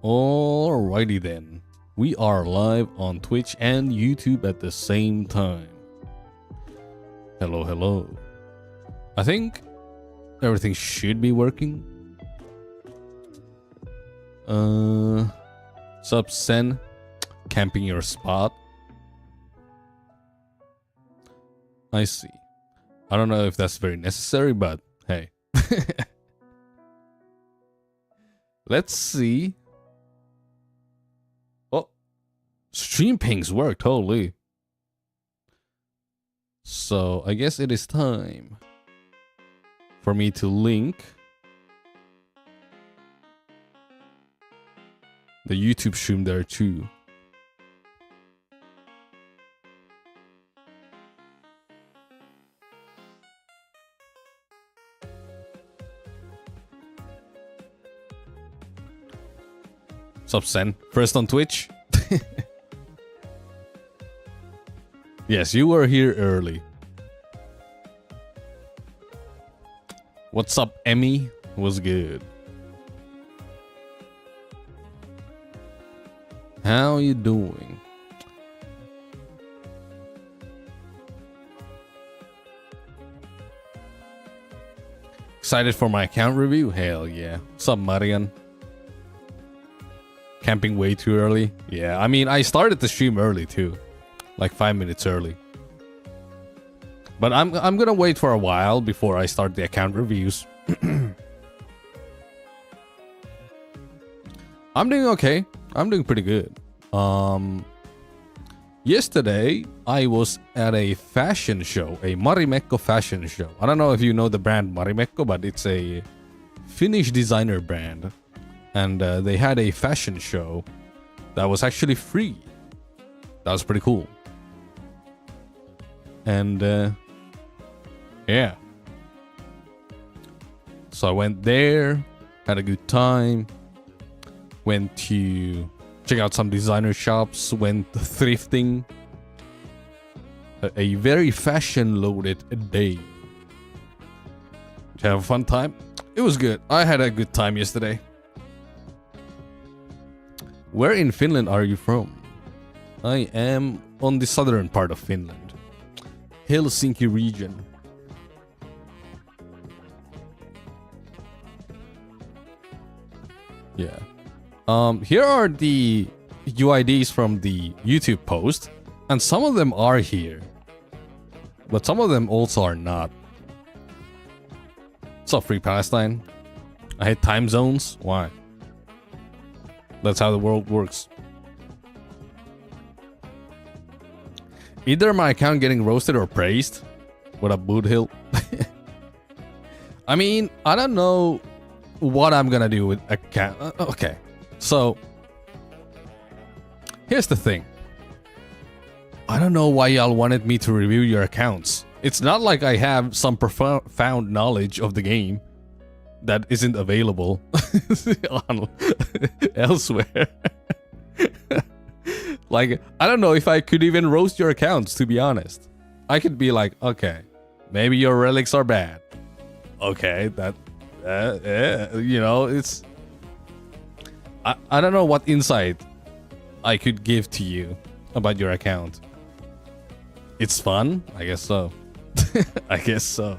Alrighty then. We are live on Twitch and YouTube at the same time. Hello, hello. I think everything should be working. Sup, Sen? Camping your spot? I see. I don't know if that's very necessary, but hey. Let's see. Oh, stream pings worked, holy. So I guess it is time for me to link the YouTube stream there too. Sup, Sen? First on Twitch? Yes, you were here early. What's up, Emmy? Was good. How you doing? Excited for my account review? Hell yeah. What's up, Marian? Camping way too early? Yeah, I mean, I started the stream early too. Like 5 minutes early. But I'm gonna wait for a while before I start the account reviews. I'm doing okay. I'm doing pretty good. Yesterday, I was at a fashion show. A Marimekko fashion show. I don't know if you know the brand Marimekko, but it's a Finnish designer brand. And they had a fashion show that was actually free. That was pretty cool. And yeah. So I went there, had a good time. Went to check out some designer shops, went thrifting. A very fashion-loaded day. Did you have a fun time? It was good. I had a good time yesterday. Where in Finland are you from? I am on the southern part of Finland. Helsinki region. Yeah. Here are the UIDs from the YouTube post. And some of them are here. But some of them also are not. What's up, Free Palestine? I hate time zones. Why? That's how the world works. Either my account getting roasted or praised. What up, Boot Hill? I mean, I don't know what I'm gonna do with account. Okay, so here's the thing. I don't know why y'all wanted me to review your accounts. It's not like I have some profound knowledge of the game that isn't available elsewhere. Like, I don't know if I could even roast your accounts, to be honest. I could be like, okay, maybe your relics are bad. Okay, that, you know, it's... I don't know what insight I could give to you about your account. It's fun? I guess so. I guess so.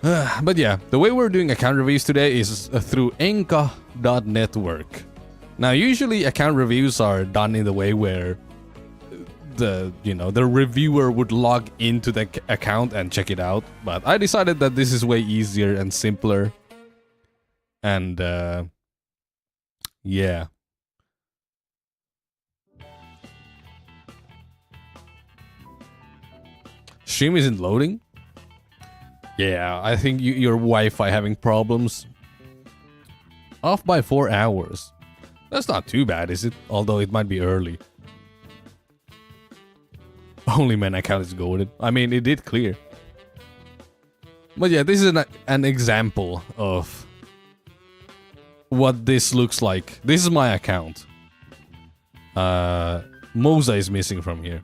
But yeah, the way we're doing account reviews today is through Enka.network. Now, usually account reviews are done in the way where the reviewer would log into the account and check it out. But I decided that this is way easier and simpler. And yeah. Stream isn't loading? Yeah, I think your Wi-Fi having problems. Off by 4 hours. That's not too bad, is it? Although it might be early. Only man account is goated. I mean, it did clear. But yeah, this is an example of what this looks like. This is my account. Moza is missing from here.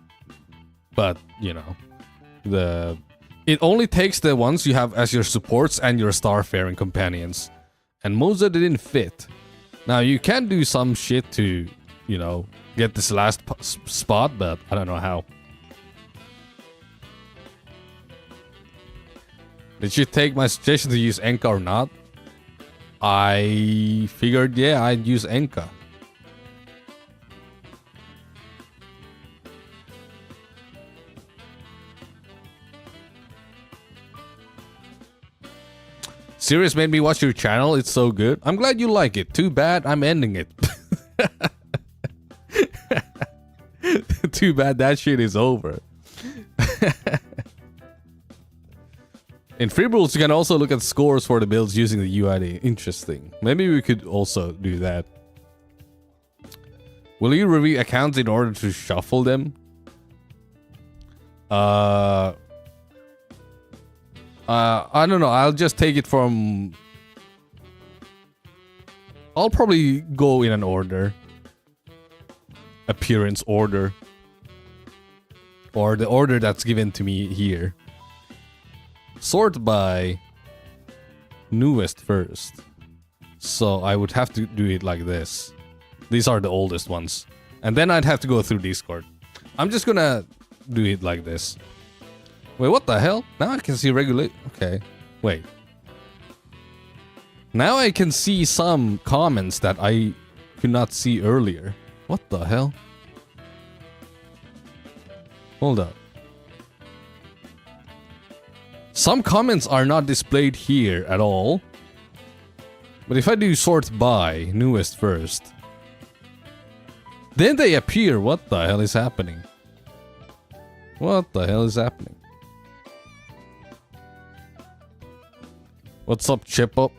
But, you know, it only takes the ones you have as your supports and your starfaring companions. And Moza didn't fit. Now you can do some shit to, you know, get this last spot, but I don't know how. Did you take my suggestion to use Enka or not? I figured, yeah, I'd use Enka. Sirius made me watch your channel. It's so good. I'm glad you like it. Too bad I'm ending it. Too bad that shit is over. In Free Rules, you can also look at scores for the builds using the UID. Interesting. Maybe we could also do that. Will you review accounts in order to shuffle them? I don't know. I'll just take it from... I'll probably go in an order. Appearance order. Or the order that's given to me here. Sort by newest first. So I would have to do it like this. These are the oldest ones. And then I'd have to go through Discord. I'm just gonna do it like this. Wait, what the hell? Now I can see regulate. Okay. Wait. Now I can see some comments that I could not see earlier. What the hell? Hold up. Some comments are not displayed here at all. But if I do sort by newest first, then they appear. What the hell is happening? What the hell is happening? What's up, Chippo?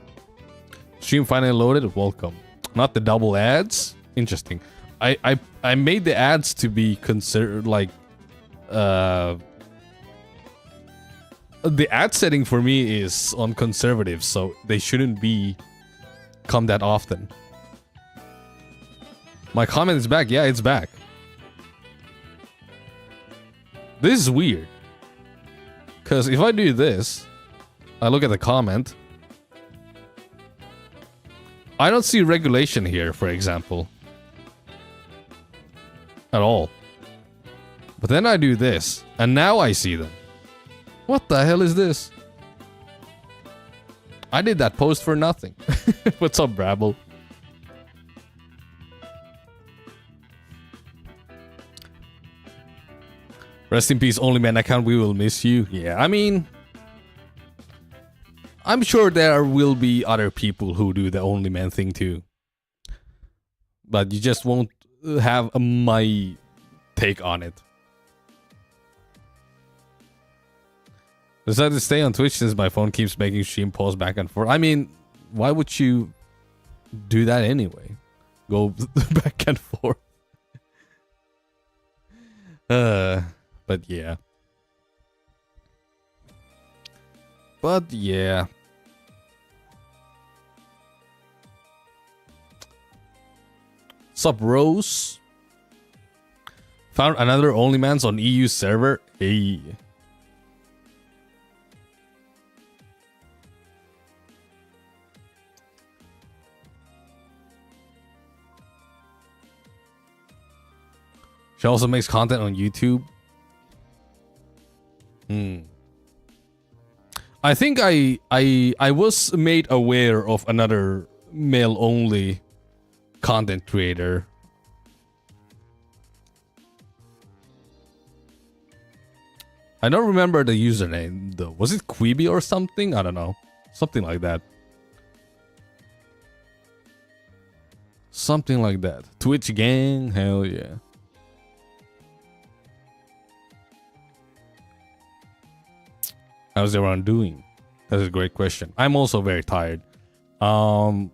Stream finally loaded. Welcome. Not the double ads. Interesting. I made the ads to be considered like the ad setting for me is on conservative, so they shouldn't be come that often. My comment is back. Yeah, it's back. This is weird. Because if I do this, I look at the comment. I don't see regulation here, for example. At all. But then I do this, and now I see them. What the hell is this? I did that post for nothing. What's up, Brabble? Rest in peace, Only Man account. We will miss you. Yeah, I mean, I'm sure there will be other people who do the Only Man thing too. But you just won't have my take on it. Decided to stay on Twitch since my phone keeps making stream pause back and forth. I mean, why would you do that anyway? Go back and forth. But yeah. But yeah. Sup, Rose? Found another OnlyMans on EU server. Hey. She also makes content on YouTube. I think I was made aware of another male only content creator. I don't remember the username though. Was it Queeby or something? I don't know. Something like that. Something like that. Twitch gang, hell yeah. How's everyone doing? That's a great question. I'm also very tired. Yeah.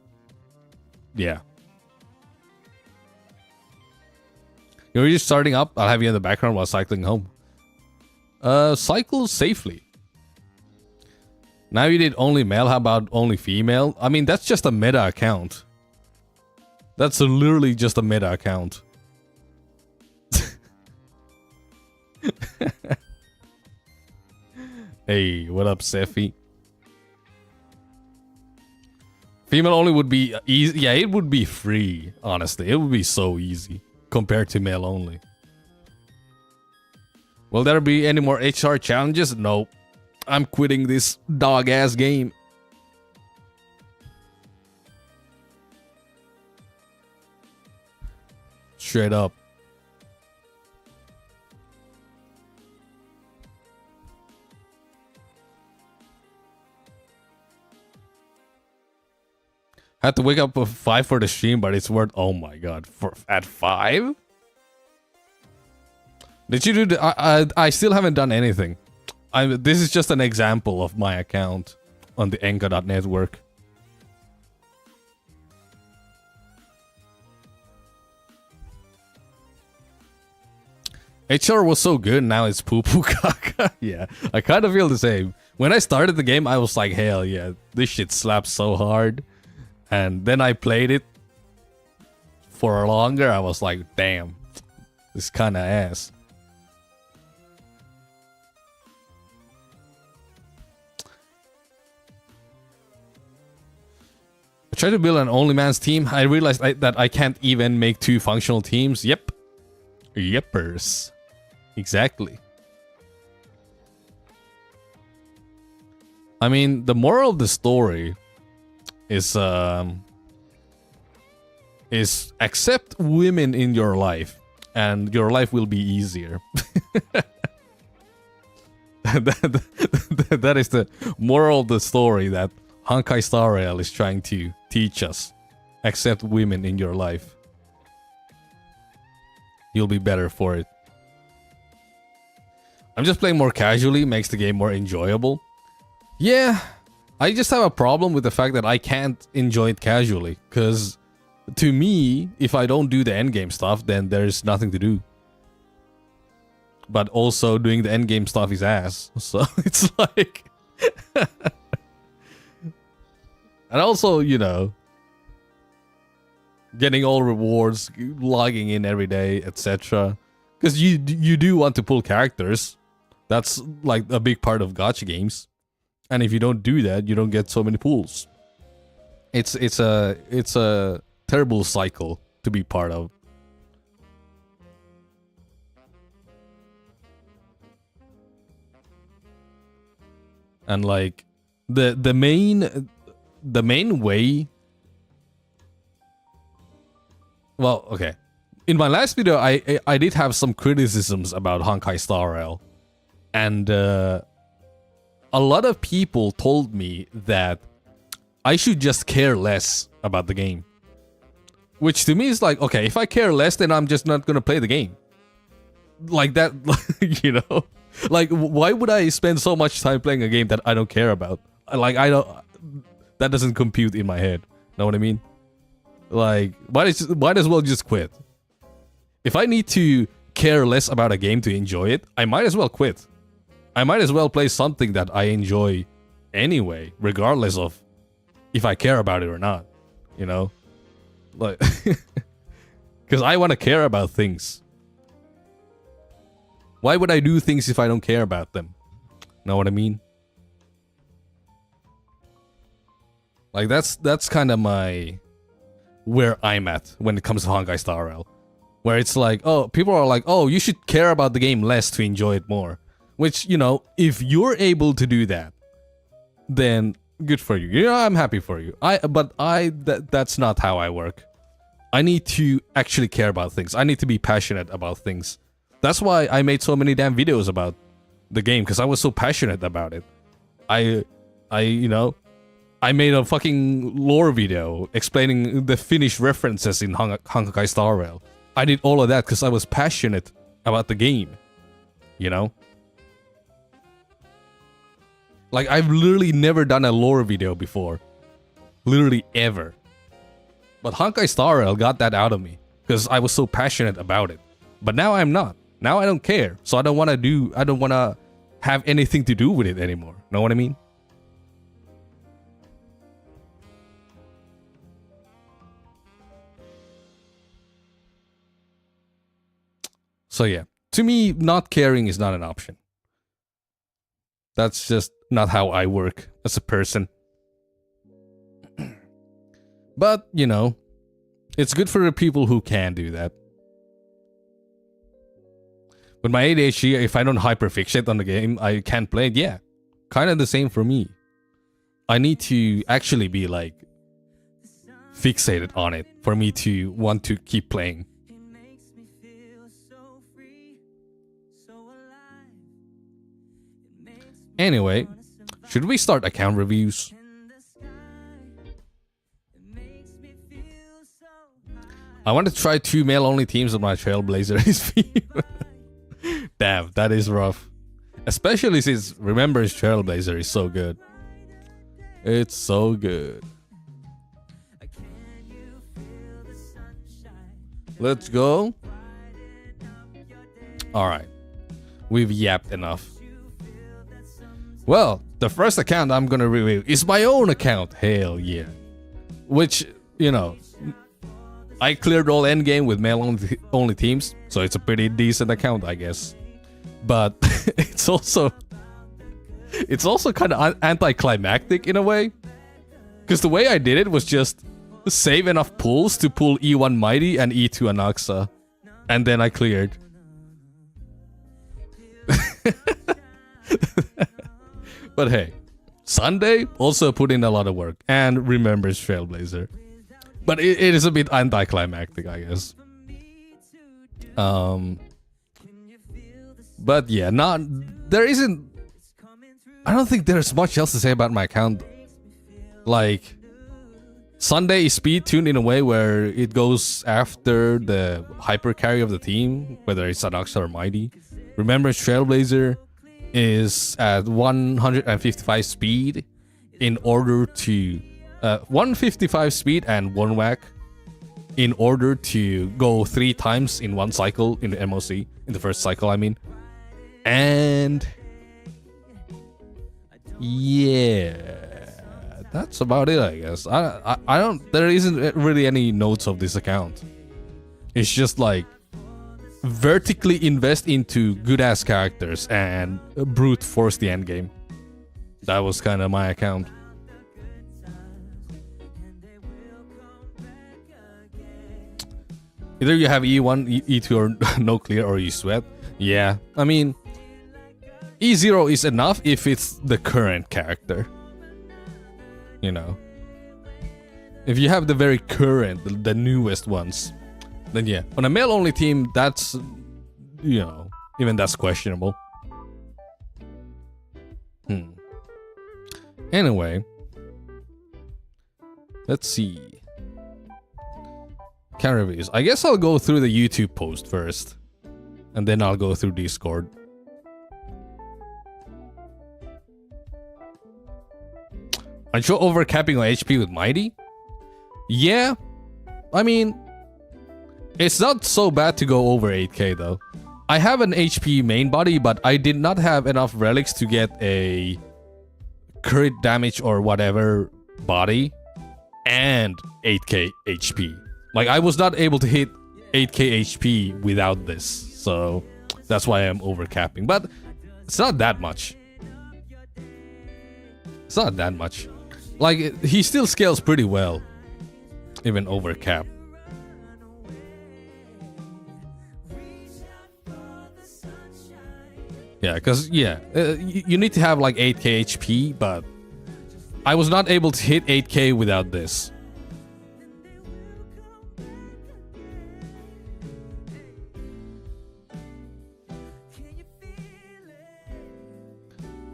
You're just starting up. I'll have you in the background while cycling home. Cycle safely. Now you did only male. How about only female? I mean, that's just a meta account. That's literally just a meta account. Hey, what up, Sephi? Female only would be easy. Yeah, it would be free, honestly. It would be so easy compared to male only. Will there be any more HR challenges? No. I'm quitting this dog-ass game. Straight up. Had to wake up at 5 for the stream, but it's worth. Oh my god! At 5? Did you do the? I still haven't done anything. This is just an example of my account on the Enka network. HR was so good, now it's poo poo caca. Yeah, I kind of feel the same. When I started the game, I was like, hell yeah, this shit slaps so hard. And then I played it for longer. I was like, damn, this kind of ass. I tried to build an only man's team. I realized that I can't even make 2 functional teams. Yep. Yepers. Exactly. I mean, the moral of the story is accept women in your life and your life will be easier. That is the moral of the story that Honkai Star Rail is trying to teach us. Accept women in your life. You'll be better for it. I'm just playing more casually, makes the game more enjoyable. Yeah, I just have a problem with the fact that I can't enjoy it casually. Because to me, if I don't do the endgame stuff, then there's nothing to do. But also doing the endgame stuff is ass. So it's like... And also, you know, getting all rewards, logging in every day, etc. Because you do want to pull characters. That's like a big part of gacha games. And if you don't do that, you don't get so many pulls. It's a terrible cycle to be part of. And like the main way. Well, okay. In my last video, I did have some criticisms about Honkai Star Rail. And a lot of people told me that I should just care less about the game. Which to me is like, okay, if I care less, then I'm just not gonna play the game. Like that, you know? Like, why would I spend so much time playing a game that I don't care about? Like, I don't... That doesn't compute in my head. Know what I mean? Like, might as well just quit. If I need to care less about a game to enjoy it, I might as well quit. I might as well play something that I enjoy anyway, regardless of if I care about it or not. You know? Like, because I want to care about things. Why would I do things if I don't care about them? Know what I mean? Like, that's kind of my... where I'm at when it comes to Honkai Star Rail. Where it's like, oh, people are like, oh, you should care about the game less to enjoy it more. Which, you know, if you're able to do that, then good for you. You know, I'm happy for you. That's not how I work. I need to actually care about things. I need to be passionate about things. That's why I made so many damn videos about the game, because I was so passionate about it. You know, I made a fucking lore video explaining the Finnish references in Honkai Star Rail. I did all of that because I was passionate about the game. You know? Like, I've literally never done a lore video before. Literally ever. But Honkai Star Rail got that out of me because I was so passionate about it. But now I'm not. Now I don't care. So I don't want to have anything to do with it anymore. Know what I mean? So yeah, to me, not caring is not an option. That's just not how I work as a person. But, you know, it's good for the people who can do that. With my ADHD, if I don't hyperfixate on the game, I can't play it. Yeah, kind of the same for me. I need to actually be like fixated on it for me to want to keep playing. Anyway, should we start account reviews? I want to try 2 male-only teams on my Trailblazer SP. Damn, that is rough. Especially since, remember, his Trailblazer is so good. It's so good. Let's go. Alright. We've yapped enough. Well, the first account I'm gonna review is my own account. Hell yeah. Which, you know, I cleared all endgame with male-only teams, so it's a pretty decent account, I guess. But it's also kind of anticlimactic in a way. Because the way I did it was just save enough pulls to pull E1 Mighty and E2 Anaxa. And then I cleared. But hey, Sunday also put in a lot of work and remembers Trailblazer. But it is a bit anticlimactic, I guess. But yeah, there isn't... I don't think there's much else to say about my account. Like, Sunday is speed tuned in a way where it goes after the hyper carry of the team, whether it's Anaxa or Mighty. Remember, Trailblazer is at 155 speed in order to... 155 speed and 1 whack in order to go 3 times in 1 cycle in the MOC. In the first cycle, I mean. And... yeah, that's about it, I guess. I don't... there isn't really any notes of this account. It's just like vertically invest into good-ass characters and brute force the endgame. That was kind of my account. Either you have E1, E2 or no clear, or you sweat. Yeah, I mean, E0 is enough if it's the current character. You know. If you have the very current, the newest ones, then yeah. On a male-only team, that's, you know, even that's questionable. Anyway. Let's see. Account reviews. I guess I'll go through the YouTube post first. And then I'll go through Discord. Aren't you overcapping on HP with Mighty? Yeah. I mean, it's not so bad to go over 8k though. I have an HP main body, but I did not have enough relics to get a crit damage or whatever body and 8k HP. Like, I was not able to hit 8k HP without this, so that's why I'm overcapping. But it's not that much. It's not that much. Like, he still scales pretty well, even overcap. Yeah, because, yeah, you need to have like 8k HP, but I was not able to hit 8k without this.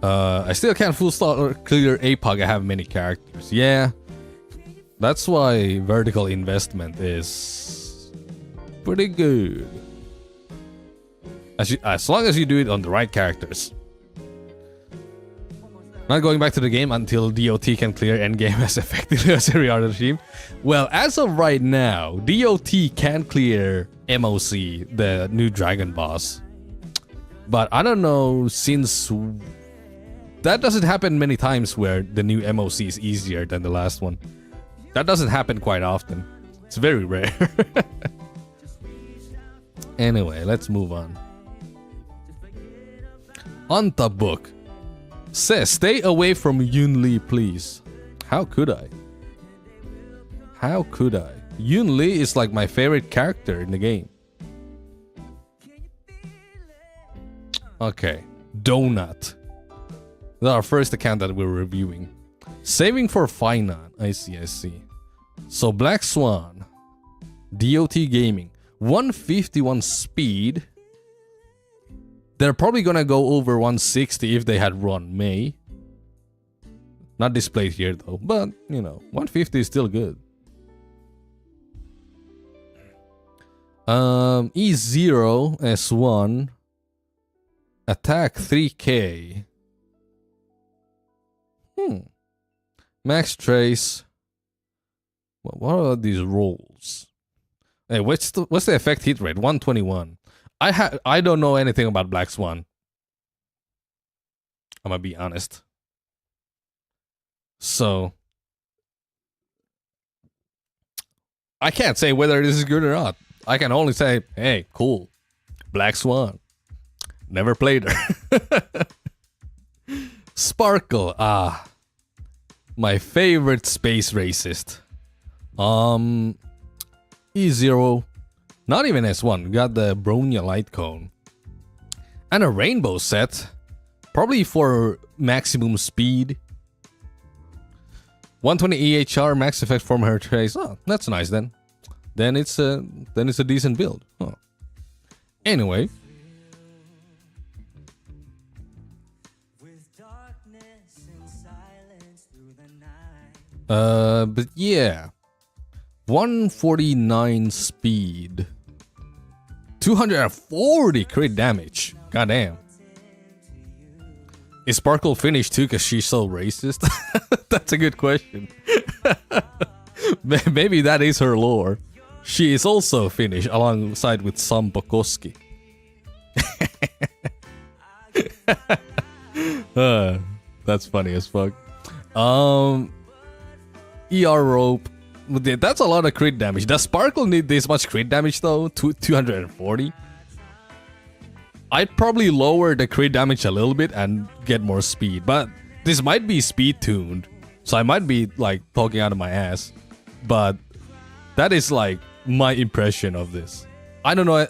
I still can't full start or clear APOG. I have many characters. Yeah, that's why vertical investment is pretty good. As long as you do it on the right characters. Not going back to the game until DOT can clear endgame as effectively as every other team. Well, as of right now, DOT can clear MOC, the new dragon boss. But I don't know, since that doesn't happen many times where the new MOC is easier than the last one. That doesn't happen quite often. It's very rare. Anyway, let's move on. On the book. Says, stay away from Yun Li, please. How could I? How could I? Yun Li is like my favorite character in the game. Okay. Donut. That's our first account that we're reviewing. Saving for Finan. I see. So Black Swan. DOT Gaming. 151 speed. They're probably gonna go over 160 if they had run May. Not displayed here though, but you know, 150 is still good. E0 S1. Attack 3k. Max trace. What are these rolls? Hey, what's the effect hit rate? 121. I don't know anything about Black Swan. I'm gonna be honest. So I can't say whether this is good or not. I can only say, hey, cool. Black Swan. Never played her. Sparkle. My favorite space racist. E0. Not even S1. Got the Bronya light cone. And a rainbow set. Probably for maximum speed. 120 EHR max effect from her trace. Oh, that's nice then. Then it's a decent build. Oh. Anyway. But yeah. 149 speed. 240 crit damage. Goddamn. Is Sparkle finished too because she's so racist? That's a good question. Maybe that is her lore. She is also Finnish alongside with Sam Bokoski. That's funny as fuck. ER rope. That's a lot of crit damage. Does Sparkle need this much crit damage though? 240? I'd probably lower the crit damage a little bit and get more speed. But this might be speed tuned. So I might be like talking out of my ass. But that is like my impression of this. I don't know.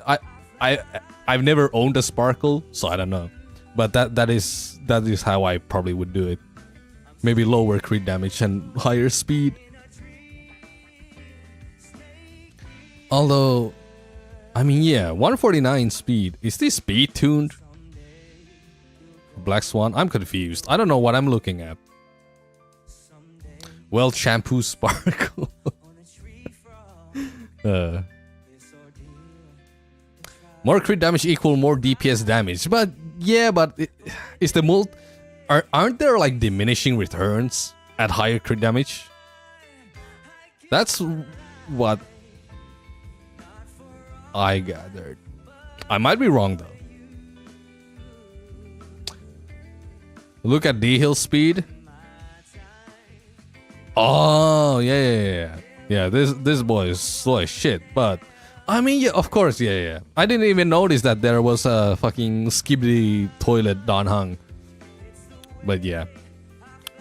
I've never owned a Sparkle, so I don't know. But that is how I probably would do it. Maybe lower crit damage and higher speed. Although, I mean, yeah, 149 speed. Is this speed tuned? Black Swan? I'm confused. I don't know what I'm looking at. Well, shampoo Sparkle. More crit damage equal more DPS damage. But yeah, is the mult... Aren't there like diminishing returns at higher crit damage? That's what I gathered. I might be wrong though. Look at D-Hill speed. Oh, yeah. Yeah, this boy is slow as shit, but I mean, yeah, of course, yeah. I didn't even notice that there was a fucking skibidi toilet Don Hung. But yeah.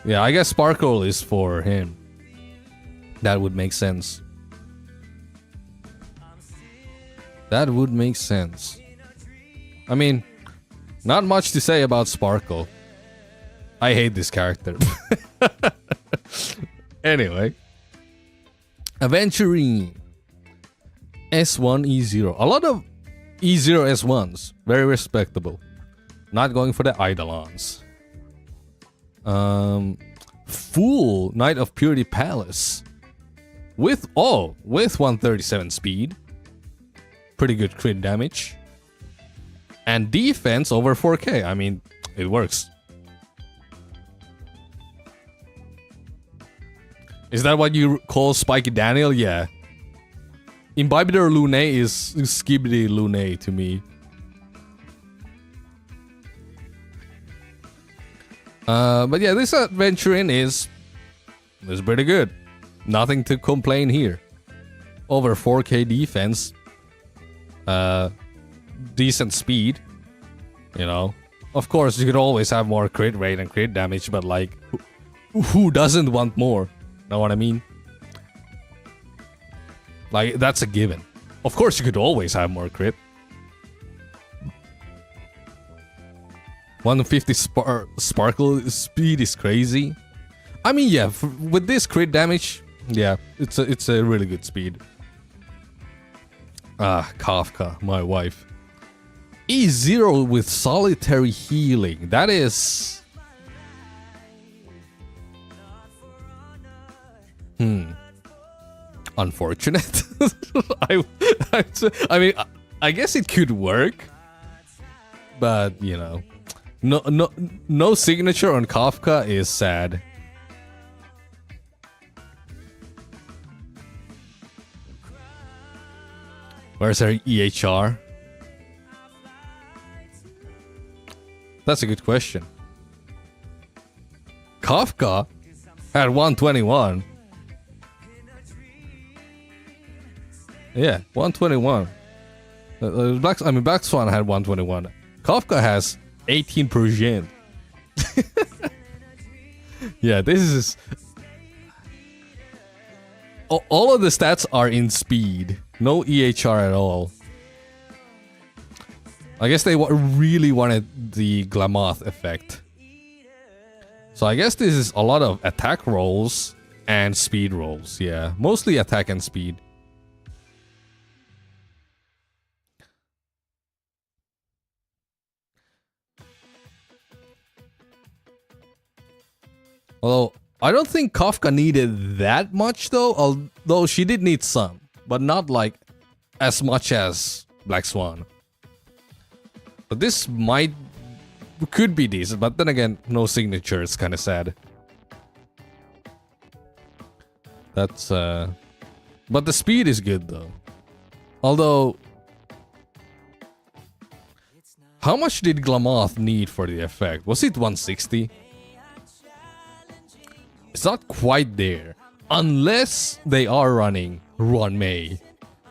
Yeah, I guess Sparkle is for him. That would make sense. That would make sense. I mean, not much to say about Sparkle. I hate this character. Anyway. Aventurine. S1 E0. A lot of E0 S1s. Very respectable. Not going for the Eidolons. Fool. Knight of Purity Palace. With 137 speed. Pretty good crit damage. And defense over 4k. I mean, it works. Is that what you call Spiky Daniel? Yeah. Imbibitor Lune is Skibidi Lune to me. But yeah, this Aventurine is pretty good. Nothing to complain here. Over 4k defense. Decent speed. You know. Of course, you could always have more crit rate and crit damage, but like, who doesn't want more? Know what I mean? Like, that's a given. Of course, you could always have more crit. 150 sparkle speed is crazy. I mean, yeah, with this crit damage, yeah, it's a really good speed. Ah, Kafka, my wife. E0 with solitary healing. That is... Unfortunate. I mean, I guess it could work. But, you know... No signature on Kafka is sad. Where's her EHR? That's a good question. Kafka had 121. Yeah, 121. Black Swan had 121. Kafka has 18%. Yeah, this is... All of the stats are in speed. No EHR at all. I guess they really wanted the Glamoth effect. So I guess this is a lot of attack rolls and speed rolls. Yeah, mostly attack and speed. Although, I don't think Kafka needed that much though, although she did need some. But not like as much as Black Swan. But this could be decent, but then again, no signature, it's kind of sad. That's but the speed is good though. Although, how much did Glamoth need for the effect? Was it 160? It's not quite there. Unless they are running Ron May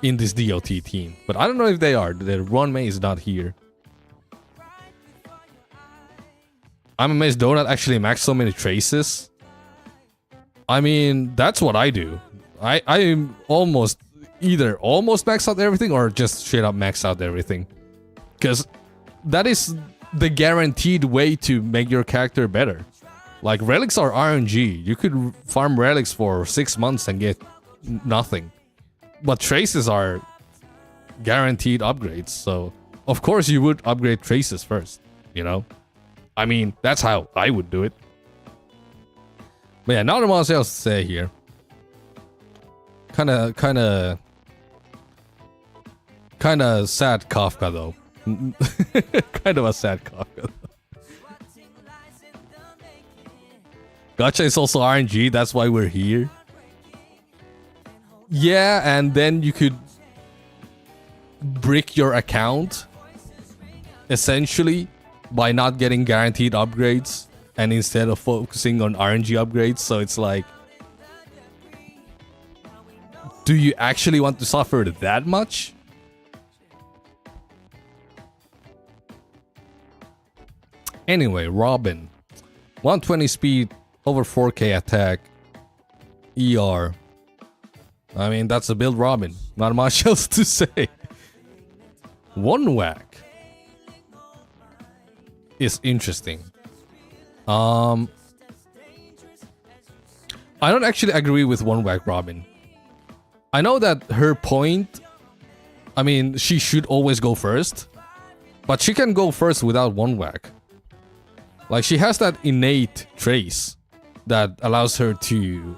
in this DOT team. But I don't know if they are. The Ron May is not here. I'm amazed Donut actually maxed so many traces. I mean, that's what I do. I'm almost max out everything or just straight up max out everything. Because that is the guaranteed way to make your character better. Like, relics are RNG. You could farm relics for 6 months and get nothing. But traces are guaranteed upgrades, so of course you would upgrade traces first, you know? I mean, that's how I would do it. But yeah, not much else to say here. Kinda sad Kafka though. Kind of a sad Kafka. Gacha is also RNG, that's why we're here. Yeah, and then you could brick your account essentially by not getting guaranteed upgrades and instead of focusing on RNG upgrades. So it's like, do you actually want to suffer that much? Anyway, Robin. 120 speed, over 4k attack, ER. I mean, that's a build Robin. Not much else to say. One whack is interesting. I don't actually agree with one whack Robin. I know that her point, I mean, she should always go first, but she can go first without one whack. Like, she has that innate trace that allows her to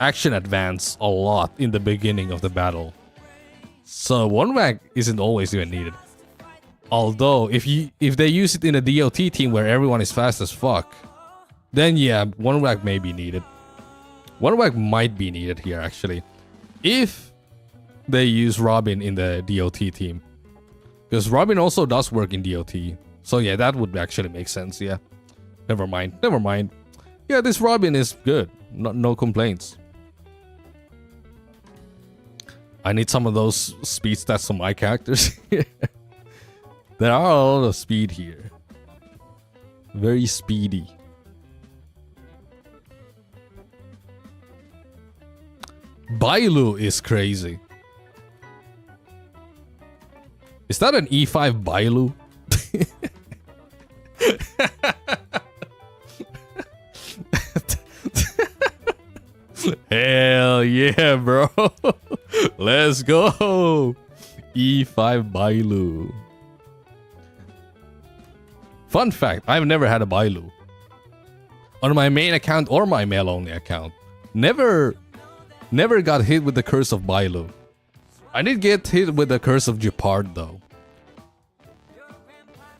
action advance a lot in the beginning of the battle. So one whack isn't always even needed. Although if they use it in a DOT team where everyone is fast as fuck, then yeah, one whack may be needed. One whack might be needed here actually, if they use Robin in the DOT team, because Robin also does work in DOT. So yeah, that would actually make sense. Yeah, never mind. Yeah, this Robin is good. No complaints. I need some of those speed stats on my characters. There are a lot of speed here. Very speedy. Bailu is crazy. Is that an E5 Bailu? Hell yeah, bro. Let's go. E5 Bailu. Fun fact, I've never had a Bailu. On my main account or my mail only account. Never got hit with the curse of Bailu. I did get hit with the curse of Gepard though.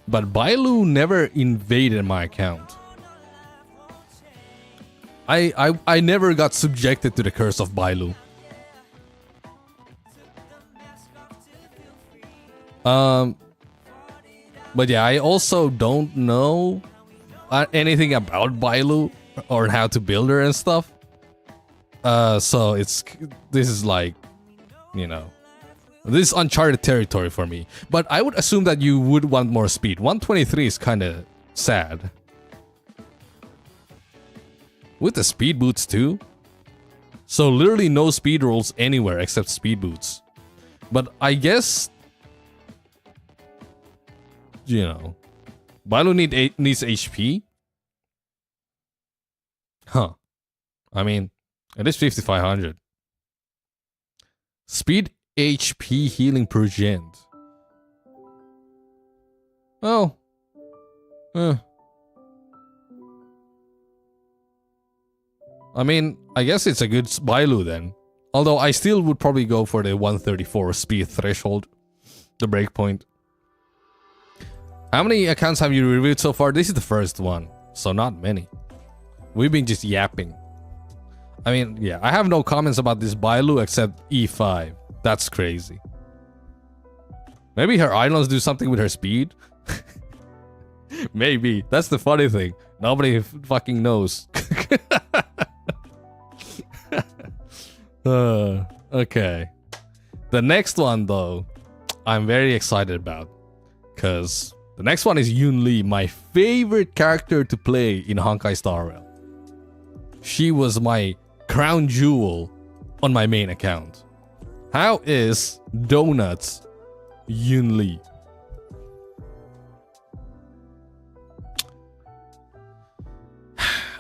But Bailu never invaded my account. I never got subjected to the curse of Bailu. But yeah, I also don't know anything about Bailu or how to build her and stuff. So this is like, you know, this is uncharted territory for me. But I would assume that you would want more speed. 123 is kind of sad. With the speed boots too. So literally no speed rolls anywhere except speed boots. But I guess, you know, Bailu needs HP. Huh. I mean, it is 5500. Speed HP healing per gent. Oh. I mean, I guess it's a good Bailu then. Although I still would probably go for the 134 speed threshold. The breakpoint. How many accounts have you reviewed so far? This is the first one. So not many. We've been just yapping. I mean, yeah, I have no comments about this Bailu except E5. That's crazy. Maybe her items do something with her speed? Maybe. That's the funny thing. Nobody fucking knows. Okay. The next one, though, I'm very excited about. Because the next one is Yun Li, my favorite character to play in Honkai Star Rail. She was my crown jewel on my main account. How is Donuts Yun Li?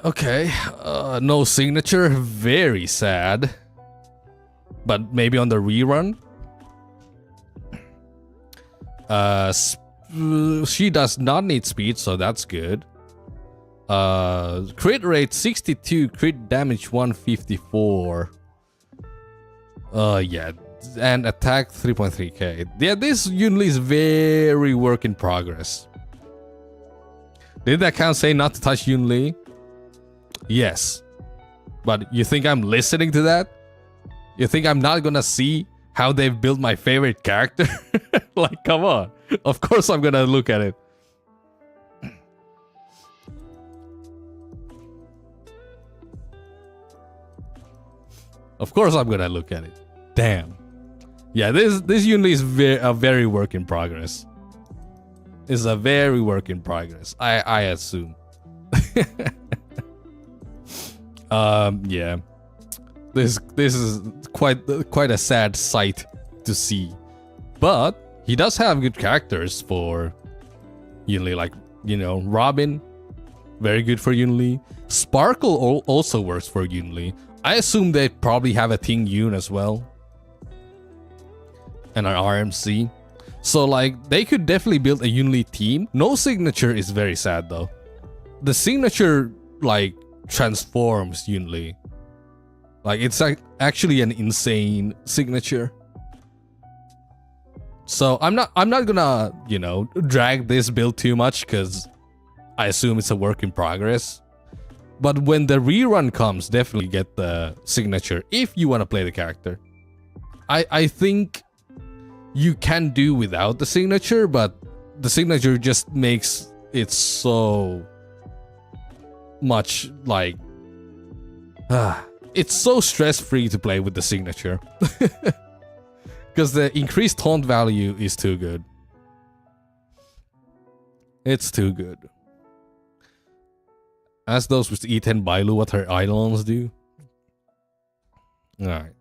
Okay, no signature, very sad. But maybe on the rerun? She does not need speed, so that's good. Crit rate 62, crit damage 154. Yeah, and attack 3.3k. Yeah, this Yun Li is very work in progress. Did that account say not to touch Yun Li? Yes. But you think I'm listening to that? You think I'm not gonna see how they've built my favorite character? Like, come on. Of course I'm gonna look at it. Of course I'm gonna look at it. Damn. Yeah, this Yun Li is a very work in progress. It's a very work in progress. I assume. Yeah. This is quite a sad sight to see. But he does have good characters for Yun Li, like, you know, Robin, very good for Yun Li. Sparkle also works for Yun Li. I assume they probably have a Ting Yun as well. And an RMC. So like, they could definitely build a Yun Li team. No signature is very sad though. The signature like transforms Yun Li. Like, it's actually an insane signature. So I'm not gonna, you know, drag this build too much because I assume it's a work in progress. But when the rerun comes, definitely get the signature if you want to play the character. I think you can do without the signature, but the signature just makes it so much like it's so stress-free to play with the signature. Because the increased taunt value is too good. It's too good. Ask those with E10 Bailu what her Eidolons do. Alright.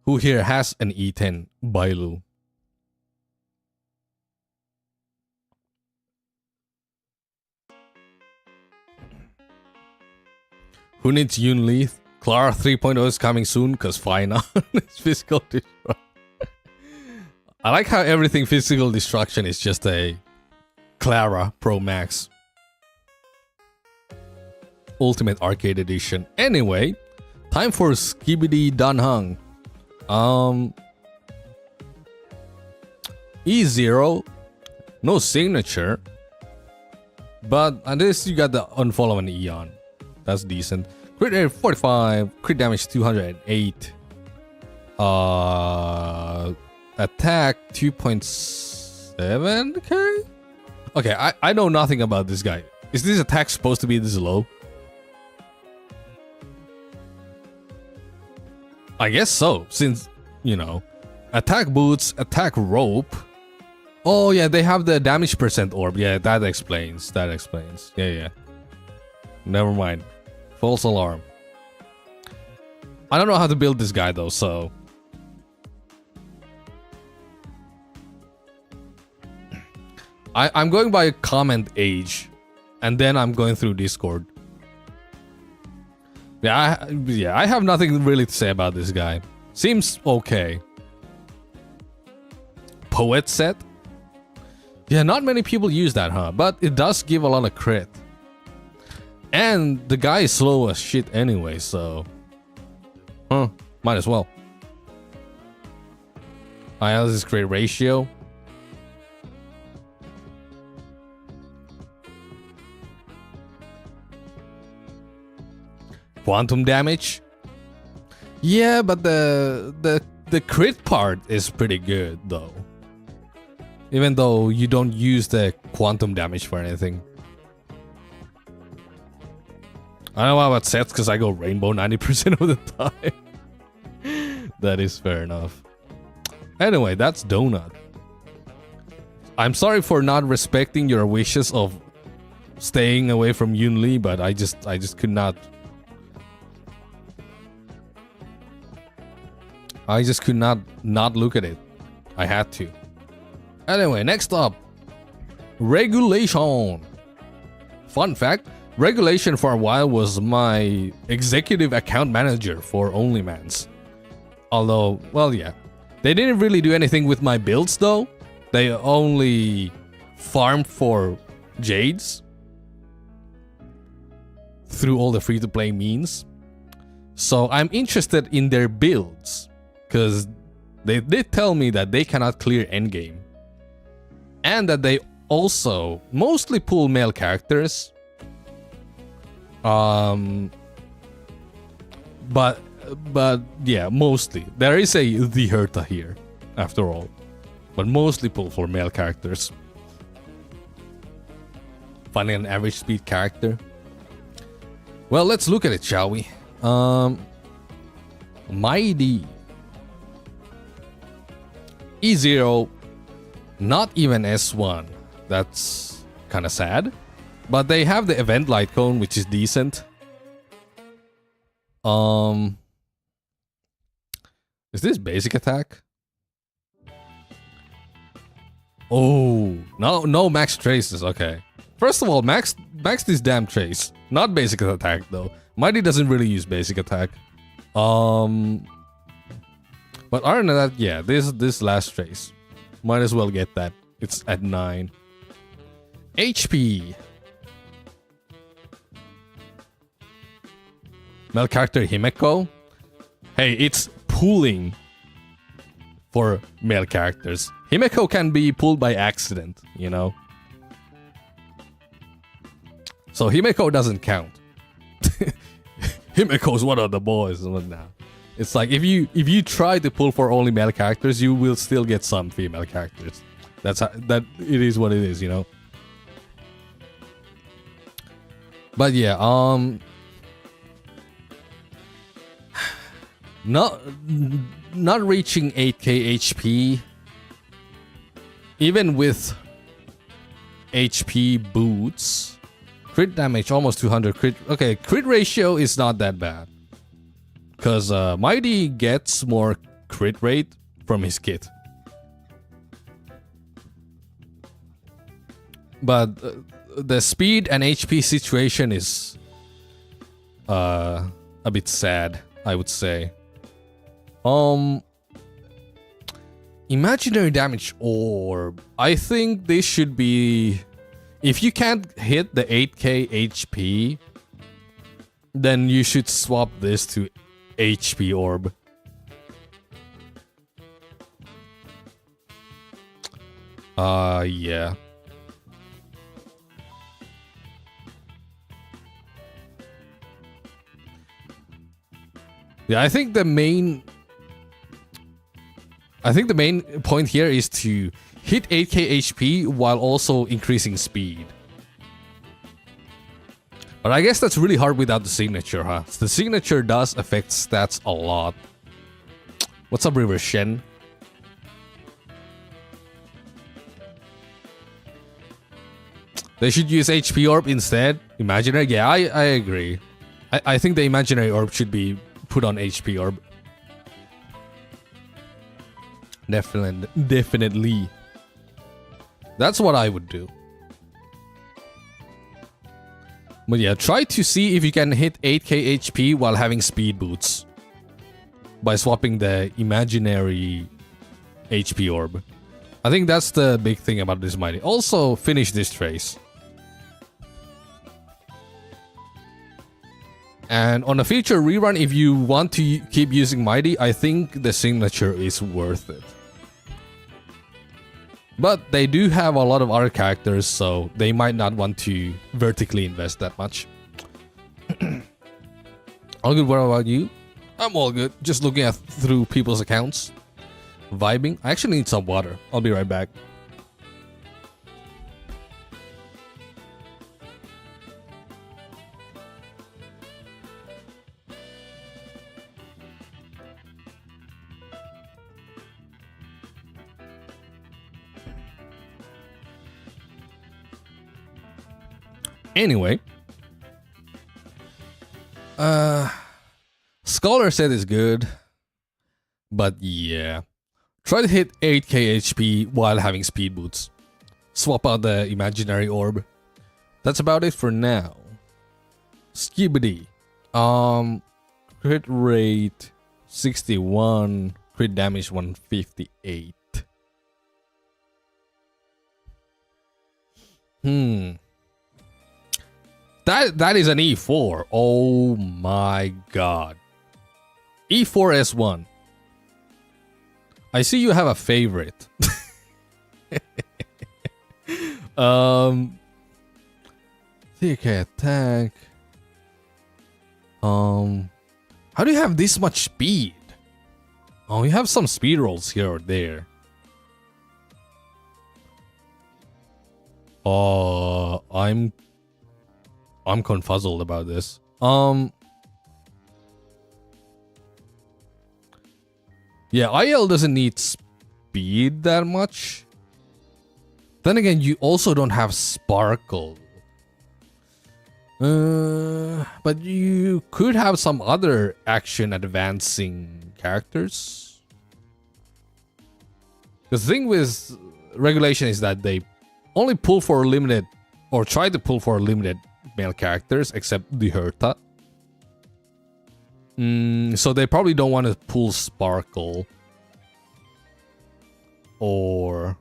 Who here has an E10 Bailu? Who needs Yunli? Clara 3.0 is coming soon because final is physical destruction. I like how everything physical destruction is just a Clara Pro Max Ultimate Arcade Edition. Anyway, time for Skibidi Danhang. E0, no signature, but at least you got the unfollow and Eon. That's decent. Crit rate 45, crit damage 208. Attack 2.7k? Okay, I know nothing about this guy. Is this attack supposed to be this low? I guess so, since, you know, attack boots, attack rope. Oh yeah, they have the damage percent orb. Yeah, that explains. That explains. Yeah. Never mind. False alarm. I don't know how to build this guy though, so... I'm going by comment age, and then I'm going through Discord. Yeah, I have nothing really to say about this guy. Seems okay. Poet set? Yeah, not many people use that, huh? But it does give a lot of crit. And the guy is slow as shit anyway, so... might as well. This is crit ratio. Quantum damage? Yeah, but the crit part is pretty good though. Even though you don't use the quantum damage for anything. I don't know about sets because I go rainbow 90% of the time. That is fair enough. Anyway, that's Donut. I'm sorry for not respecting your wishes of staying away from Yunli, but I just could not. I just could not look at it. I had to. Anyway, next up. Regulation. Fun fact, Regulation for a while was my executive account manager for OnlyMans. Although, well, yeah. They didn't really do anything with my builds though. They only farmed for Jades through all the free-to-play means. So I'm interested in their builds. Because they did tell me that they cannot clear endgame. And that they also mostly pull male characters. But yeah, mostly. There is a the Herta here, after all. But mostly pull for male characters. Finding an average speed character. Well, let's look at it, shall we? Mighty. E0, not even S1. That's kind of sad. But they have the event light cone, which is decent. Is this basic attack? Oh, no max traces. Okay. First of all, max this damn trace. Not basic attack though. Mighty doesn't really use basic attack. But other than that, yeah, this last trace. Might as well get that. It's at 9. HP. Male character Himeko. Hey, it's pulling for male characters. Himeko can be pulled by accident, you know. So Himeko doesn't count. Himeko's one of the boys now. It's like if you try to pull for only male characters, you will still get some female characters. That it is what it is, you know. But yeah, not reaching 8k HP, even with HP boots. Crit damage almost 200 crit. Okay, crit ratio is not that bad. Because Mighty gets more crit rate from his kit. But the speed and HP situation is a bit sad, I would say. Imaginary damage orb. I think this should be... If you can't hit the 8k HP, then you should swap this to HP orb. Yeah. Yeah, I think the main point here is to hit 8k HP while also increasing speed. But I guess that's really hard without the signature, huh? The signature does affect stats a lot. What's up, River Shen? They should use HP orb instead. Imaginary? Yeah, I agree. I think the imaginary orb should be put on HP orb. Definitely. That's what I would do. But yeah, try to see if you can hit 8k HP while having speed boots by swapping the imaginary HP orb. I think that's the big thing about this mighty. Also, finish this trace. And on a future rerun, if you want to keep using mighty, I think the signature is worth it. But they do have a lot of other characters, so they might not want to vertically invest that much. All good, what about you? I'm all good. Just looking through people's accounts. Vibing. I actually need some water. I'll be right back. Anyway, Scholar said it's good, but yeah, try to hit 8k HP while having speed boots. Swap out the imaginary orb. That's about it for now. Skibidi, crit rate 61, crit damage 158. That is an E4. Oh my god. E4 S1. I see you have a favorite. TK attack. How do you have this much speed? Oh, you have some speed rolls here or there. I'm confuzzled about this. Yeah, IL doesn't need speed that much. Then again, you also don't have Sparkle. But you could have some other action advancing characters. The thing with regulation is that they only pull for limited, or try to pull for limited male characters, except the Herta. So they probably don't want to pull Sparkle or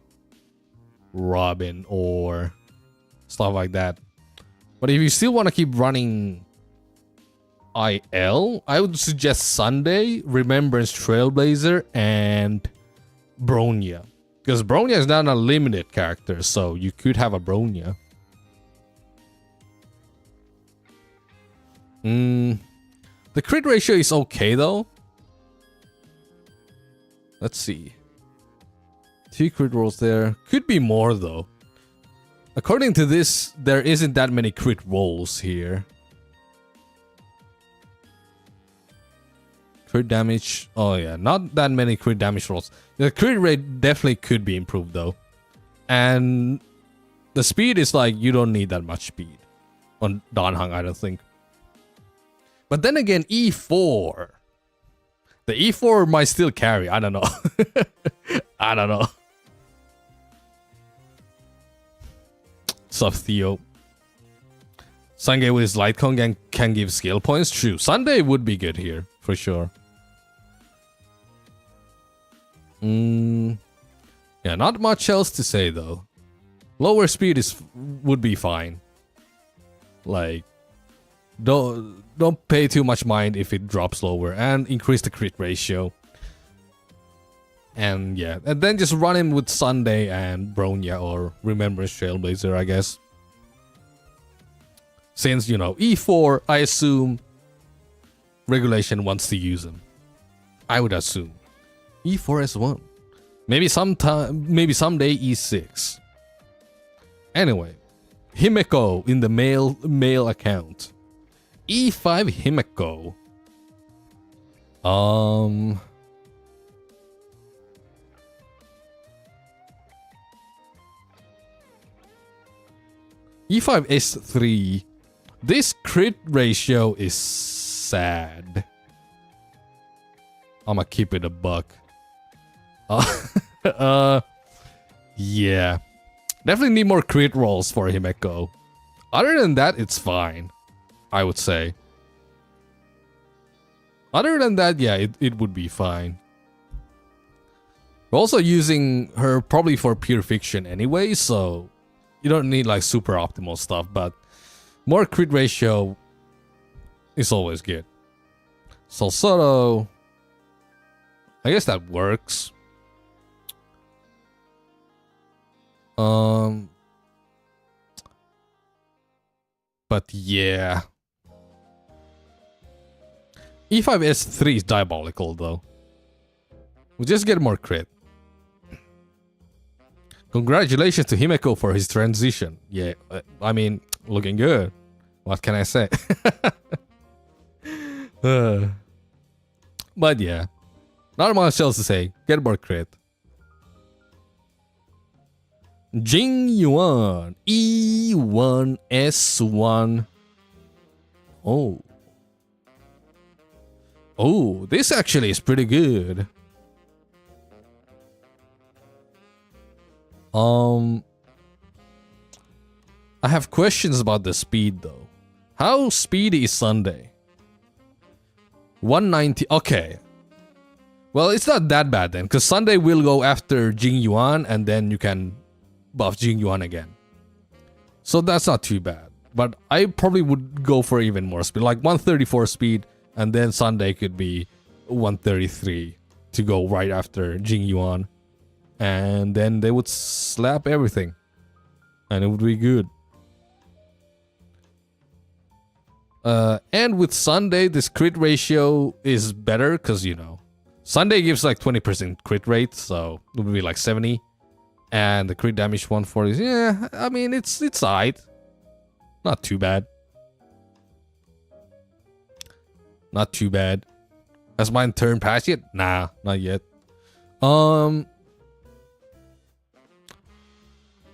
Robin or stuff like that. But if you still want to keep running IL, I would suggest Sunday, Remembrance Trailblazer, and Bronya. Because Bronya is not a limited character, so you could have a Bronya. The crit ratio is okay though. Let's see. 2 crit rolls there. Could be more though. According to this, there isn't that many crit rolls here. Crit damage. Oh yeah, not that many crit damage rolls. The crit rate definitely could be improved though. And the speed is like, you don't need that much speed on Danhang, I don't think. But then again, E4. The E4 might still carry. I don't know. I don't know. Sup, Theo. Sunday with his light con can give skill points. True. Sunday would be good here, for sure. Yeah, not much else to say though. Lower speed would be fine. Like, don't pay too much mind if it drops lower, and increase the crit ratio. And yeah, and then just run him with Sunday and Bronya or Remembrance Trailblazer, I guess. Since, you know, E4, I assume Regulation wants to use him. I would assume. E4 S1. Maybe someday E6. Anyway, Himeko in the male account. E5 Himeko. E5 S3. This crit ratio is sad. I'ma keep it a buck. Yeah. Definitely need more crit rolls for Himeko. Other than that, it's fine, I would say. Other than that, yeah, it would be fine. We're also using her probably for pure fiction anyway, so you don't need like super optimal stuff, but more crit ratio is always good. Salsotto, I guess that works. But yeah. E5 S3 is diabolical though. We just get more crit. Congratulations to Himeko for his transition. Yeah, I mean, looking good. What can I say? But yeah, not much else to say. Get more crit. Jing Yuan, E1 S1. Oh, this actually is pretty good. I have questions about the speed though. How speedy is Sunday? 190. Okay. Well, it's not that bad then, because Sunday will go after Jing Yuan, and then you can buff Jing Yuan again. So that's not too bad. But I probably would go for even more speed, like 134 speed, and then Sunday could be 133 to go right after Jing Yuan. And then they would slap everything. And it would be good. And with Sunday, this crit ratio is better because, you know, Sunday gives like 20% crit rate, so it would be like 70. And the crit damage 140, yeah, I mean, it's alright. Not too bad. Not too bad. Has mine turned past yet? Nah, not yet.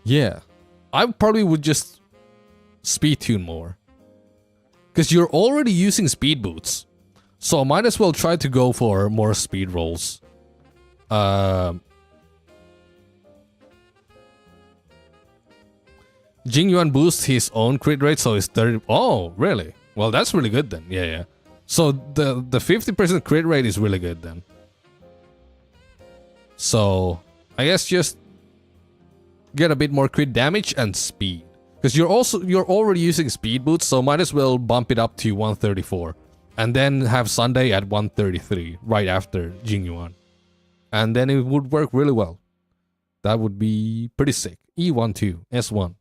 Yeah. I probably would just speed tune more. Because you're already using speed boots. So I might as well try to go for more speed rolls. Jing Yuan boosts his own crit rate, so it's 30. Oh, really? Well, that's really good then. Yeah, yeah. So the 50% crit rate is really good then. So I guess just get a bit more crit damage and speed. Because you're already using speed boots, so might as well bump it up to 134. And then have Sunday at 133 right after Jing Yuan. And then it would work really well. That would be pretty sick. E1 2, S1.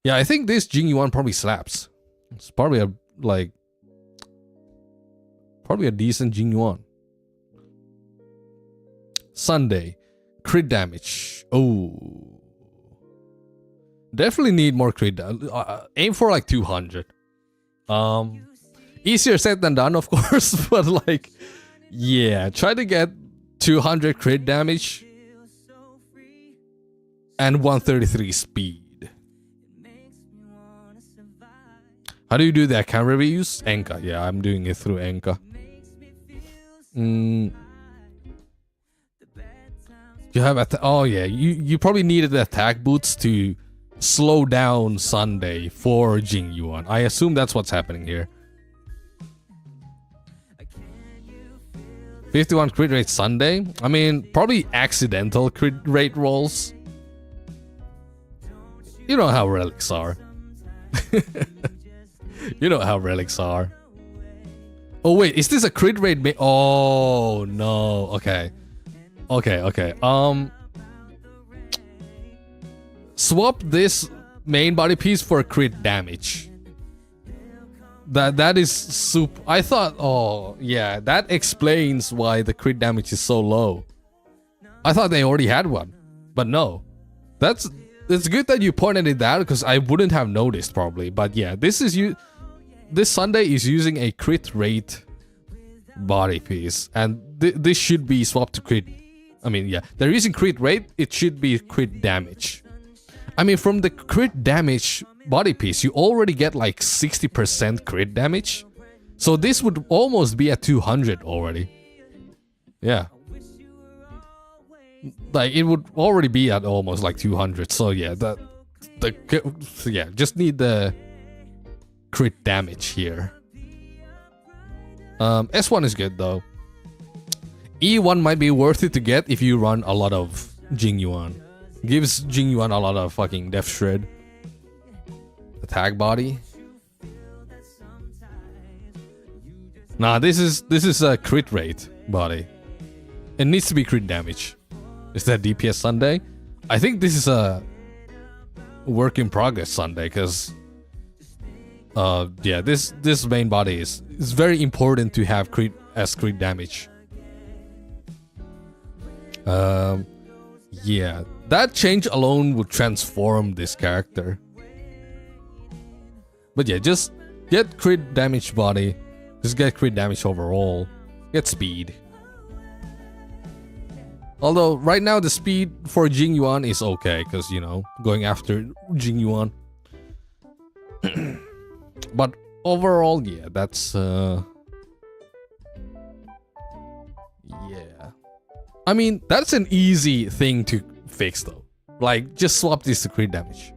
Yeah, I think this Jing Yuan probably slaps. It's probably a decent Jing Yuan. Sunday, crit damage. Oh. Definitely need more crit. Aim for like 200. Easier said than done, of course, but like, yeah, try to get 200 crit damage and 133 speed. How do you do that? Camera reviews? Enka. Yeah, I'm doing it through Enka. You have oh yeah, you probably needed the attack boots to slow down Sunday for Jing Yuan. I assume that's what's happening here. 51 crit rate Sunday. I mean, probably accidental crit rate rolls. You know how relics are. You know how relics are. Oh wait, is this a crit rate? Oh no. Okay. Okay. Swap this main body piece for crit damage. That is super. I thought, oh yeah, that explains why the crit damage is so low. I thought they already had one, but no. It's good that you pointed it out because I wouldn't have noticed probably. But yeah, this Sunday is using a crit rate body piece, and this should be swapped to crit. I mean, yeah, they're using crit rate. It should be crit damage. I mean, from the crit damage body piece, you already get like 60% crit damage. So this would almost be at 200 already. Yeah. Like it would already be at almost like 200. So yeah, just need the crit damage here. S1 is good though. E1 might be worth it to get if you run a lot of Jing Yuan. Gives Jing Yuan a lot of fucking Death Shred. Attack body. Nah, this is a crit rate body. It needs to be crit damage. Is that DPS Sunday? I think this is a work in progress Sunday because yeah, this main body is very important to have crit damage. Yeah, that change alone would transform this character. But yeah, just get crit damage body. Just get crit damage overall. Get speed. Although right now the speed for Jing Yuan is okay because, you know, going after Jing Yuan. But overall, yeah, that's yeah. I mean, that's an easy thing to fix though. Like, just swap this to crit damage.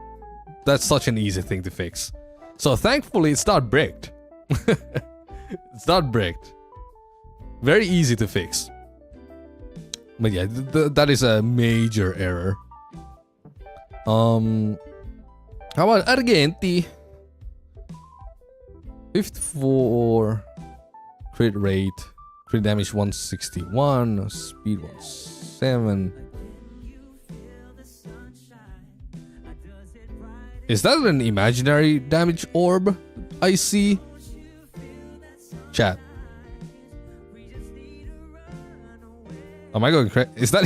That's such an easy thing to fix. So thankfully it's not bricked. It's not bricked. Very easy to fix. But yeah, that is a major error. How about Argenti? 54 crit rate, crit damage 161, speed 17. Is that an imaginary damage orb I see? Chat. Am I going crazy? Is that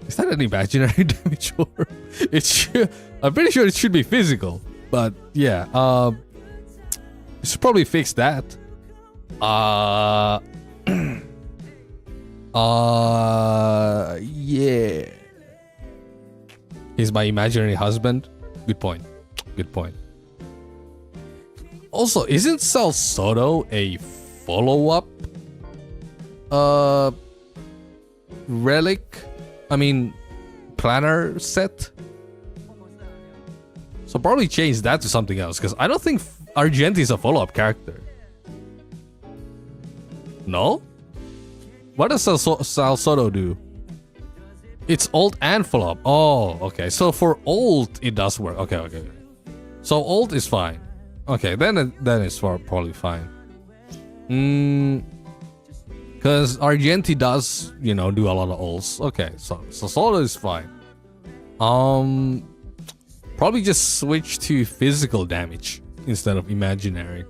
is that an imaginary damage orb? It should. I'm pretty sure it should be physical, but yeah. You should probably fix that. Yeah. He's my imaginary husband. Good point. Good point. Also, isn't Sal Soto a follow-up relic? I mean, planner set? So probably change that to something else, because I don't think Argenti is a follow-up character. No? What does Sal Soto do? It's ult and follow-up. Oh, okay. So for ult, it does work. Okay. So ult is fine. Okay, then it's probably fine. Because Argenti does, you know, do a lot of ults. Okay, so Soto is fine. Probably just switch to physical damage instead of imaginary.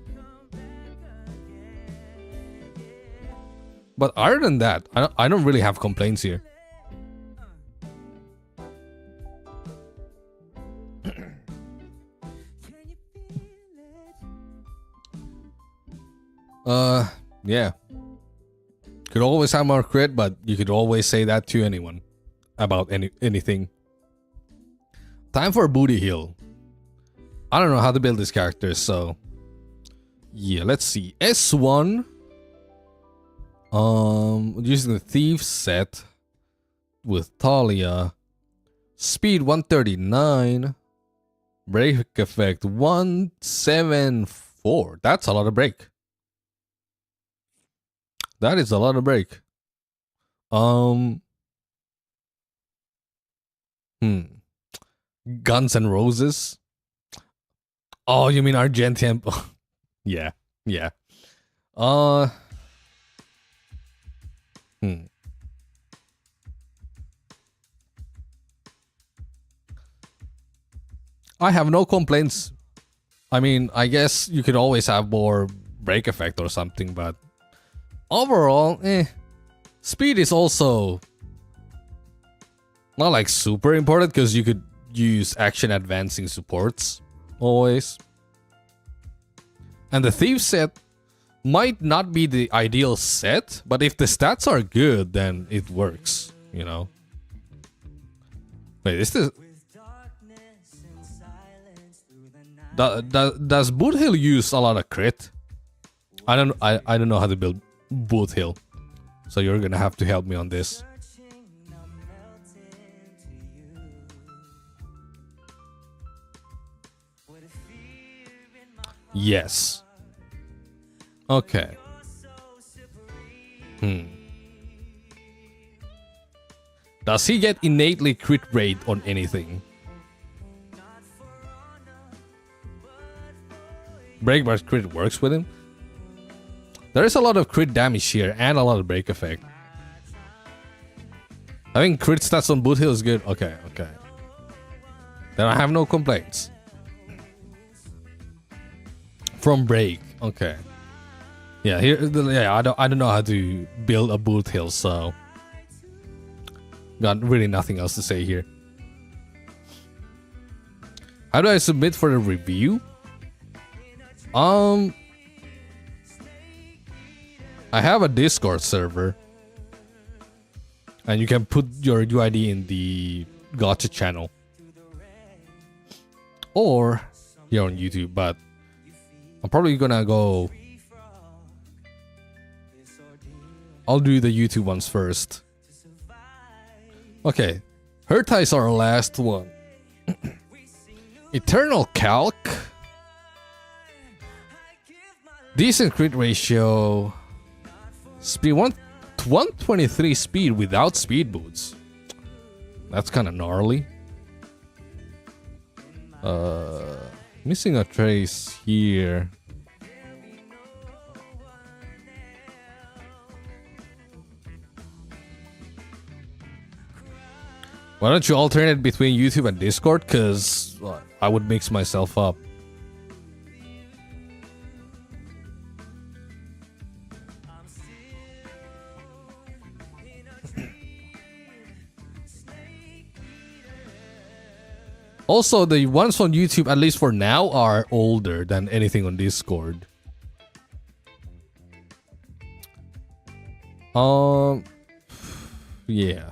But other than that, I don't really have complaints here. Yeah. Could always have more crit, but you could always say that to anyone about anything. Time for a booty heal. I don't know how to build this character, so Yeah, let's see. S1. Using the thief set with Talia. Speed 139. Break effect 174. That's a lot of break. That is a lot of break. Guns N' Roses. Oh, you mean Argentium? Yeah, yeah. I have no complaints. I mean, I guess you could always have more break effect or something, but overall, Speed is also not like super important because you could use action advancing supports always. And the Thief set might not be the ideal set, but if the stats are good, then it works, you know? Wait, is this... Does Boot Hill use a lot of crit? I don't know how to build Boot Hill, so you're gonna have to help me on this. Yes. Okay. Does he get innately crit rate on anything? Breakbar's crit works with him. There is a lot of crit damage here and a lot of break effect. Having crit stats on Boot Hill is good. Okay, okay. Then I have no complaints. From break, okay. Yeah, here. Yeah, I don't know how to build a Boot Hill, so got really nothing else to say here. How do I submit for the review? I have a Discord server, and you can put your UID in the Gacha channel, or here on YouTube. But I'm probably gonna go. I'll do the YouTube ones first. Okay, Herta is our last one. Eternal Calc. Decent crit ratio. Speed 123 speed without speed boots. That's kind of gnarly. Missing a trace here. Why don't you alternate between YouTube and Discord? Because I would mix myself up. Also, the ones on YouTube, at least for now, are older than anything on Discord. Yeah.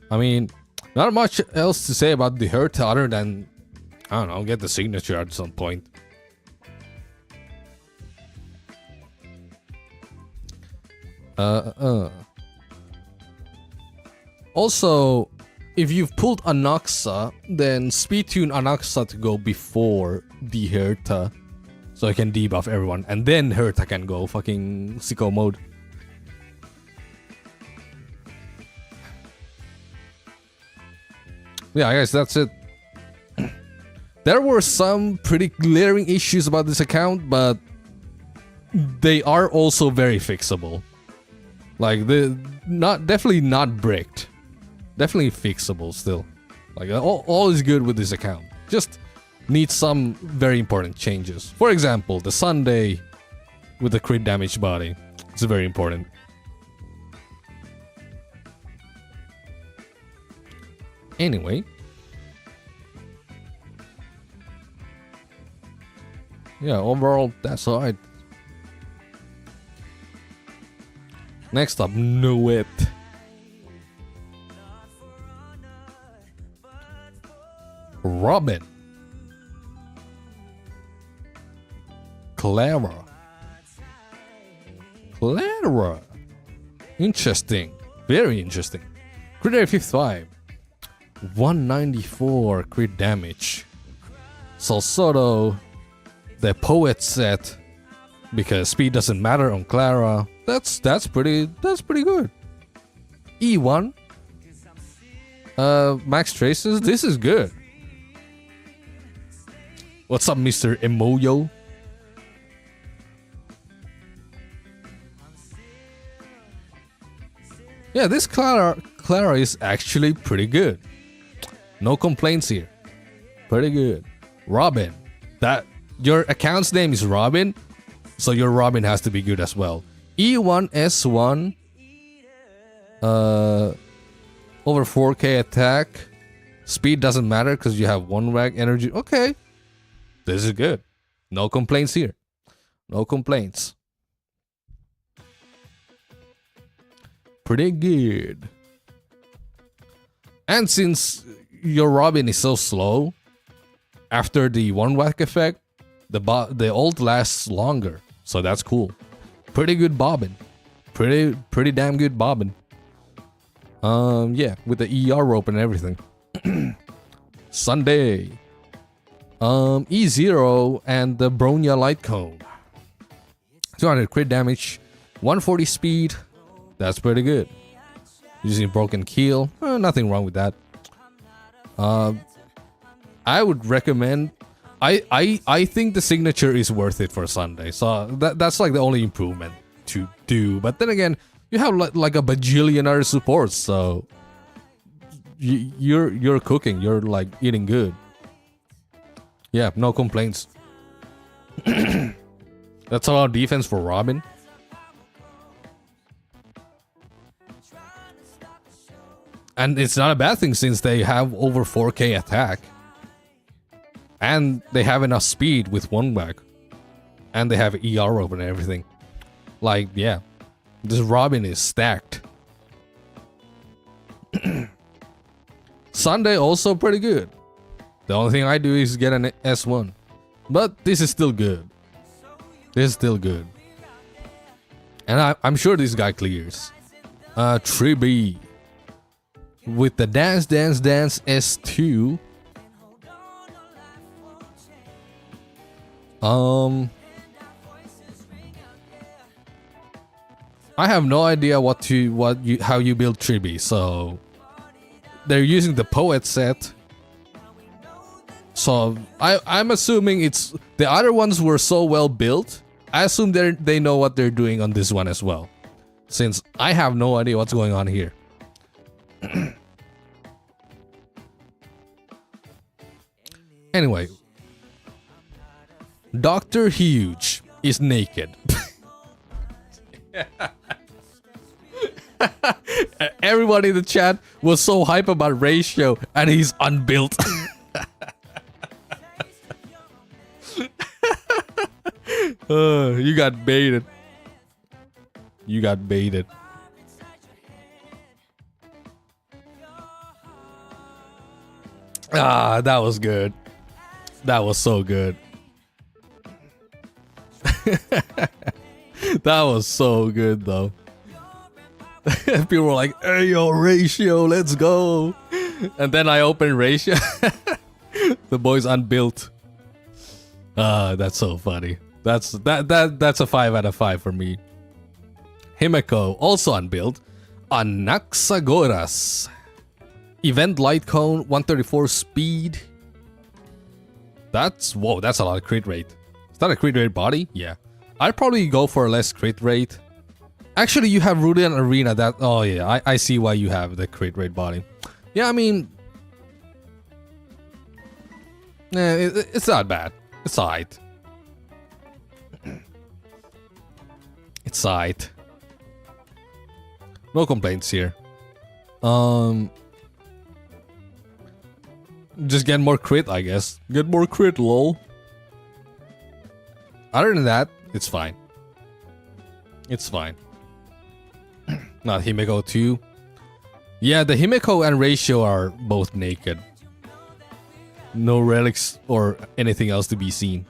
I mean, not much else to say about the Herta other than, I don't know, get the signature at some point. Also, if you've pulled Anaxa, then speed tune Anaxa to go before the Herta, so I can debuff everyone, and then Herta can go fucking sicko mode. Yeah, I guess that's it. There were some pretty glaring issues about this account, but they are also very fixable. Like, definitely not bricked. Definitely fixable still. Like, all is good with this account. Just needs some very important changes. For example, the Sunday with the crit damage body. It's very important. Anyway. Yeah, overall, that's alright. Next up, Know It. Robin. Clara. Interesting. Very interesting. Crit rate 55. 194 crit damage. Salsotto. The poet set. Because speed doesn't matter on Clara. That's pretty good. E1. Max traces. This is good. What's up, Mr. Emoyo? Yeah, this Clara is actually pretty good. No complaints here. Pretty good. Robin. That your account's name is Robin, so your Robin has to be good as well. E1 S1. Over 4k attack. Speed doesn't matter because you have 1 whack energy. Okay. This is good. No complaints here. No complaints. Pretty good. And since your Robin is so slow, after the 1 whack effect, the ult lasts longer. So that's cool. Pretty good bobbin. Pretty damn good bobbin. Yeah, with the ER rope and everything. Sunday. E0 and the Bronya light cone. 200 crit damage, 140 speed. That's pretty good. Using broken keel, nothing wrong with that. I would recommend. I think the signature is worth it for Sunday. So that's like the only improvement to do. But then again, you have like a bajillion other supports, so you're cooking. You're like eating good. Yeah, no complaints. That's our defense for Robin. And it's not a bad thing since they have over 4k attack. And they have enough speed with 1 whack. And they have ER rope and everything. Like, yeah. This Robin is stacked. Sunday also pretty good. The only thing I do is get an S1. But this is still good. This is still good. And I'm sure this guy clears. Triby. With the Dance S2. I have no idea how you build Triby, so they're using the poet set. So I'm assuming it's the other ones were so well built. I assume they know what they're doing on this one as well, since I have no idea what's going on here. Anyway, Dr. Huge is naked. Everyone in the chat was so hype about Ratio, and he's unbuilt. You got baited. You got baited. Ah, that was good. That was so good. That was so good though. People were like, "Hey yo, Ratio, let's go." And then I opened Ratio. The boy's unbuilt. That's so funny. That's a 5 out of 5 for me. Himeko, also unbuilt. Anaxagoras. Event light cone, 134 speed. That's a lot of crit rate. Is that a crit rate body? Yeah. I'd probably go for less crit rate. Actually, you have Rudian Arena that... Oh yeah, I see why you have the crit rate body. Yeah, I mean... it's not bad. It's alright. It's alright. No complaints here. Just get more crit, I guess. Get more crit, lol. Other than that, it's fine. It's fine. Not Himeko 2. Yeah, the Himeko and Ratio are both naked. No relics or anything else to be seen.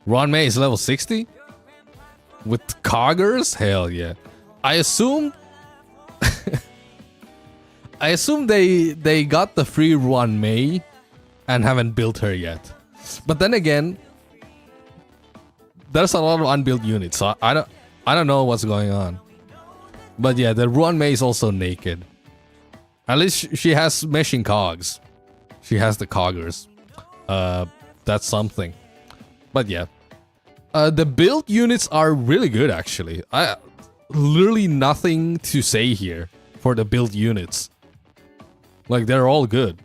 Ron May is level 60? With Coggers? Hell yeah. I assume they got the free Ron May and haven't built her yet. But then again, there's a lot of unbuilt units, so I don't know what's going on. But yeah, the Ron May is also naked. At least she has meshing cogs. She has the coggers. That's something. But yeah. The build units are really good actually. Literally nothing to say here for the build units. Like, they're all good.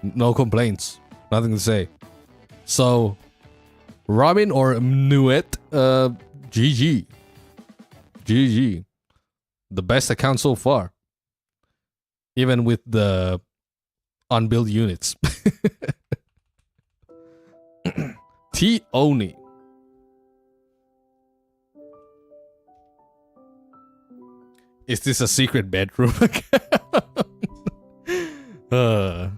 No complaints. Nothing to say. So, Robin or Nuet, GG. GG. The best account so far. Even with the unbuilt units. T Oni. Is this a secret bedroom So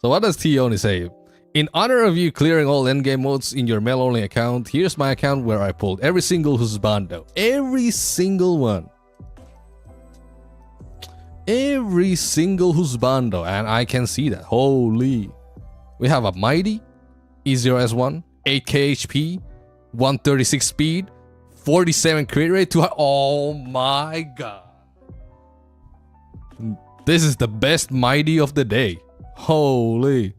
what does T Oni say? In honor of you clearing all endgame modes in your mail-only account, here's my account where I pulled every single husbando. Every single one. Every single husbando. And I can see that. Holy. We have a Mighty, E0S1, 8k HP, 136 speed, 47 crit rate, oh my god. This is the best Mighty of the day. Holy.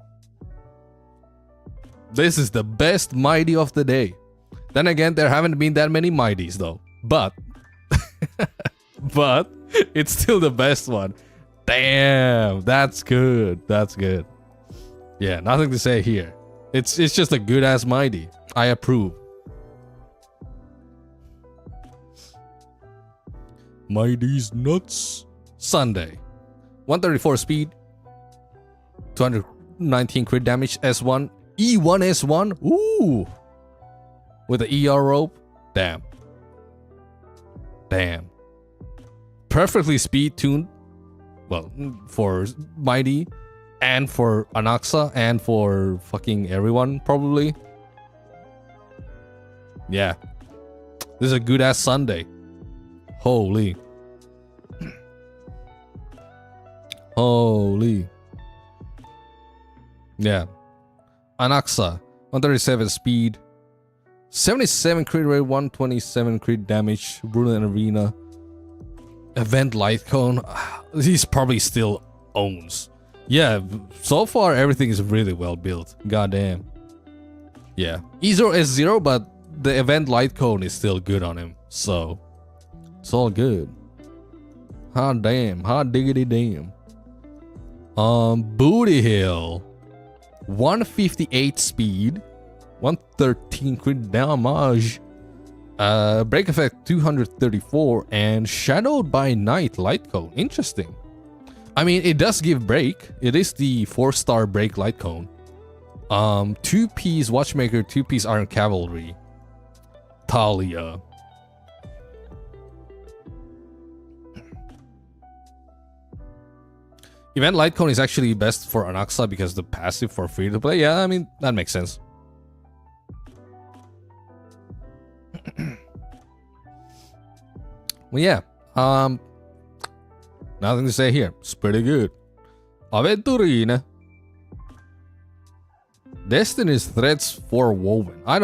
This is the best Mighty of the day. Then again, there haven't been that many Mighties though. But but it's still the best one. Damn, that's good. That's good. Yeah, nothing to say here. It's just a good ass Mighty. I approve. Mighty's nuts. Sunday. 134 speed. 219 crit damage. S1. E1 S1. Ooh. With the ER rope. Damn. Damn. Perfectly speed tuned. Well, for Mighty. And for Anaxa. And for fucking everyone, probably. Yeah. This is a good ass Sunday. Holy. Holy. Yeah. Anaxa. 137 speed. 77 crit rate. 127 crit damage. Brutal Arena. Event Light Cone. He's probably still owns. Yeah. So far, everything is really well built. Goddamn. Yeah. E0 S0, but the Event Light Cone is still good on him. So. It's all good. Hot damn. Hot diggity damn. Booty Hill. 158 speed. 113 crit damage. Break effect 234. And Shadowed by Night Light Cone. Interesting. I mean, it does give break. It is the 4-star break light cone. 2-piece Watchmaker, 2-piece Iron Cavalry. Talia. Event Light Cone is actually best for Anaxa because the passive for free to play. Yeah, I mean, that makes sense. Well, yeah. Nothing to say here. It's pretty good. Aventurina. Destiny's Threads for Woven. I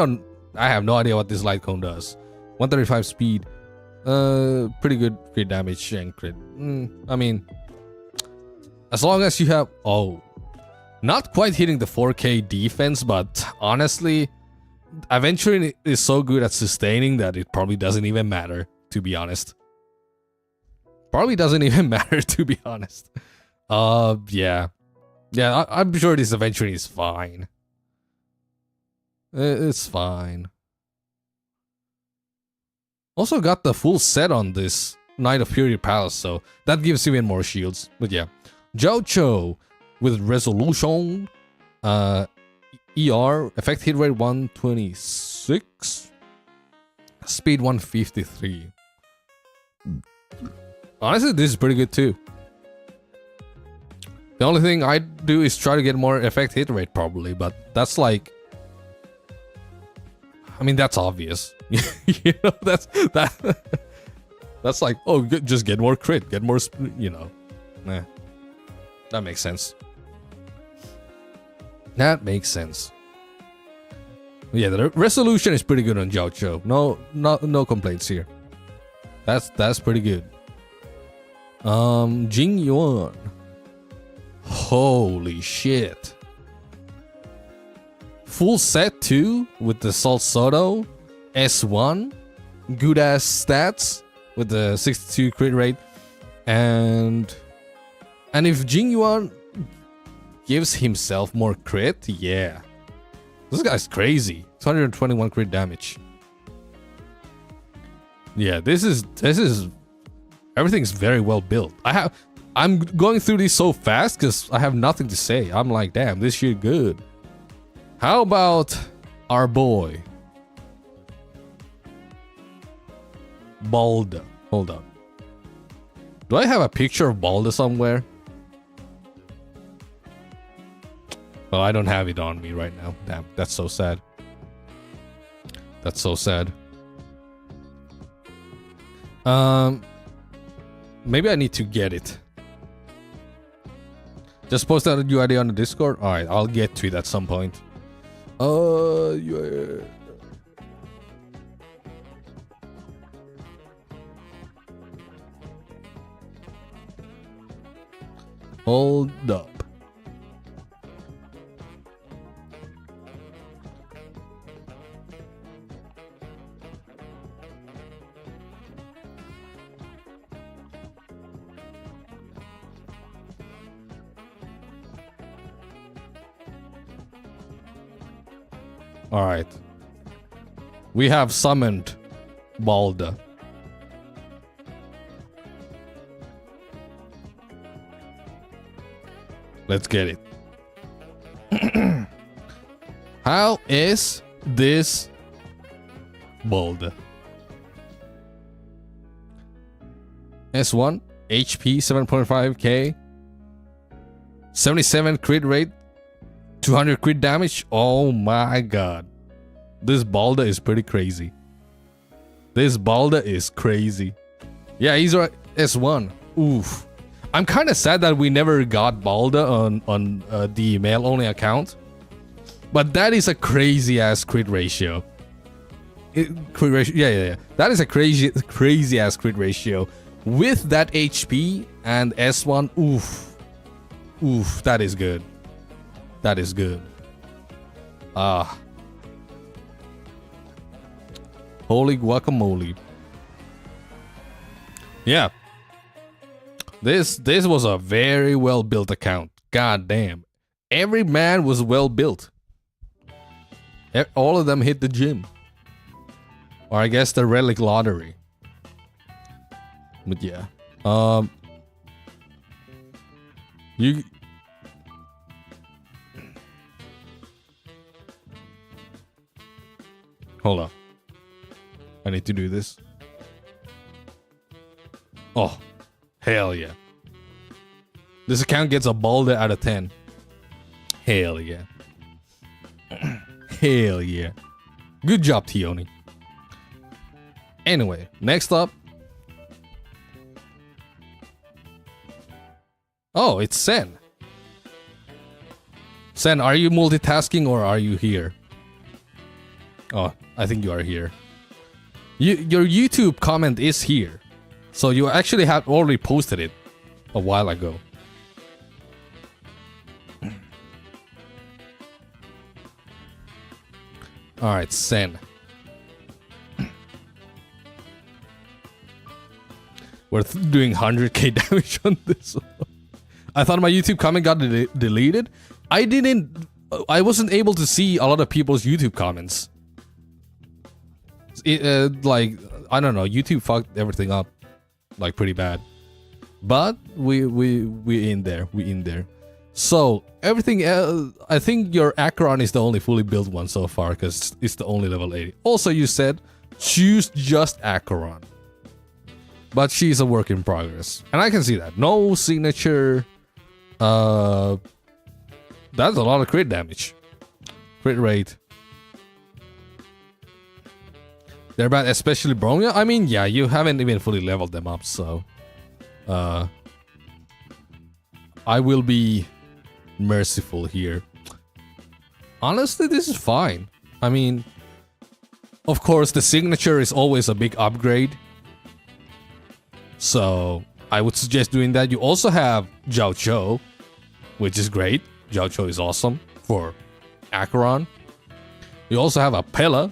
have no idea what this light cone does. 135 speed. Pretty good crit damage and crit. I mean, as long as you have... Oh. Not quite hitting the 4k defense, but honestly, Aventurine is so good at sustaining that it probably doesn't even matter, to be honest. Probably doesn't even matter, to be honest. Yeah. Yeah, I'm sure this Aventurine is fine. It's fine. Also got the full set on this Knight of Fury Palace, so that gives even more shields. But yeah. Jocho with Resolution. ER. Effect hit rate 126. Speed 153. Honestly, this is pretty good too. The only thing I do is try to get more effect hit rate probably, but that's like, I mean, that's obvious. You know, that's like, oh, just get more crit, get more, you know. Nah, that makes sense. That makes sense. Yeah, the resolution is pretty good on Jiaoqiu. No complaints here. That's pretty good. Jing Yuan. Holy shit. Full set too with the Salsodo S1. Good ass stats with the 62 crit rate. And if Jing Yuan gives himself more crit, yeah. This guy's crazy. 221 crit damage. Yeah, this is everything's very well built. I'm going through these so fast because I have nothing to say. I'm like, damn, this shit good. How about our boy Balda? Hold up. Do I have a picture of Balda somewhere? Well, I don't have it on me right now. Damn, that's so sad. That's so sad. Maybe I need to get it. Just post that new idea on the Discord. All right, I'll get to it at some point. Yeah. Hold up. All right. We have summoned Balda. Let's get it. How is this Balda? S1, HP 7.5k, 77 crit rate, 200 crit damage. Oh my god. This Balda is pretty crazy. This Balda is crazy. Yeah, he's right. S1. Oof. I'm kind of sad that we never got Balda on the male only account. But that is a crazy ass crit ratio. Crit ratio. Yeah. That is a crazy ass crit ratio. With that HP and S1. Oof. That is good. That is good. Holy guacamole. Yeah. This was a very well built account. God damn. Every man was well built. All of them hit the gym. Or I guess the relic lottery. But yeah. You hold on. I need to do this. Oh, hell yeah. This account gets a Balda out of 10. Hell yeah. Hell yeah. Good job, Tioni. Anyway, next up. Oh, it's Sen. Sen, are you multitasking or are you here? Oh, I think you are here. Your YouTube comment is here. So you actually have already posted it a while ago. Alright, Sen. We're doing 100k damage on this one. I thought my YouTube comment got deleted. I wasn't able to see a lot of people's YouTube comments. Like, I don't know, YouTube fucked everything up like pretty bad. But we in there. So everything else, I think your Acheron is the only fully built one so far because it's the only level 80. Also, you said choose just Acheron. But she's a work in progress. And I can see that. No signature Uh, that's a lot of crit damage. Crit rate. They're bad, especially Bronya. I mean, yeah, you haven't even fully leveled them up, so I will be merciful here. Honestly, this is fine. I mean, of course, the signature is always a big upgrade, so I would suggest doing that. You also have Zhao Cho, which is great. Zhao Cho is awesome for Acheron. You also have a Pella,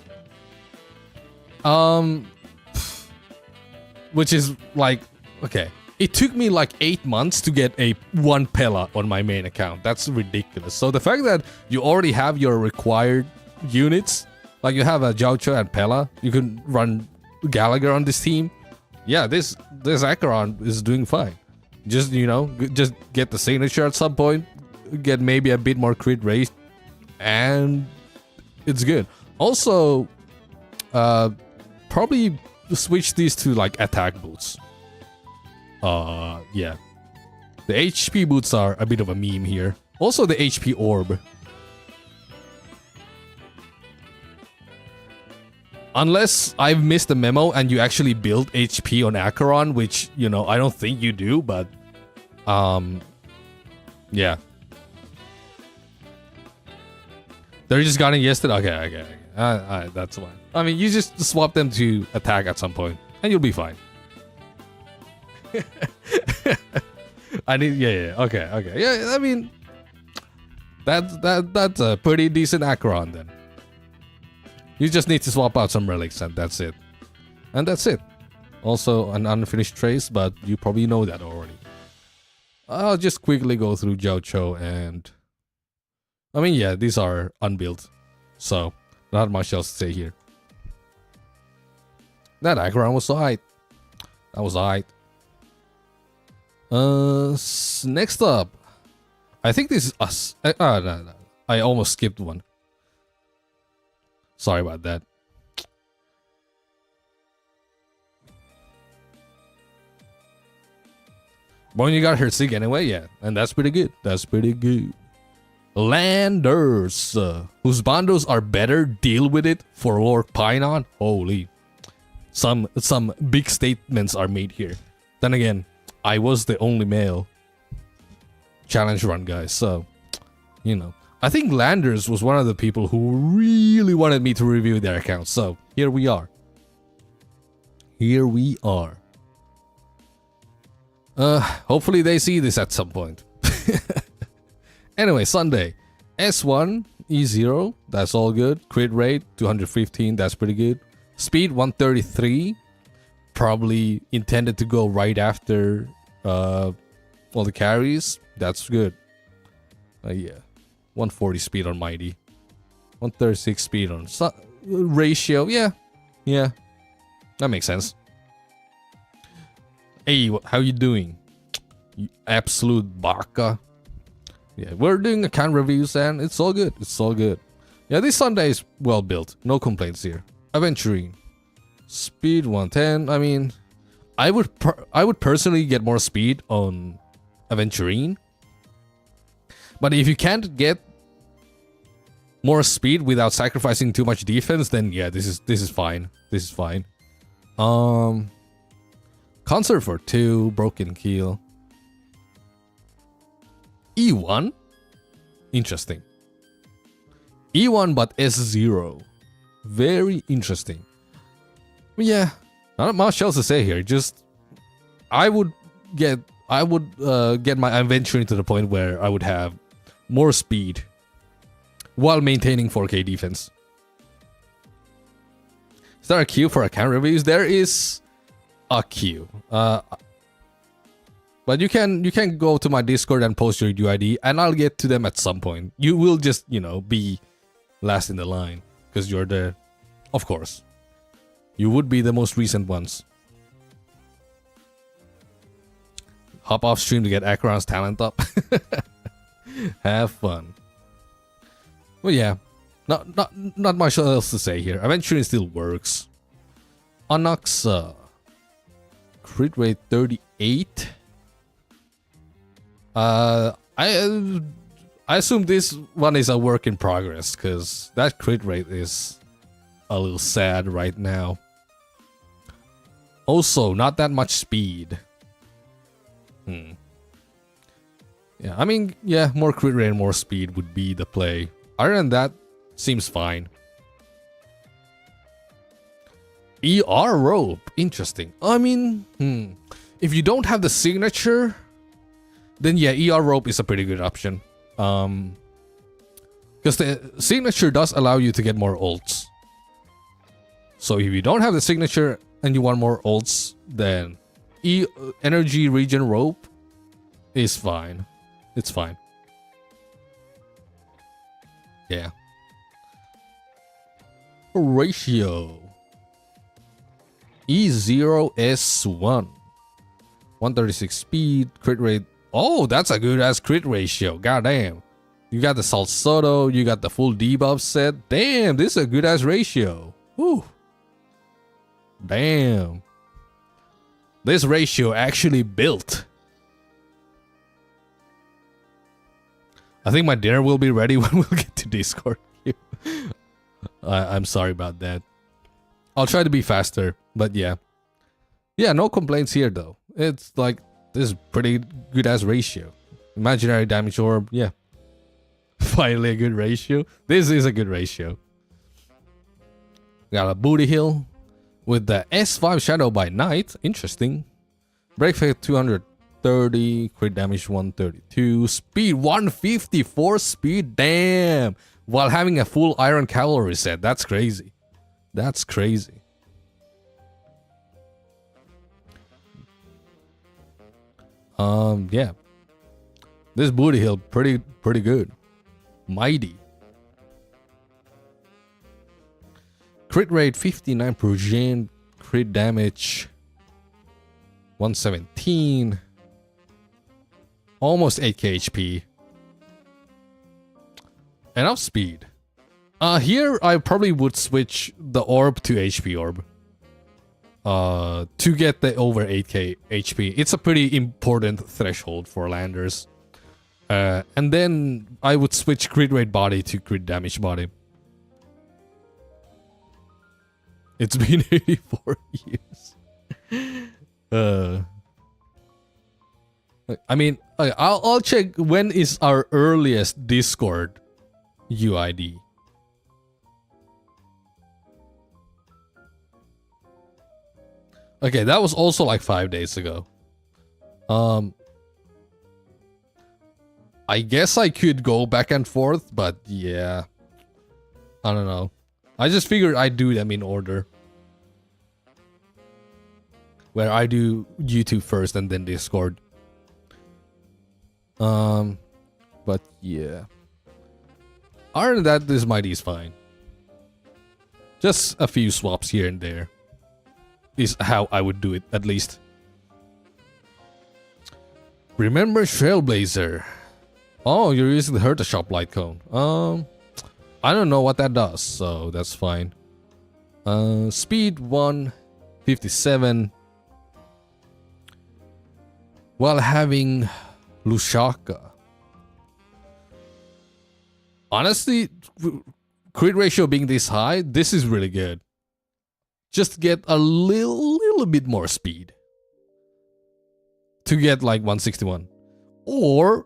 which is like, okay, it took me like 8 months to get a 1 Pella on my main account. That's ridiculous. So the fact that you already have your required units, like you have a Zhao Cho and Pella, you can run Gallagher on this team. Yeah, this Acheron is doing fine. Just, you know, just get the signature at some point, get maybe a bit more crit rate, and it's good. Also, probably switch these to like attack boots. Yeah. The HP boots are a bit of a meme here. Also the HP orb. Unless I've missed a memo and you actually build HP on Acheron, which, you know, I don't think you do, but yeah. They just got it yesterday. Okay. That's fine. I mean, you just swap them to attack at some point, and you'll be fine. I need, yeah. Okay. Yeah, I mean, that's a pretty decent Acheron then. You just need to swap out some relics, and that's it. And that's it. Also, an unfinished trace, but you probably know that already. I'll just quickly go through Zhao Cho and... I mean, yeah, these are unbuilt, so not much else to say here. That Acheron was alright. That was alright. Next up, I think this is us. No. I almost skipped one. Sorry about that. Well, you got her sick anyway, yeah, and that's pretty good. That's pretty good. Landers, whose bandos are better, deal with it for Lord Pinon. Holy, some big statements are made here. Then again, I was the only male challenge run guy, so you know. I think Landers was one of the people who really wanted me to review their account, so here we are. Hopefully they see this at some point. Anyway, Sunday. S1, E0, that's all good. Crit rate, 215, that's pretty good. Speed, 133. Probably intended to go right after all the carries. That's good. Yeah. 140 speed on Mighty. 136 speed on ratio. Yeah. That makes sense. Hey, how you doing? You absolute baka. Yeah, we're doing account reviews and it's all good. Yeah, this Sunday is well built. No complaints here. Aventurine. Speed 110. I mean, I would personally get more speed on Aventurine. But if you can't get more speed without sacrificing too much defense, then yeah, this is fine. Concert for 2, Broken Keel. E1? Interesting. E1 but S0. Very interesting. But yeah, not much else to say here. Just I would get my Aventurine to the point where I would have more speed while maintaining 4K defense. Is there a queue for account reviews? There is a queue. But you can go to my Discord and post your UID, and I'll get to them at some point. You will just, you know, be last in the line because you're there. Of course, you would be the most recent ones. Hop off stream to get Acheron's talent up. Have fun. Well, yeah, not much else to say here. Aventurine still works. Onyx, crit rate 38. I I assume this one is a work in progress, because that crit rate is a little sad right now. Also, not that much speed. Yeah, I mean, yeah, more crit rate and more speed would be the play. Other than that, seems fine. ER rope, interesting. I mean, if you don't have the signature, then yeah, ER rope is a pretty good option. Because the signature does allow you to get more ults. So if you don't have the signature and you want more ults, then energy regen rope is fine. It's fine. Yeah. Ratio. E0S1. 136 speed, crit rate. Oh, that's a good ass crit ratio. Goddamn. You got the Salsodo, you got the full debuff set. Damn, this is a good ass ratio. Whew. Damn. This ratio actually built. I think my dinner will be ready when we'll get to Discord. I'm sorry about that. I'll try to be faster, but yeah. Yeah, no complaints here though. It's like, this is pretty good ass ratio. Imaginary damage orb, yeah. Finally a good ratio. This is a good ratio. Got a booty heal with the S5 Shadow by Night. Interesting. Break effect 230, crit damage 132, speed 154 speed. Damn. While having a full Iron Cavalry set. That's crazy. That's crazy. Yeah. This booty heal pretty good. Mighty. Crit rate 59%, crit damage 117. Almost 8k HP. Enough speed. Here I probably would switch the orb to HP orb. To get the over 8k HP. It's a pretty important threshold for landers. And then I would switch crit rate body to crit damage body. It's been 84 years. I mean, I'll check when is our earliest Discord UID. Okay, that was also like 5 days ago. I guess I could go back and forth, but yeah. I don't know. I just figured I'd do them in order. Where I do YouTube first and then Discord. But yeah. Other than that, this mighty is fine. Just a few swaps here and there. Is how I would do it, at least. Remember Trailblazer. Oh, you're using the Herta Shop light cone. I don't know what that does, so that's fine. Speed 157. While having Lushaka. Honestly, crit ratio being this high, this is really good. Just get a little bit more speed. To get like 161. Or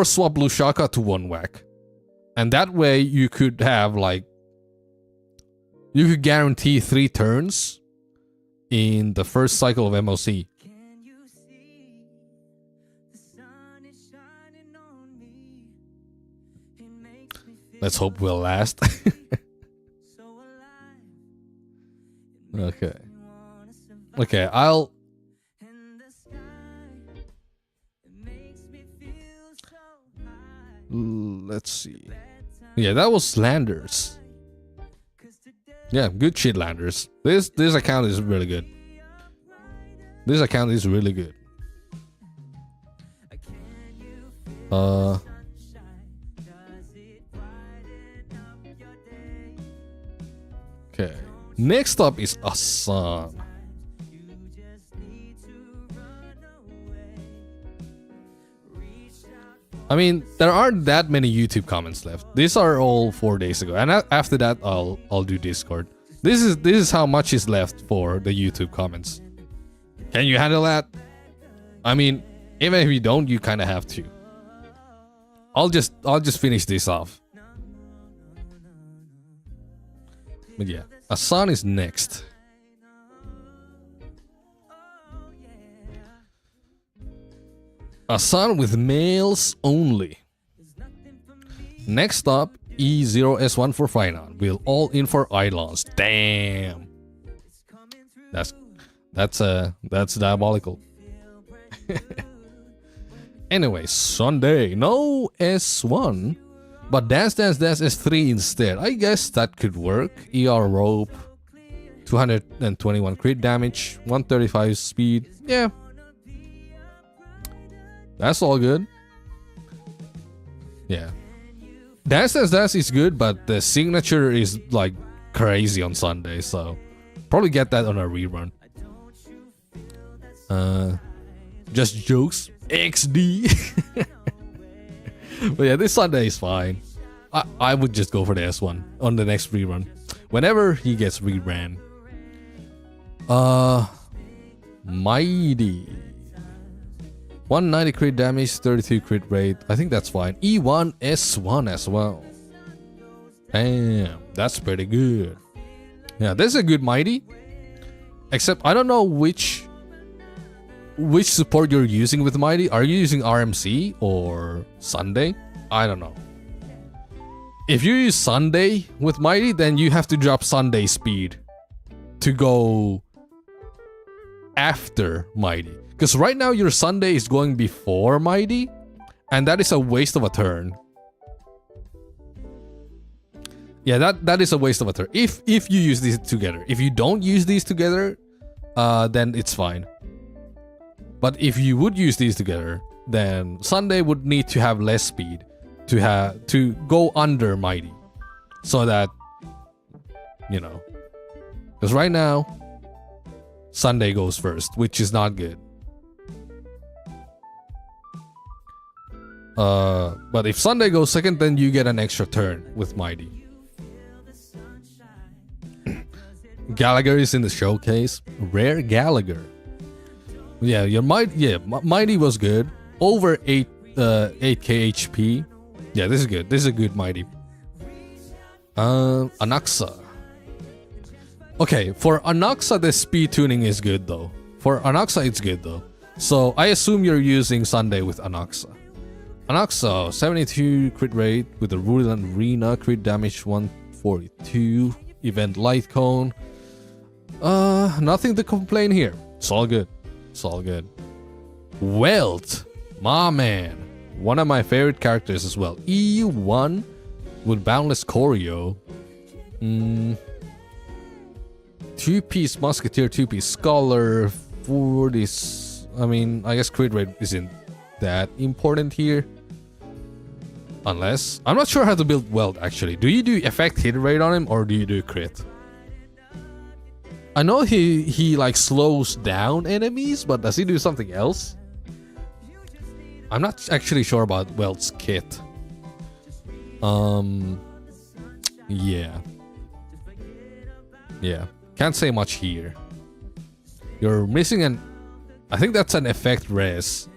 swap Lushaka to 1 whack. And that way you could have like... You could guarantee 3 turns in the first cycle of MOC. Let's hope we'll last. Okay. Okay, I'll... Let's see. Yeah, that was Landers. Yeah, good shit, Landers. This account is really good. This account is really good. Okay. Next up is Asan. I mean, there aren't that many YouTube comments left. These are all 4 days ago, and after that, I'll do Discord. This is how much is left for the YouTube comments. Can you handle that? I mean, even if you don't, you kind of have to. I'll just finish this off. But yeah, Asan is next. Asan with males only. Next up, E0S1 for Finon. We'll all in for Eidolons. Damn. That's diabolical. Anyway, Sunday. No S1. But Dance Dance Dance S3 instead. I guess that could work. ER rope. 221 crit damage. 135 speed. Yeah. That's all good. Yeah. Dance Dance Dance is good, but the signature is like crazy on Sunday, so probably get that on a rerun. Just jokes. XD. But yeah, this Sunday is fine. I would just go for the S1 on the next rerun. Whenever he gets reran. Mighty. 190 crit damage, 32 crit rate. I think that's fine. E1 S1 as well. Damn, that's pretty good. Yeah, this is a good Mighty. Except I don't know which support you're using with Mighty. Are you using RMC or Sunday? I don't know. If you use Sunday with Mighty, then you have to drop Sunday speed to go after Mighty. Because right now your Sunday is going before Mighty, and that is a waste of a turn. Yeah, that is a waste of a turn. If you use these together. If you don't use these together, then it's fine. But if you would use these together, then Sunday would need to have less speed to go under Mighty. So that, you know. Because right now, Sunday goes first, which is not good. But if Sunday goes second, then you get an extra turn with Mighty. Gallagher is in the showcase. Rare Gallagher. Yeah, your Mighty was good. Over 8k HP. Yeah, this is good. This is a good Mighty. Anaxa. Okay, for Anaxa, the speed tuning is good though. For Anaxa, it's good though. So I assume you're using Sunday with Anaxa. Anaxa, 72 crit rate with the Ruland Arena, crit damage 142, event light cone. Nothing to complain here. It's all good. It's all good. Welt, my man. One of my favorite characters as well. E1 with Boundless Choreo. 2-piece Musketeer, 2-piece Scholar. 40. I mean, I guess crit rate isn't that important here. Unless, I'm not sure how to build Welt actually. Do you do effect hit rate on him or do you do crit? I know he like slows down enemies, but does he do something else? I'm not actually sure about Welt's kit. Yeah. Yeah. Can't say much here. You're missing an, I think that's an effect res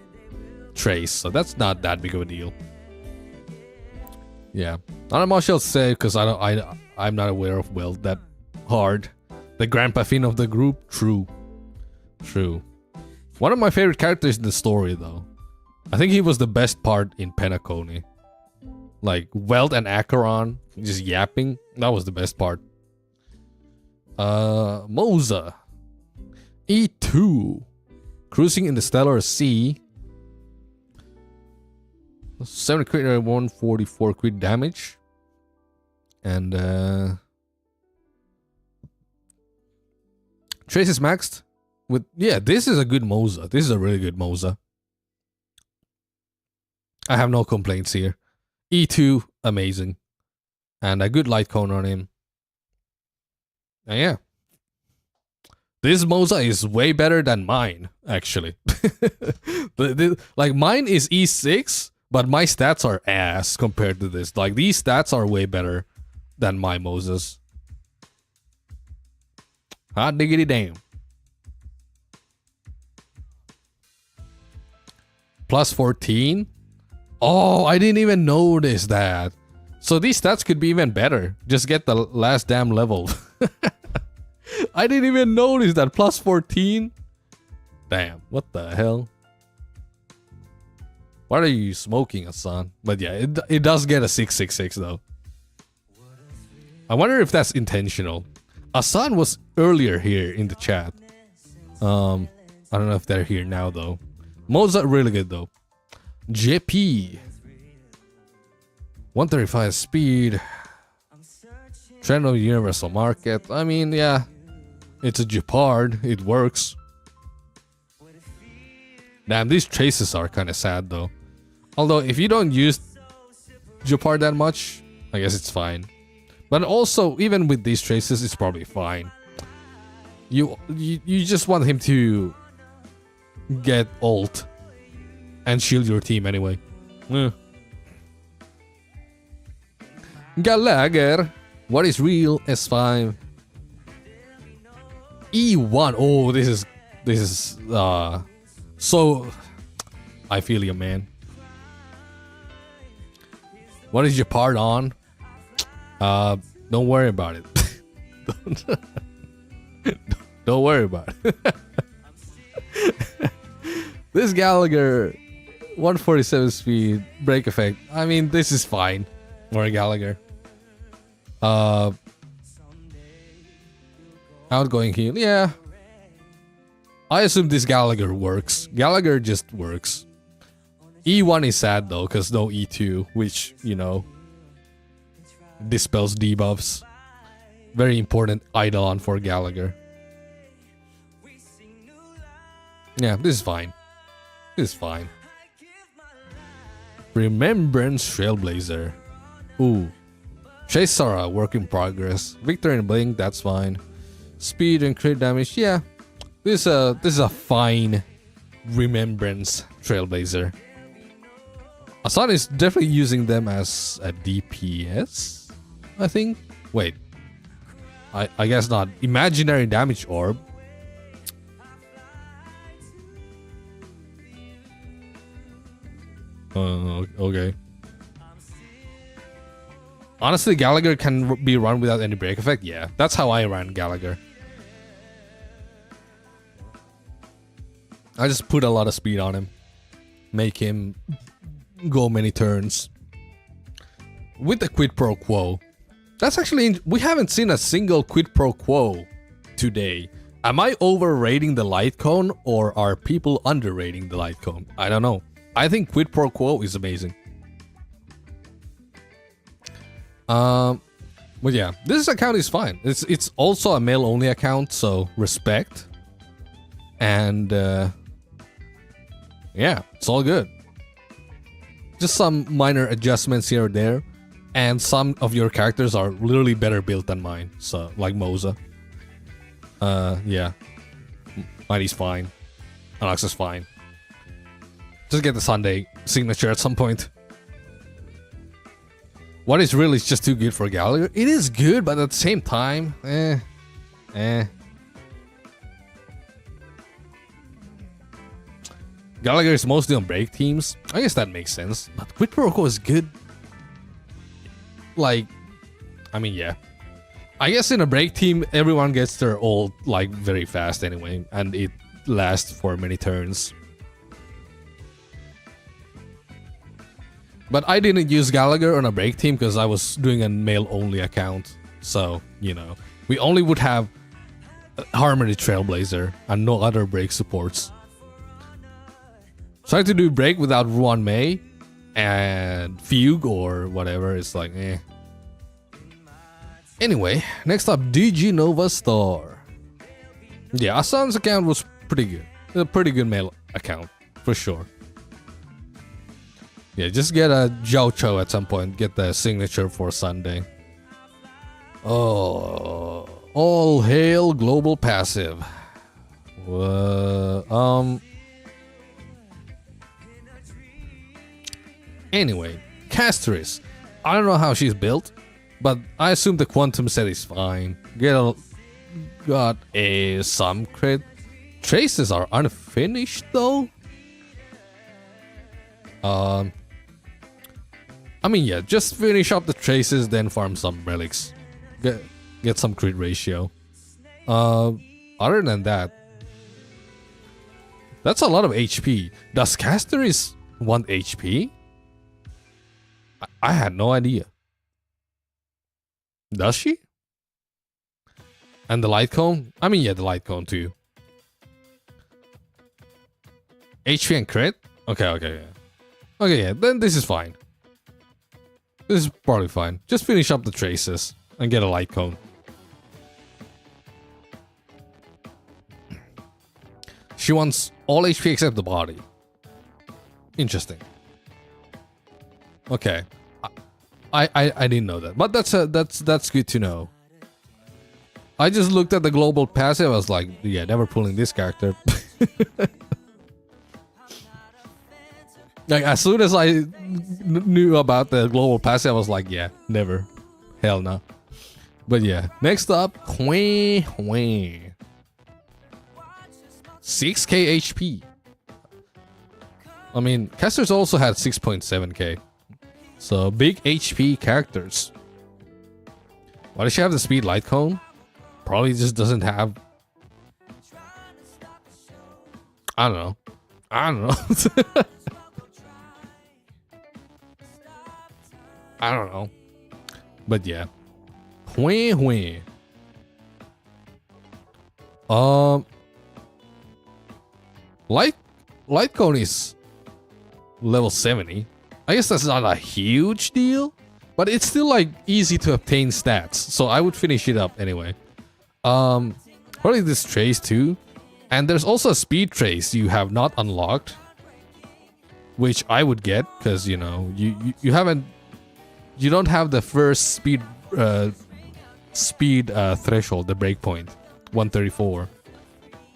trace, so that's not that big of a deal. Yeah, not much else to say because I'm not aware of Welt that hard. The Grandpa Finn of the group, true. One of my favorite characters in the story though. I think he was the best part in Penacony. Like Welt and Acheron just yapping, that was the best part. Moza, E2, cruising in the Stellar Sea. 7 crit rate, 144 crit damage. And Trace is maxed with, yeah, this is a good Moza. This is a really good Moza. I have no complaints here. E2, amazing. And a good light cone on him. And yeah. This Moza is way better than mine, actually. Like mine is E6, But my stats are ass compared to this. Like, these stats are way better than my Moses. Hot diggity damn. Plus 14? Oh, I didn't even notice that. So these stats could be even better. Just get the last damn level. I didn't even notice that. Plus 14? Damn, what the hell? What are you smoking, Hassan? But yeah, it does get a 666 though. I wonder if that's intentional. Hassan was earlier here in the chat. I don't know if they're here now though. Mozart really good though. JP 135 speed. Trend of universal market. I mean, yeah, it's a Jeopard. It works. Damn, these traces are kind of sad though. Although if you don't use Jeopard that much, I guess it's fine. But also, even with these traces, it's probably fine. You just want him to get ult and shield your team anyway. Gallagher, what is real? S5 E1. Oh, this is so I feel you, man. What is your part on? Don't worry about it. Don't worry about it. This Gallagher 147 speed break effect. I mean, this is fine for a Gallagher. Outgoing heal, yeah. I assume this Gallagher works. Gallagher just works. E1 is sad though, because no E2, which, you know, dispels debuffs. Very important eidolon for Gallagher. Yeah, this is fine. This is fine. Remembrance Trailblazer. Ooh. Chase Sara, work in progress. Victor and Blink, that's fine. Speed and crit damage, yeah. This is a fine Remembrance Trailblazer. Hassan is definitely using them as a DPS, I think. Wait. I guess not. Imaginary damage orb. Okay. Honestly, Gallagher can be run without any break effect. Yeah, that's how I ran Gallagher. I just put a lot of speed on him. Make him go many turns. With the quid pro quo. That's actually... we haven't seen a single quid pro quo today. Am I overrating the light cone or are people underrating the light cone? I don't know. I think quid pro quo is amazing. But yeah, this account is fine. It's also a male only account, so respect. And yeah, it's all good. Just some minor adjustments here or there, and some of your characters are literally better built than mine. So like Moza. Yeah, Mighty's fine. Alex is fine. Just get the Sunday signature at some point. What is really just too good for Gallagher? It is good, but at the same time, Gallagher is mostly on break teams. I guess that makes sense. But Quid Pro Quo is good. Like, I mean, yeah. I guess in a break team, everyone gets their ult like very fast anyway, and it lasts for many turns. But I didn't use Gallagher on a break team because I was doing a male-only account. So, you know, we only would have Harmony Trailblazer and no other break supports. Trying to do break without Ruan Mei and Fugue or whatever is like, eh. Anyway, next up, DG Nova Star. Yeah, Hassan's account was pretty good. A pretty good male account, for sure. Yeah, just get a Zhao Cho at some point. Get the signature for Sunday. Oh, all hail global passive. Anyway, Castris. I don't know how she's built, but I assume the quantum set is fine. Got a some crit. Traces are unfinished though. I mean, yeah, just finish up the traces, then farm some relics. Get some crit ratio. Other than that, that's a lot of HP. Does Castris want HP? I had no idea. Does she? And the light cone? I mean, yeah, the light cone too. HP and crit? Okay, yeah. Okay, yeah, then this is fine. This is probably fine. Just finish up the traces and get a light cone. She wants all HP except the body. Interesting. Okay. I didn't know that, but that's good to know. I just looked at the global passive. I was like, yeah, never pulling this character. Like as soon as I knew about the global passive, I was like, yeah, never, hell no. But yeah, next up, 6k HP. I mean, Casters also had 6.7k. So big HP characters. Why does she have the speed light cone? Probably just doesn't have. I don't know. I don't know. But yeah. Light cone is level 70. I guess that's not a huge deal, but it's still like easy to obtain stats. So I would finish it up anyway. Probably this trace too. And there's also a speed trace you have not unlocked, which I would get because you know you don't have the first speed threshold, the breakpoint 134.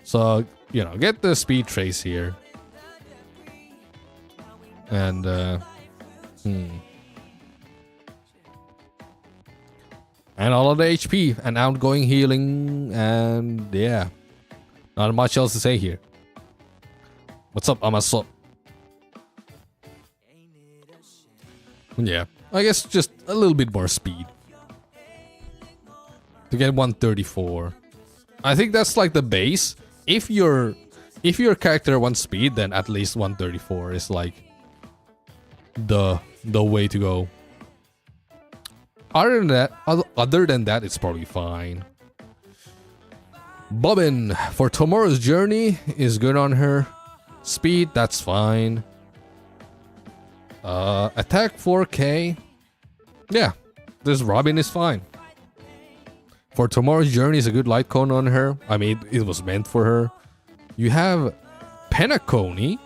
So you know, get the speed trace here. And and all of the HP and outgoing healing, and yeah, not much else to say here. What's up, Amaso? Yeah, I guess just a little bit more speed to get 134. I think that's like the base. If your character wants speed, then at least 134 is like the way to go. Other than that, it's probably fine. Bobbin for tomorrow's journey is good on her. Speed, that's fine. Attack 4k. Yeah, this Robin is fine. For tomorrow's journey is a good light cone on her. I mean, it was meant for her. You have Penacony.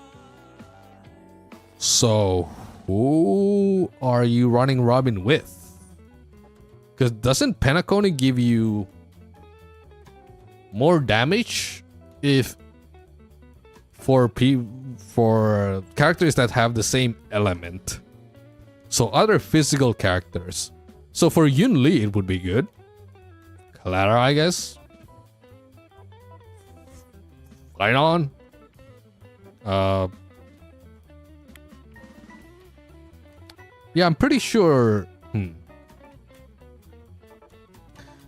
So, who are you running Robin with? Because doesn't Penacony give you more damage if for characters that have the same element? So other physical characters. So for Yun Li, it would be good. Clara, I guess. Right on. Yeah, I'm pretty sure.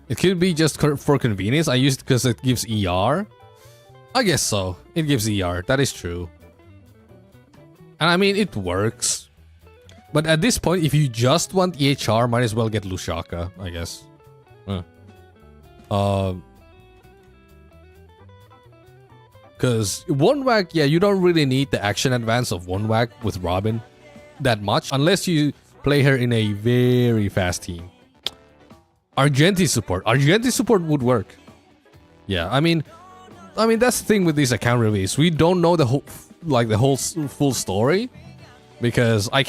It could be just for convenience. I used it because it gives ER. I guess so. It gives ER. That is true. And I mean, it works. But at this point, if you just want EHR, might as well get Lushaka, I guess. Because one whack, yeah, you don't really need the action advance of one whack with Robin that much, unless you play her in a very fast team. Argenti support would work. Yeah, I mean that's the thing with these account reviews. We don't know the whole full story because I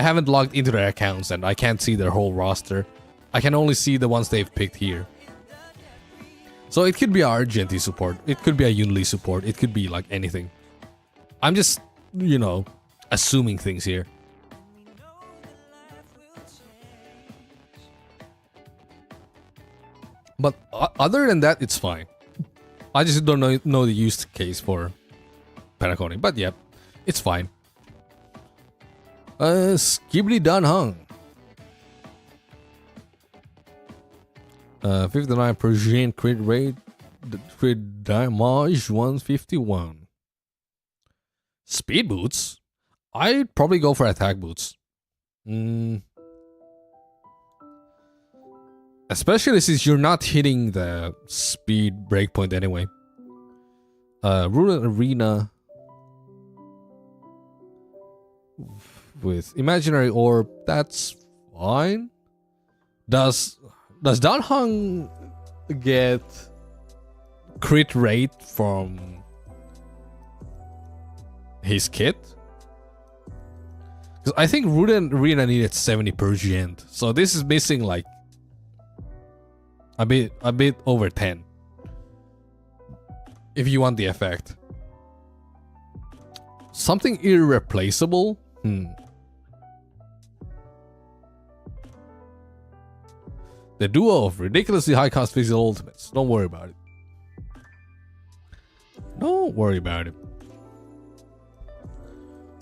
haven't logged into their accounts and I can't see their whole roster. I can only see the ones they've picked here. So it could be a Argenti support, it could be a Yun Li support, it could be like anything. I'm just, you know, assuming things here. But other than that, it's fine. I just don't know the use case for Pentaconing. But yeah, it's fine. Skibidi Dan Hung. 59% crit rate. Crit damage 151. Speed boots? I'd probably go for attack boots. Especially since you're not hitting the speed breakpoint anyway. Rural Arena with imaginary orb, that's fine. Does Danhang get crit rate from his kit? Because I think Rural Arena needed 70%, so this is missing like a bit over 10 if you want the effect. Something irreplaceable? The duo of ridiculously high cost physical ultimates. Don't worry about it. Don't worry about it.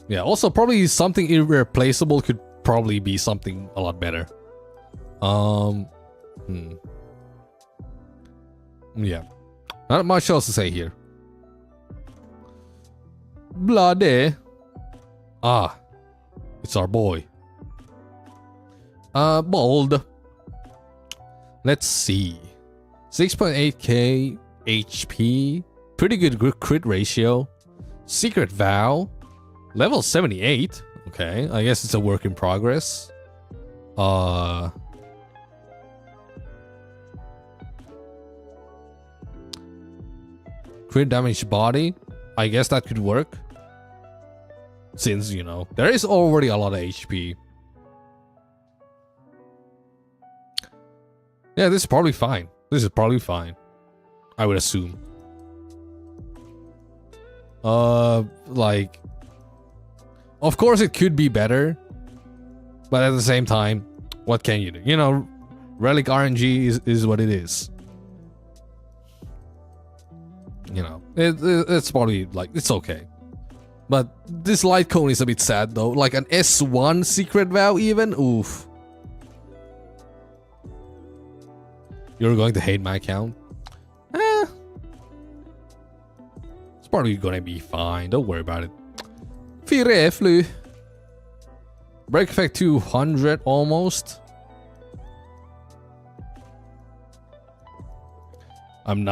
Yeah, also probably something irreplaceable could probably be something a lot better. Yeah. Not much else to say here. Bloody. Ah. It's our boy. Bold. Let's see. 6.8k HP. Pretty good crit ratio. Secret Vow. Level 78. Okay, I guess it's a work in progress. Crit damage body. I guess that could work. Since, you know, there is already a lot of HP. Yeah, this is probably fine. This is probably fine. I would assume. Like... Of course it could be better. But at the same time, what can you do? You know, Relic RNG is what it is. You know, it's probably, like, it's okay. But this light cone is a bit sad though. Like an S1 Secret Vow even? Oof. You're going to hate my account? It's probably gonna be fine. Don't worry about it. Fireflu. Break effect 200 almost. I'm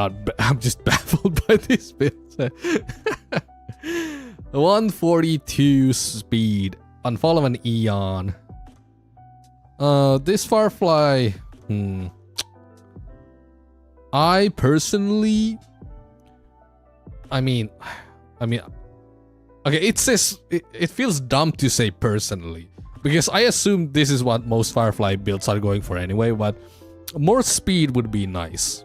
just baffled by this bit. 142 speed. Unfollow of an Eon. This Firefly. I personally. I mean, okay, it says it feels dumb to say personally because I assume this is what most Firefly builds are going for anyway. But more speed would be nice.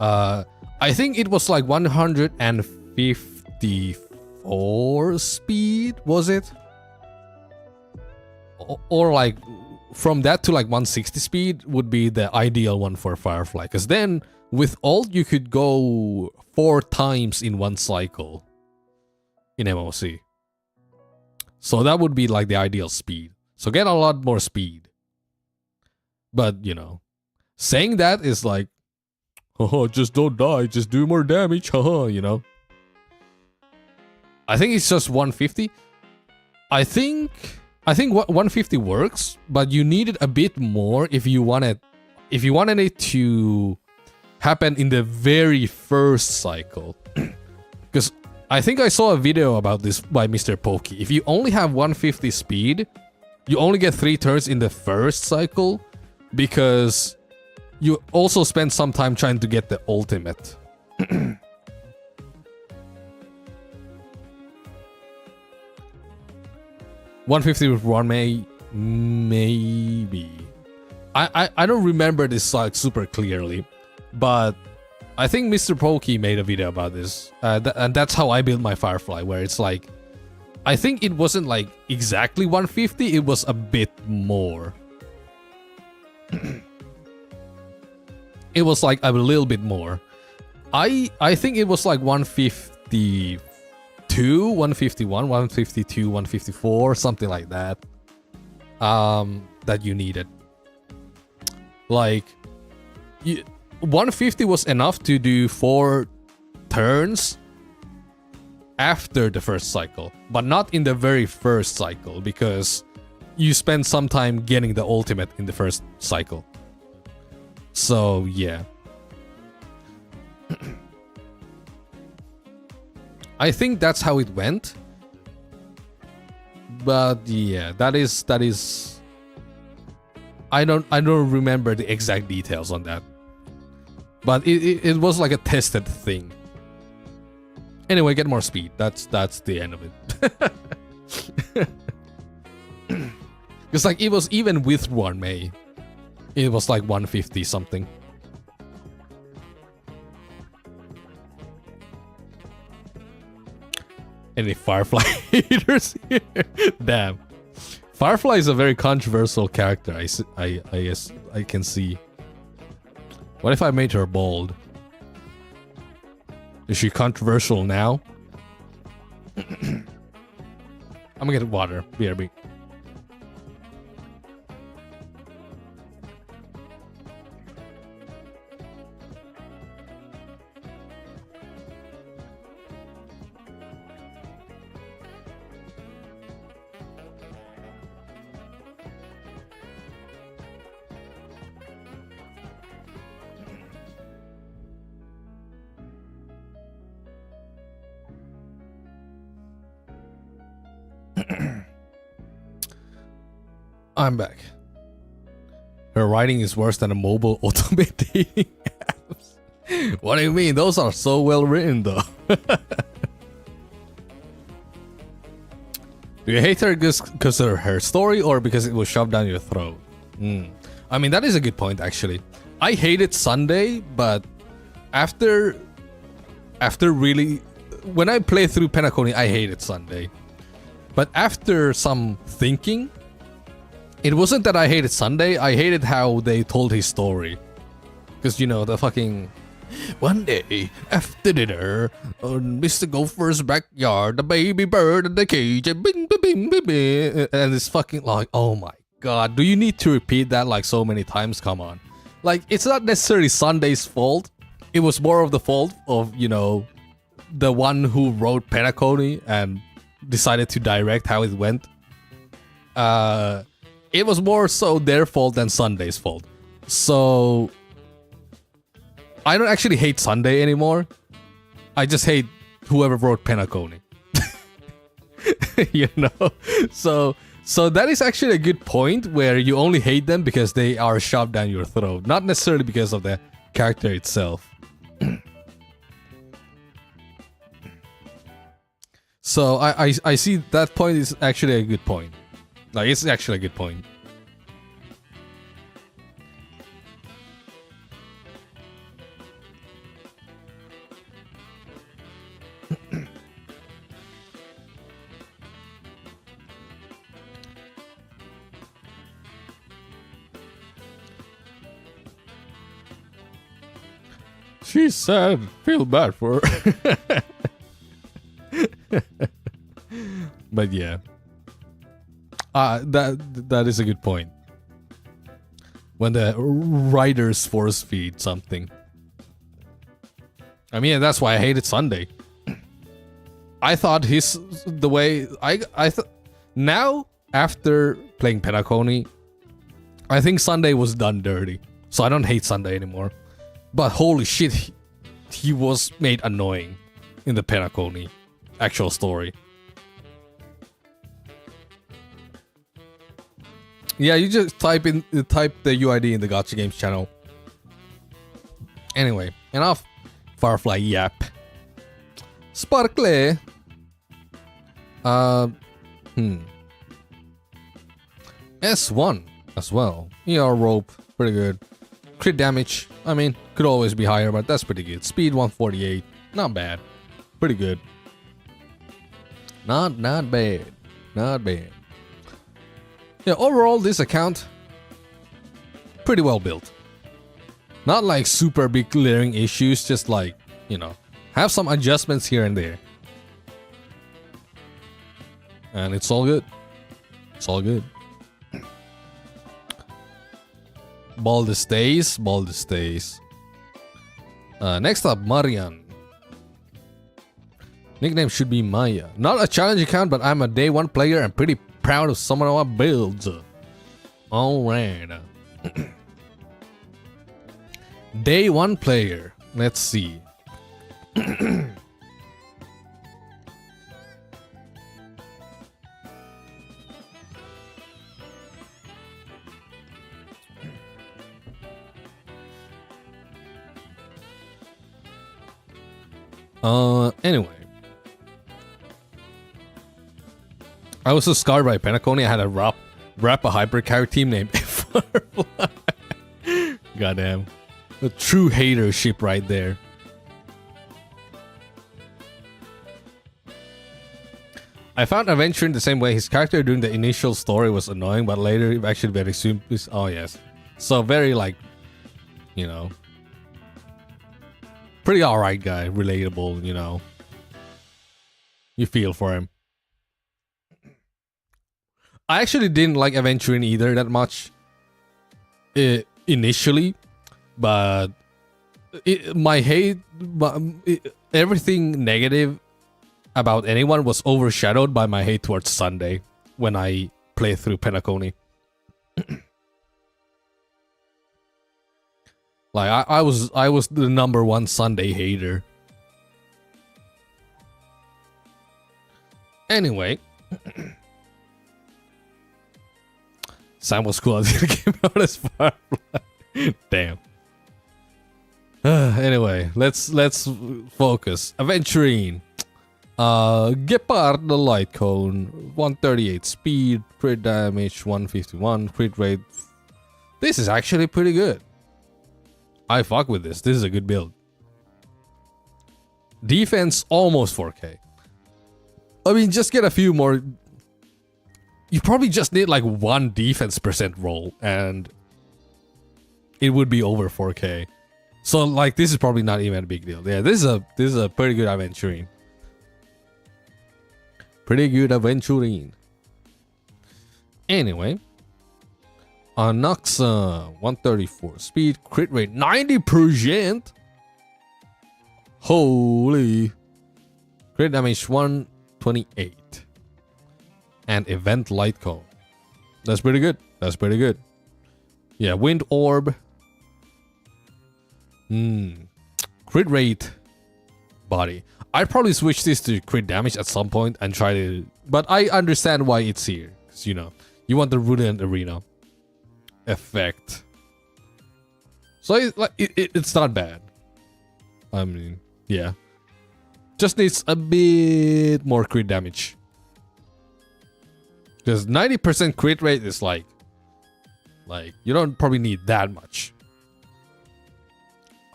I think it was like 154 speed, was it? Or like from that to like 160 speed would be the ideal one for Firefly. Because then with ult you could go 4 times in one cycle in MOC. So that would be like the ideal speed. So get a lot more speed. But, you know, saying that is like, oh, just don't die, just do more damage, haha, you know. I think it's just 150. I think 150 works, but you need it a bit more if you wanted it to happen in the very first cycle. Because I think I saw a video about this by Mr. Pokey. If you only have 150 speed, you only get 3 turns in the first cycle because you also spend some time trying to get the ultimate. 150 with one maybe. I don't remember this like super clearly, but I think Mr. Pokey made a video about this, and that's how I built my Firefly. Where it's like, I think it wasn't like exactly 150; it was a bit more. it was like a little bit more. I think it was like 152, 151, 152, 154, something like that. That you needed. Like 150 was enough to do 4 turns after the first cycle, but not in the very first cycle because you spend some time getting the ultimate in the first cycle. So yeah. I think that's how it went. But yeah, that is I don't remember the exact details on that. But it was like a tested thing. Anyway, get more speed. That's the end of it. It's like it was even with 1 May. It was like 150 something. Any Firefly haters here? Damn. Firefly is a very controversial character, I guess I can see. What if I made her bald? Is she controversial now? I'm gonna get water. BRB. I'm back. Her writing is worse than a mobile automated dating apps. What do you mean? Those are so well written though. Do you hate her because of her story or because it was shoved down your throat? I mean, that is a good point actually. I hated Sunday, but after really, when I played through Penacony, I hated Sunday. But after some thinking, it wasn't that I hated Sunday, I hated how they told his story. Because, you know, the fucking... One day, after dinner, on Mr. Gopher's backyard, the baby bird in the cage, and bing, bing, bing, bing, bing, and it's fucking like, oh my god, do you need to repeat that like so many times? Come on. Like, it's not necessarily Sunday's fault. It was more of the fault of, you know, the one who wrote Penacony and decided to direct how it went. It was more so their fault than Sunday's fault. So I don't actually hate Sunday anymore. I just hate whoever wrote Penacony. You know? So that is actually a good point where you only hate them because they are shoved down your throat, not necessarily because of the character itself. So I see that point is actually a good point. Like, it's actually a good point. She said, feel bad for her. But yeah. That is a good point. When the writers force feed something. I mean, that's why I hated Sunday. I thought the way I thought now after playing Penacony, I think Sunday was done dirty. So I don't hate Sunday anymore. But holy shit, he was made annoying in the Penacony actual story. Yeah, you just type the UID in the Gacha Games channel. Anyway, enough Firefly yap. Sparkle. S1 as well. ER rope, pretty good. Crit damage, I mean, could always be higher, but that's pretty good. Speed 148, not bad. Pretty good. Not bad. Not bad. Yeah, overall, this account, pretty well built. Not like super big glaring issues, just like, you know, have some adjustments here and there. And it's all good. It's all good. Balder stays. Balder stays. Next up, Marian. Nickname should be Maya. Not a challenge account, but I'm a day one player and pretty proud of some of my builds. Alright. Day one player. Let's see. Anyway. I was so scarred by Penacony, I had to rap a hypercar team named Firefly. Goddamn. A true hater ship right there. I found Adventure in the same way. His character during the initial story was annoying, but later it actually very soon. Oh yes, so very like, you know, pretty alright guy, relatable. You know, you feel for him. I actually didn't like Aventurin either that much initially, but my hate, everything negative about anyone was overshadowed by my hate towards Sunday when I played through Penacony. Like I was the #1 Sunday hater. Anyway. Sam was cool until it came out as Firefly. Damn. Anyway, let's focus. Aventurine. Gepard the Light Cone. 138 speed, crit damage, 151, crit rate. This is actually pretty good. I fuck with this. This is a good build. Defense almost 4k. I mean, just get a few more. You probably just need like 1 defense percent roll and it would be over 4k. So like this is probably not even a big deal. Yeah, this is a pretty good Aventurine. Pretty good Aventurine. Anyway. Noxa 134 speed, crit rate 90%. Holy. Crit damage 128. And Event Light Cone. That's pretty good. That's pretty good. Yeah, Wind Orb. Crit rate. Body. I'd probably switch this to crit damage at some point and try to... But I understand why it's here. Because, you know, you want the Ruined Arena effect. So it's not bad. I mean, yeah. Just needs a bit more crit damage. Because 90% crit rate is like you don't probably need that much.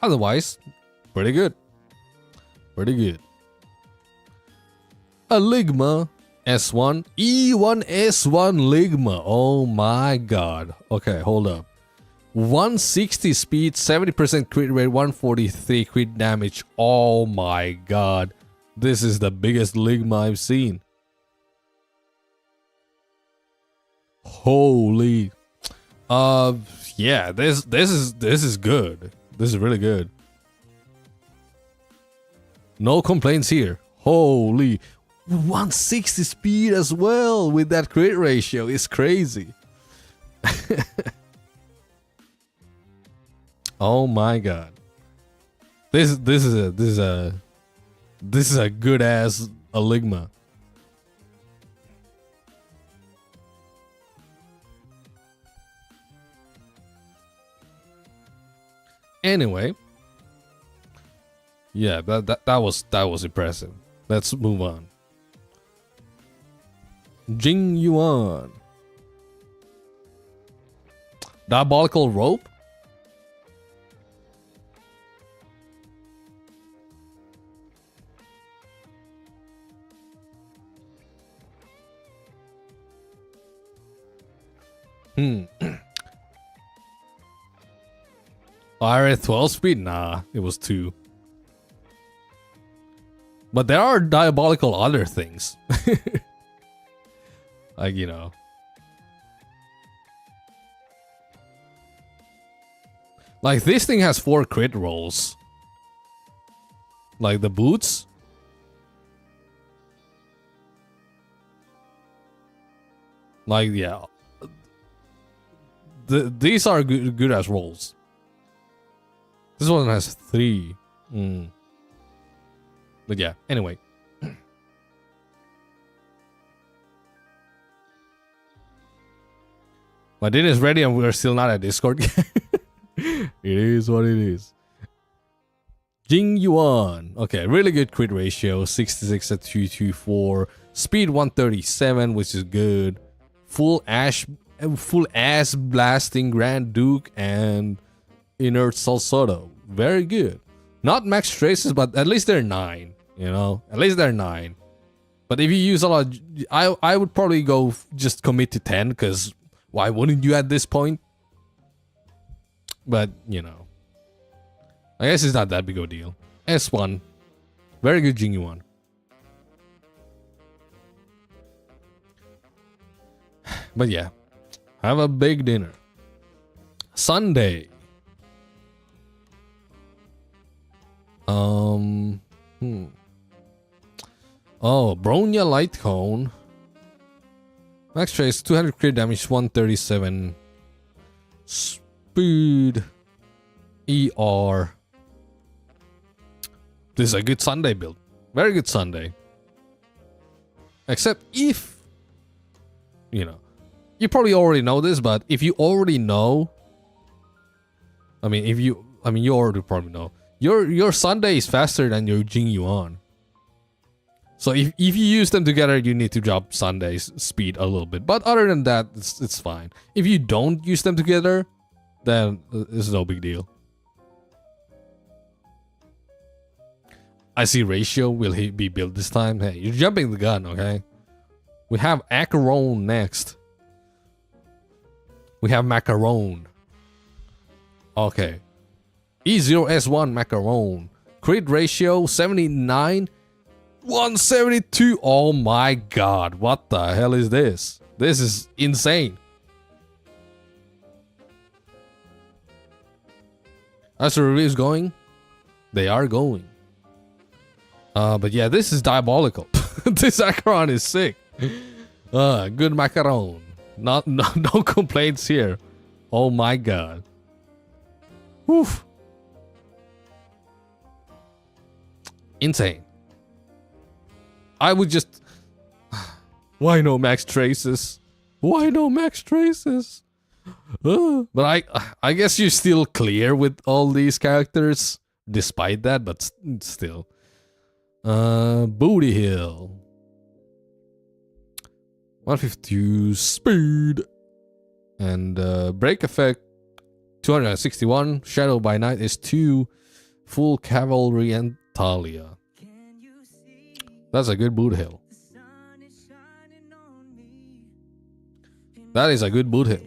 Otherwise, pretty good. Pretty good. A Ligma S1 E1 S1 Ligma. Oh my god. Okay, hold up. 160 speed, 70% crit rate, 143 crit damage. Oh my god. This is the biggest Ligma I've seen. Holy. Yeah, this is good. This is really good. No complaints here. Holy. 160 speed as well with that crit ratio is crazy. Oh my god. This is a good ass Ligma. Anyway, yeah, that was impressive. Let's move on. Jing Yuan. Diabolical Rope? I read 12 speed? Nah, it was 2. But there are diabolical other things. Like, you know. Like, this thing has 4 crit rolls. Like the boots. Like, yeah. These are good as rolls. This one has 3. But yeah, anyway. My dinner is ready and we're still not at Discord. It is what it is. Jing Yuan. Okay, really good crit ratio. 66 at 224. Speed 137, which is good. Full ass blasting Grand Duke and inert Salsodo. Very good. Not max traces, but at least they're 9. You know, at least they're 9. But if you use a lot, I would probably go just commit to 10, because why wouldn't you at this point? But you know, I guess it's not that big of a deal. S1, very good Jing Yuan. But yeah, have a big dinner. Sunday. Oh, Bronya Light Cone. Max trace 200 crit damage, 137 speed. ER. This is a good Sunday build. Very good Sunday. Except if, you know, you probably already know this, but if you already know, you already probably know. Your Sunday is faster than your Jing Yuan. So if you use them together, you need to drop Sunday's speed a little bit. But other than that, it's fine. If you don't use them together, then it's no big deal. I see ratio. Will he be built this time? Hey, you're jumping the gun, okay? We have Acheron next. We have Macaron. Okay. E0S1 Macaron. Crit ratio 79. 172. Oh my god. What the hell is this? This is insane. As the reviews going, they are going. But yeah, this is diabolical. This Acheron is sick. Good Macaron. No complaints here. Oh my god. Woof. Insane. I would just... Why no max traces? Why no max traces? But I guess you're still clear with all these characters. Despite that, but still. Booty Hill. 152 speed. And break effect 261. Shadow by Night is 2. Full Cavalry and Talia. That's a good boot hill. That is a good boot hill.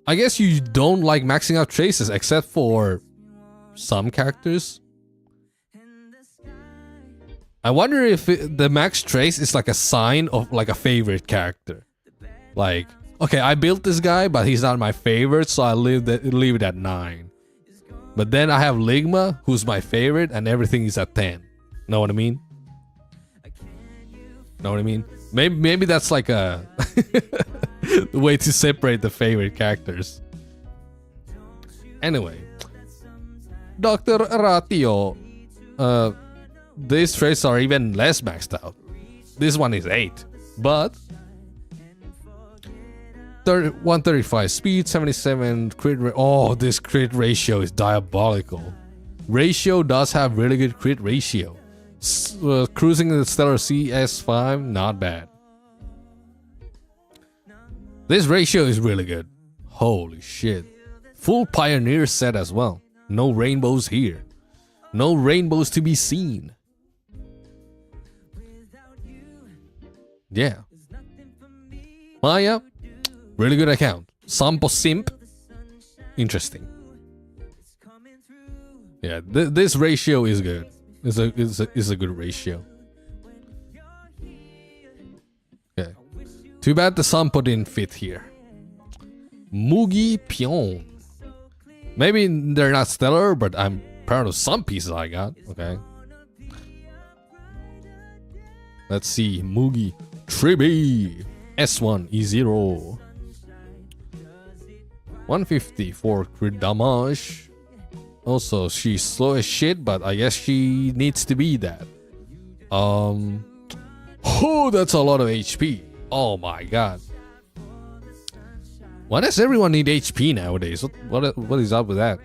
I guess you don't like maxing out traces except for some characters. I wonder if the max trace is like a sign of like a favorite character. Like, okay, I built this guy, but he's not my favorite, so I leave it at 9. But then I have Ligma, who's my favorite, and everything is at 10. Know what I mean? Know what I mean? Maybe that's like a way to separate the favorite characters. Anyway, Dr. Ratio. These traits are even less maxed out. This one is 8, but 135 speed, 77 crit. Oh, this crit ratio is diabolical. Ratio does have really good crit ratio. Cruising the Stellar CS5, not bad. This ratio is really good. Holy shit. Full Pioneer set as well. No rainbows here. No rainbows to be seen. Yeah. Maya, really good account. Sampo Simp, interesting. Yeah, this ratio is good. It's a good ratio. Okay. Too bad the sampo didn't fit here. Mugi Pion. Maybe they're not stellar, but I'm proud of some pieces I got. Okay. Let's see. Mugi Tribi. S1 E0. 150 for crit damage. Also, she's slow as shit, but I guess she needs to be that. Oh, that's a lot of HP. Oh my god. Why does everyone need HP nowadays? What is up with that?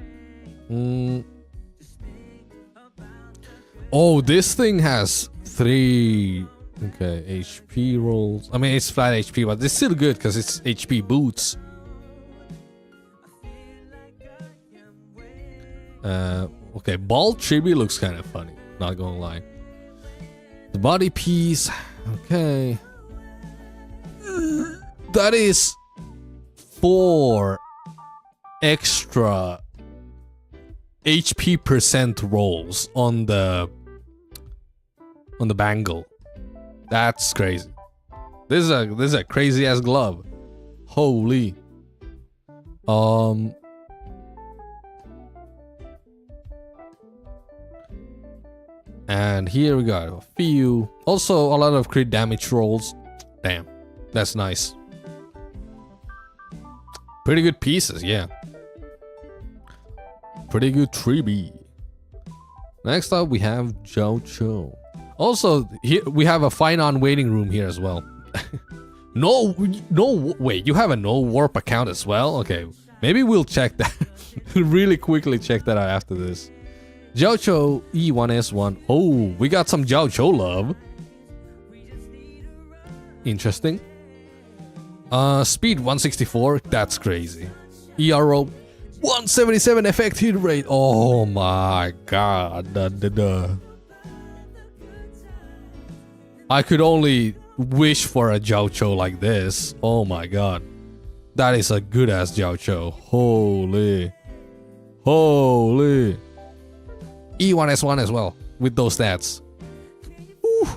Oh, this thing has 3 HP rolls. I mean, it's flat HP, but it's still good because it's HP boots. Okay, Ball Chibi looks kind of funny, not gonna lie. The body piece, okay. That is 4 extra HP percent rolls on the bangle. That's crazy. This is a crazy ass glove. Holy. And here we got a few. Also a lot of crit damage rolls. Damn, that's nice. Pretty good pieces, yeah. Pretty good Tribi. Next up we have Zhao Cho. Also, here we have a Finon waiting room here as well. No, wait, you have a no warp account as well? Okay, maybe we'll check that. Really quickly check that out after this. Zhao Cho E1S1. Oh, we got some Zhao Cho love. Interesting. Speed 164. That's crazy. ERO 177 effect hit rate. Oh my god. I could only wish for a Zhao Cho like this. Oh my god. That is a good ass Zhao Cho. Holy. Holy. E1S1 as well with those stats. Ooh.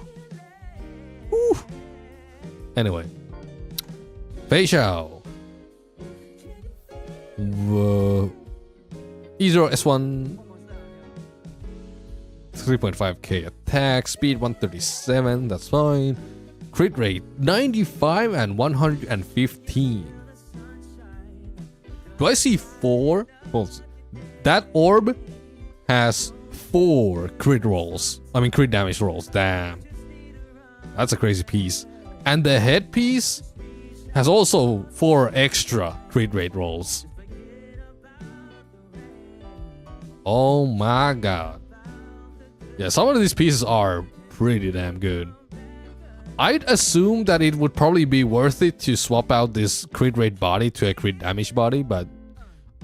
Ooh. Anyway. Fei Xiao. E0S1 3.5k attack, speed 137, that's fine. Crit rate 95 and 115. Do I see 4? Well, that orb has 4 crit rolls. I mean crit damage rolls. Damn. That's a crazy piece. And the headpiece has also 4 extra crit rate rolls. Oh my god. Yeah, some of these pieces are pretty damn good. I'd assume that it would probably be worth it to swap out this crit rate body to a crit damage body, but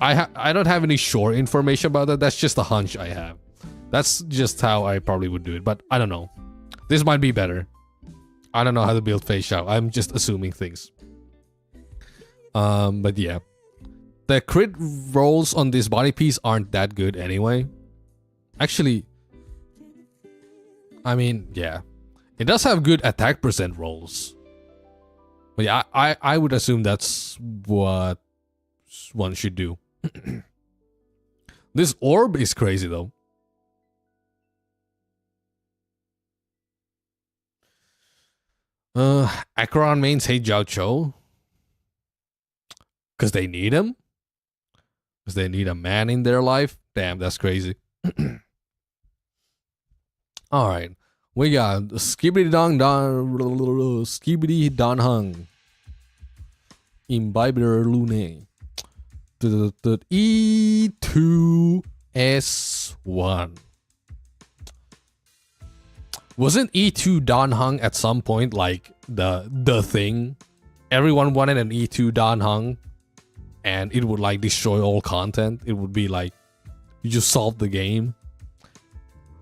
I don't have any sure information about that. That's just a hunch I have. That's just how I probably would do it, but I don't know. This might be better. I don't know how to build Fei Xiao. I'm just assuming things. But yeah. The crit rolls on this body piece aren't that good anyway. Actually, I mean, yeah. It does have good attack percent rolls. But yeah, I would assume that's what one should do. This orb is crazy though. Acheron mains hate Zhao Cho. Because they need him? Because they need a man in their life? Damn, that's crazy. Alright. We got Skibidi Don Hung. Imbiber Lune. E2S1. Wasn't E2 Don Hung at some point like the thing? Everyone wanted an E2 Don Hung, and it would like destroy all content. It would be like you just solved the game.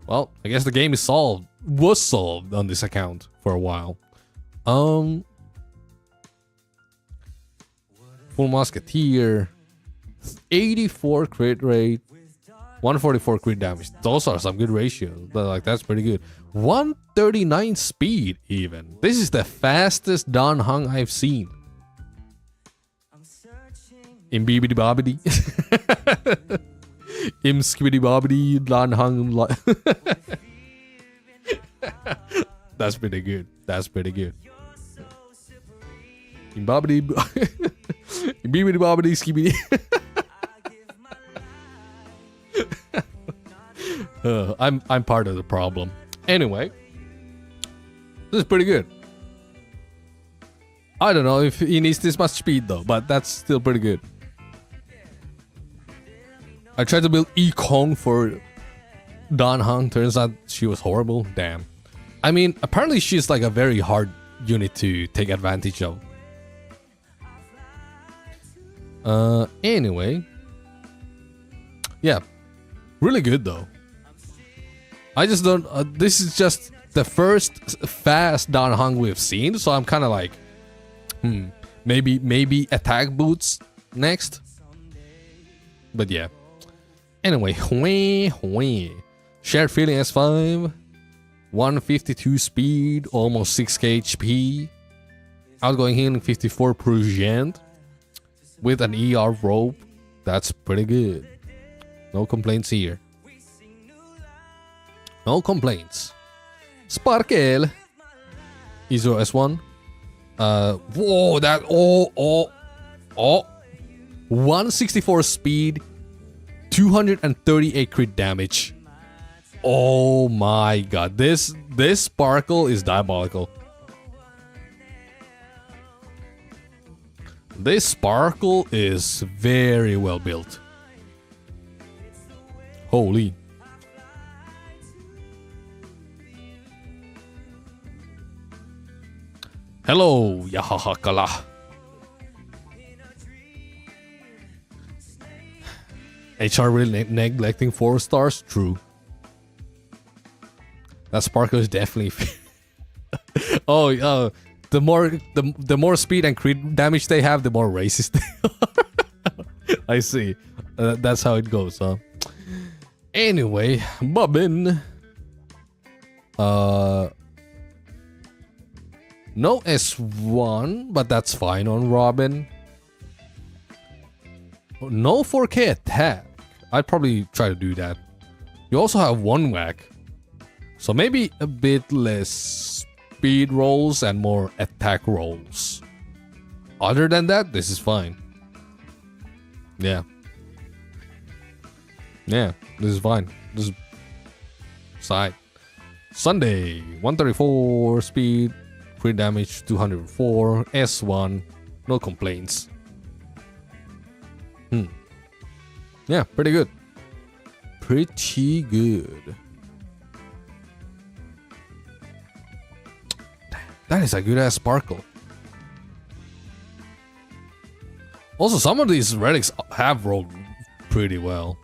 Well, I guess the game is solved. Was solved on this account for a while. Full Musketeer, 84 crit rate, 144 crit damage. Those are some good ratios. Like, that's pretty good. 139 speed even. This is the fastest Dan Heng I've seen. In Bibidi Babidi. Im Skibidi Babidi Dan Heng. That's pretty good. That's pretty good. In Babidi. In Bibidi Babidi Skibidi. I'm part of the problem. Anyway, this is pretty good. I don't know if he needs this much speed though, but that's still pretty good. I tried to build Econ for Dan Heng. Turns out she was horrible. Damn. I mean, apparently she's like a very hard unit to take advantage of. Anyway. Yeah. Really good though. I just don't. This is just the first fast Dan Heng we've seen, so I'm kind of like, maybe attack boots next. But yeah. Anyway, shared feeling S5, 152 speed, almost 6k HP, outgoing healing 54%, with an ER rope. That's pretty good. No complaints here. No complaints. Sparkle. Iso S1. Whoa, that 164 speed, 238 crit damage. Oh my god. This sparkle is diabolical. This sparkle is very well built. Holy. Hello, Yahahakala. HR really neglecting 4 stars? True. That sparkle is definitely. The more speed and crit damage they have, the more racist they are. I see. That's how it goes, huh? Anyway, Bobbin. No S1, but that's fine on Robin. No 4K attack. I'd probably try to do that. You also have 1 whack. So maybe a bit less speed rolls and more attack rolls. Other than that, this is fine. Yeah. Yeah, this is fine. This is side. Sunday, 134 speed. Crit damage 204, S1, no complaints. Yeah, pretty good. Pretty good. That is a good ass sparkle. Also, some of these relics have rolled pretty well.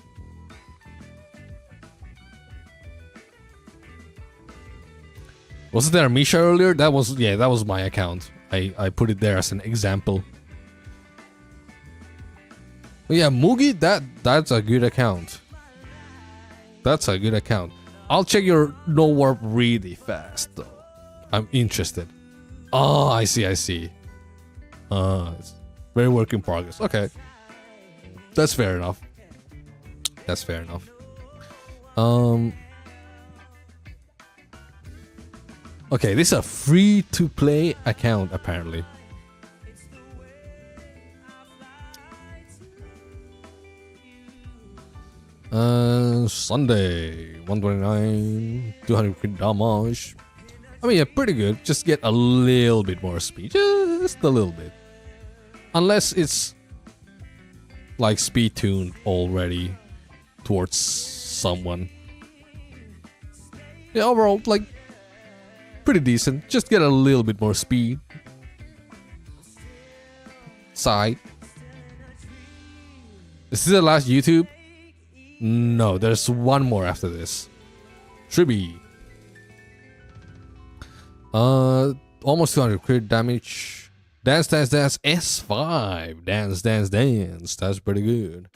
Wasn't there a Misha earlier? That was my account. I put it there as an example. But yeah, Mugi, that's a good account. That's a good account. I'll check your no warp really fast though. I'm interested. Oh, I see. It's very work in progress. Okay. That's fair enough. That's fair enough. Okay, this is a free-to-play account, apparently. Sunday, 129, 200 crit damage. I mean, yeah, pretty good. Just get a little bit more speed. Just a little bit. Unless it's like speed tuned already towards someone. Yeah, overall, like, pretty decent. Just get a little bit more speed. Side. Is this the last YouTube? No, there's one more after this. Triby. Almost 200 crit damage. Dance, dance, dance. S5. Dance, dance, dance. That's pretty good.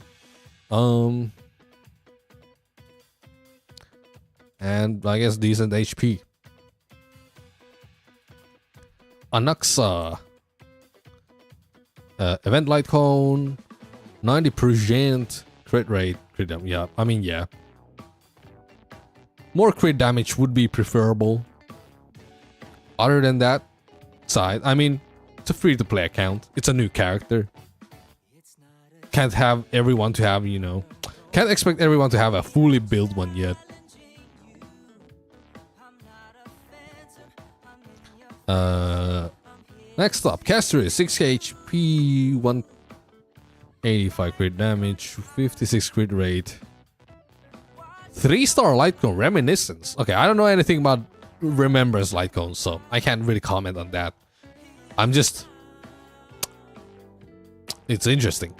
and I guess decent HP. Anaxa. Event light cone, 90% crit rate. Crit damage. Yeah, I mean, yeah. More crit damage would be preferable. Other than that side, I mean, it's a free-to-play account. It's a new character. Can't have everyone to have, you know, can't expect everyone to have a fully built one yet. Next up, Caster is 6 HP, 185 crit damage, 56 crit rate. 3-star light cone, Reminiscence. Okay, I don't know anything about Remembrance light cone, so I can't really comment on that. I'm just... It's interesting.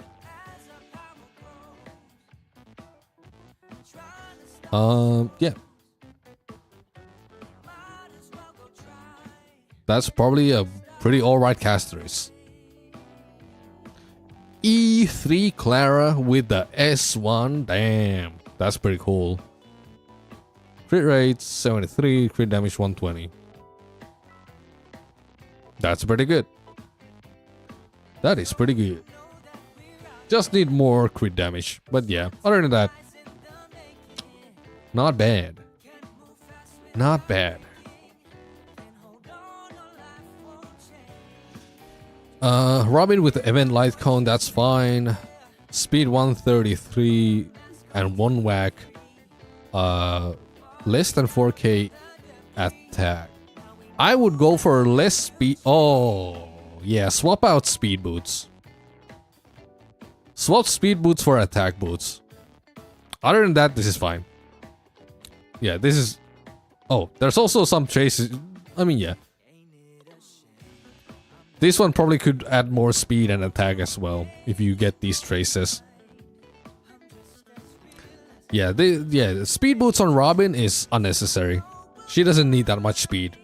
Yeah. That's probably a pretty alright casters. E3 Clara with the S1. Damn, that's pretty cool. Crit rate 73, crit damage 120. That's pretty good. That is pretty good. Just need more crit damage. But yeah, other than that, not bad. Not bad. Robin with the event light cone, that's fine. Speed 133 and 1 whack. Less than 4k attack. I would go for less speed. Oh, yeah, swap out speed boots. Swap speed boots for attack boots. Other than that, this is fine. Yeah, this is... Oh, there's also some traces. I mean, yeah. This one probably could add more speed and attack as well, if you get these traces. Yeah, the speed boots on Robin is unnecessary. She doesn't need that much speed.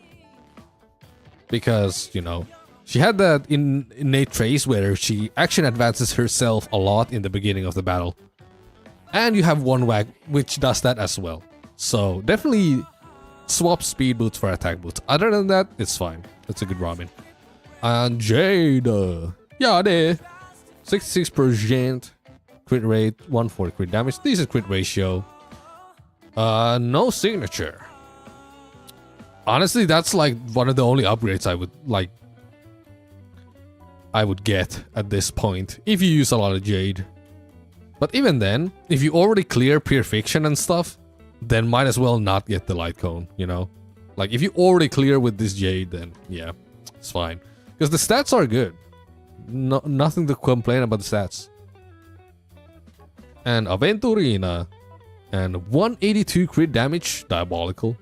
Because, you know, she had that innate trace where she action advances herself a lot in the beginning of the battle. And you have 1 whack, which does that as well. So, definitely swap speed boots for attack boots. Other than that, it's fine. That's a good Robin. And Jade. Yeah, there. 66% crit rate, 140 crit damage. Decent crit ratio. No signature. Honestly, that's like one of the only upgrades I would get at this point if you use a lot of Jade. But even then, if you already clear Pure Fiction and stuff, then might as well not get the light cone, you know? Like, if you already clear with this Jade, then yeah, it's fine. Because the stats are good. No, nothing to complain about the stats. And Aventurina. And 182 crit damage, diabolical.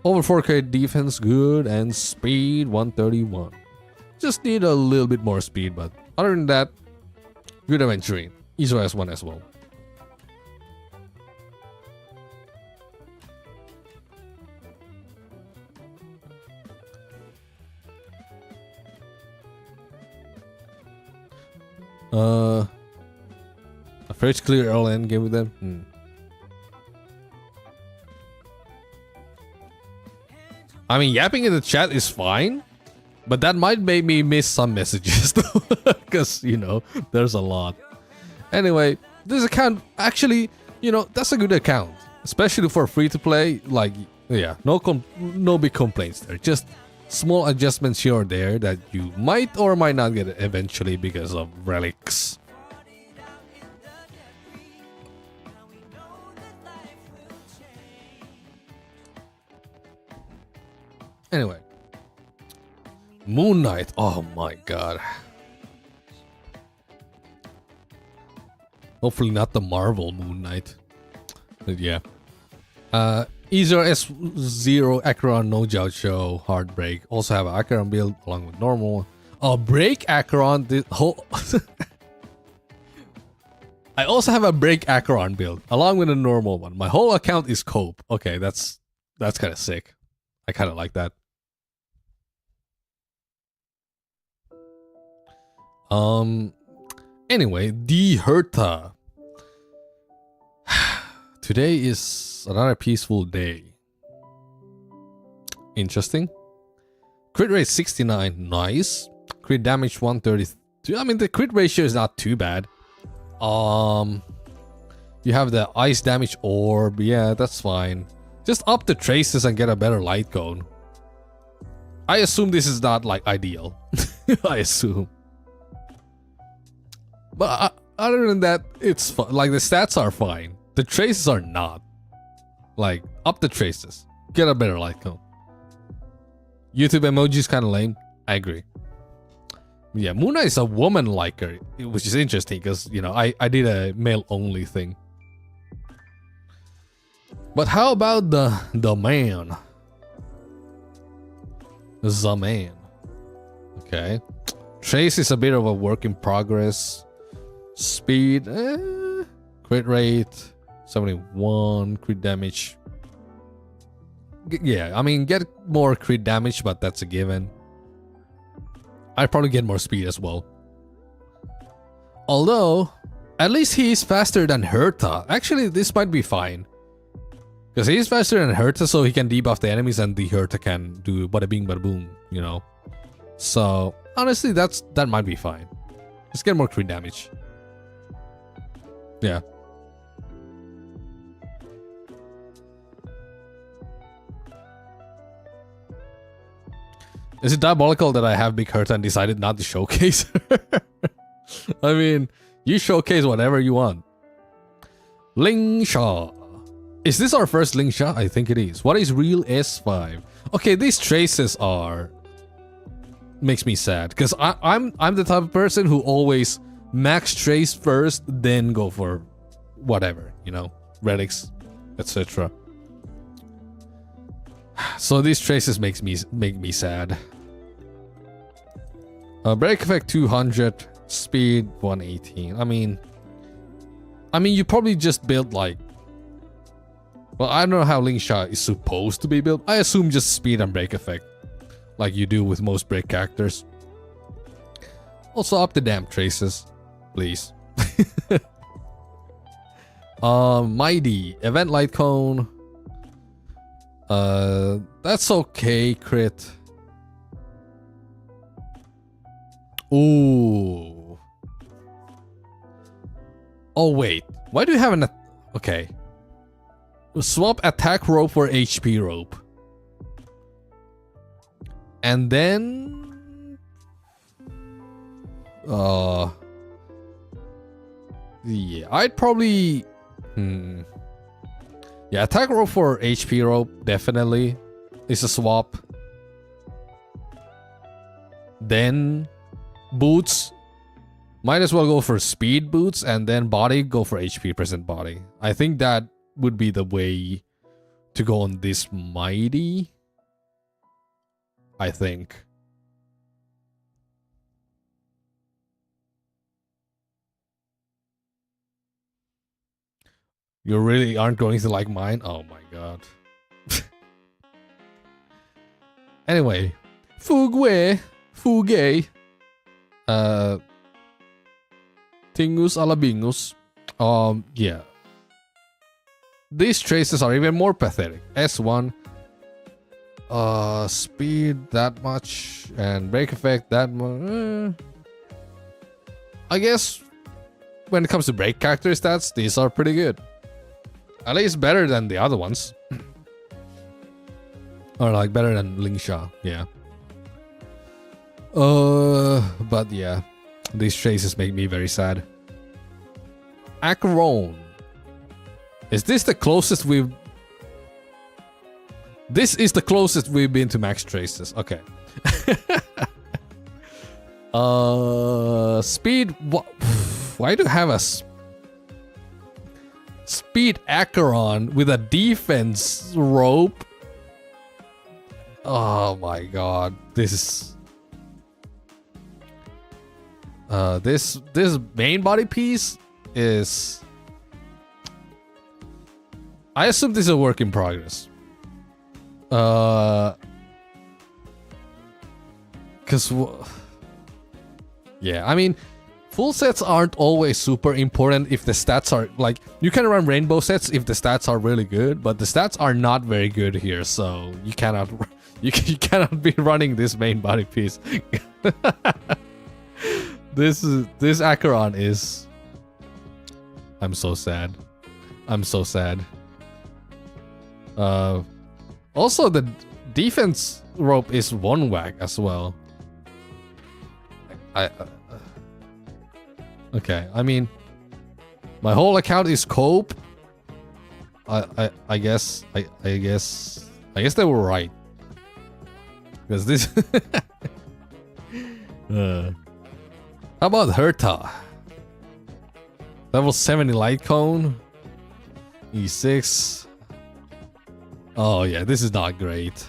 Over 4k defense, good. And speed, 131. Just need a little bit more speed, but other than that, good Aventurine. ISO S1 as well. A first clear early end game with them. I mean, yapping in the chat is fine, but that might make me miss some messages though, because you know there's a lot. Anyway, this account actually, you know, that's a good account, especially for free to play. Like, yeah, no big complaints there. Just small adjustments here or there that you might or might not get eventually because of relics. Anyway, Moon Knight. Oh my god. Hopefully not the Marvel Moon Knight. But yeah. Easier S0 Acheron No Show Heartbreak. Also have an Acheron build along with normal. Oh, Break Acheron. The whole I also have a Break Acheron build along with a normal one. My whole account is Cope. Okay, that's kind of sick. I kind of like that. Anyway, the Herta. Today is another peaceful day. Interesting. Crit rate 69. Nice. Crit damage 132. I mean, the crit ratio is not too bad. You have the ice damage orb. Yeah, that's fine. Just up the traces and get a better light cone. I assume this is not like ideal. I assume. But other than that, it's fun. Like the stats are fine. The traces are not. Like up the traces. Get a better light cone. YouTube emoji is kind of lame. I agree. Yeah, Muna is a woman liker, which is interesting because, you know, I did a male only thing. But how about the man? The man. Okay. Trace is a bit of a work in progress. Speed, crit rate 71, crit damage. Yeah, I mean, get more crit damage, but that's a given. I'd probably get more speed as well. Although, at least he's faster than Herta. Actually, this might be fine. Because he's faster than Herta, so he can debuff the enemies and the Herta can do bada bing bada boom, you know. So, honestly, that might be fine. Just get more crit damage. Yeah. Is it diabolical that I have Big Herta and decided not to showcase her? I mean, you showcase whatever you want. Ling Sha. Is this our first Ling Sha? I think it is. What is real S5? Okay, these traces are... makes me sad. Because I'm the type of person who always max trace first, then go for whatever, you know, relics, etc. So these traces make me sad. Break effect 200, speed 118. I mean, you probably just built like, well, I don't know how Ling Sha is supposed to be built. I assume just speed and break effect, like you do with most break characters. Also up the damn traces, please. Mighty event light cone. That's okay. Crit. Ooh. Oh wait, why do you have an? Okay. Swap attack rope for HP rope. And then... yeah, I'd probably... Yeah, attack rope for HP rope, definitely. Is a swap. Then... boots. Might as well go for speed boots, and then body, go for HP present body. I think that would be the way to go on this mighty. I think. You really aren't going to like mine? Oh my god. Anyway. Fugue. Tingus alabingus. Yeah. These traces are even more pathetic. S1. Speed that much. And break effect that much. I guess when it comes to break character stats, these are pretty good. At least better than the other ones. Or like better than Ling Sha, yeah. But yeah. These traces make me very sad. Acheron. Is this the closest we've... This is the closest we've been to max traces. Okay. Speed... Why do you have a... Speed Acheron with a defense rope? Oh my god. This is... this main body piece is... I assume this is a work in progress. Cause yeah, I mean, full sets aren't always super important if the stats are like, you can run rainbow sets if the stats are really good, but the stats are not very good here, so you You cannot be running this main body piece. This Acheron is. I'm so sad. I'm so sad. Also the defense rope is one whack as well. Okay, I mean, my whole account is cope. I guess they were right. Because this how about Herta? Level 70 light cone. E6. Oh yeah, this is not great.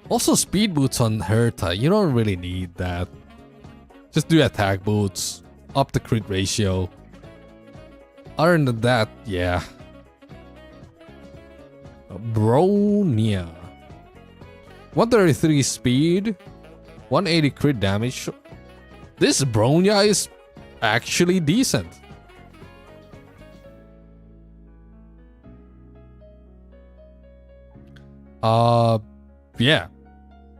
Also speed boots on Herta. You don't really need that. Just do attack boots. Up the crit ratio. Other than that, yeah. Bronya. 133 speed. 180 crit damage. This Bronya is actually decent. Yeah.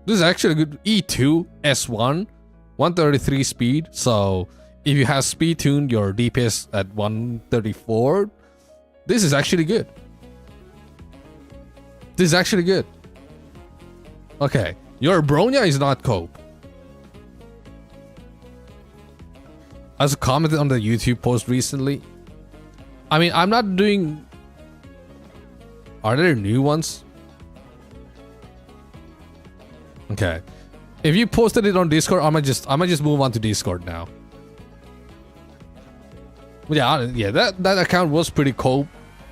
This is actually good. E2, S1, 133 speed. So if you have speed tuned your DPS at 134, this is actually good. This is actually good. Okay, your Bronya is not cope. As commented on the YouTube post recently, I mean, I'm not doing. Are there new ones? Okay, if you posted it on Discord, I might just move on to Discord now. Yeah, that account was pretty cope,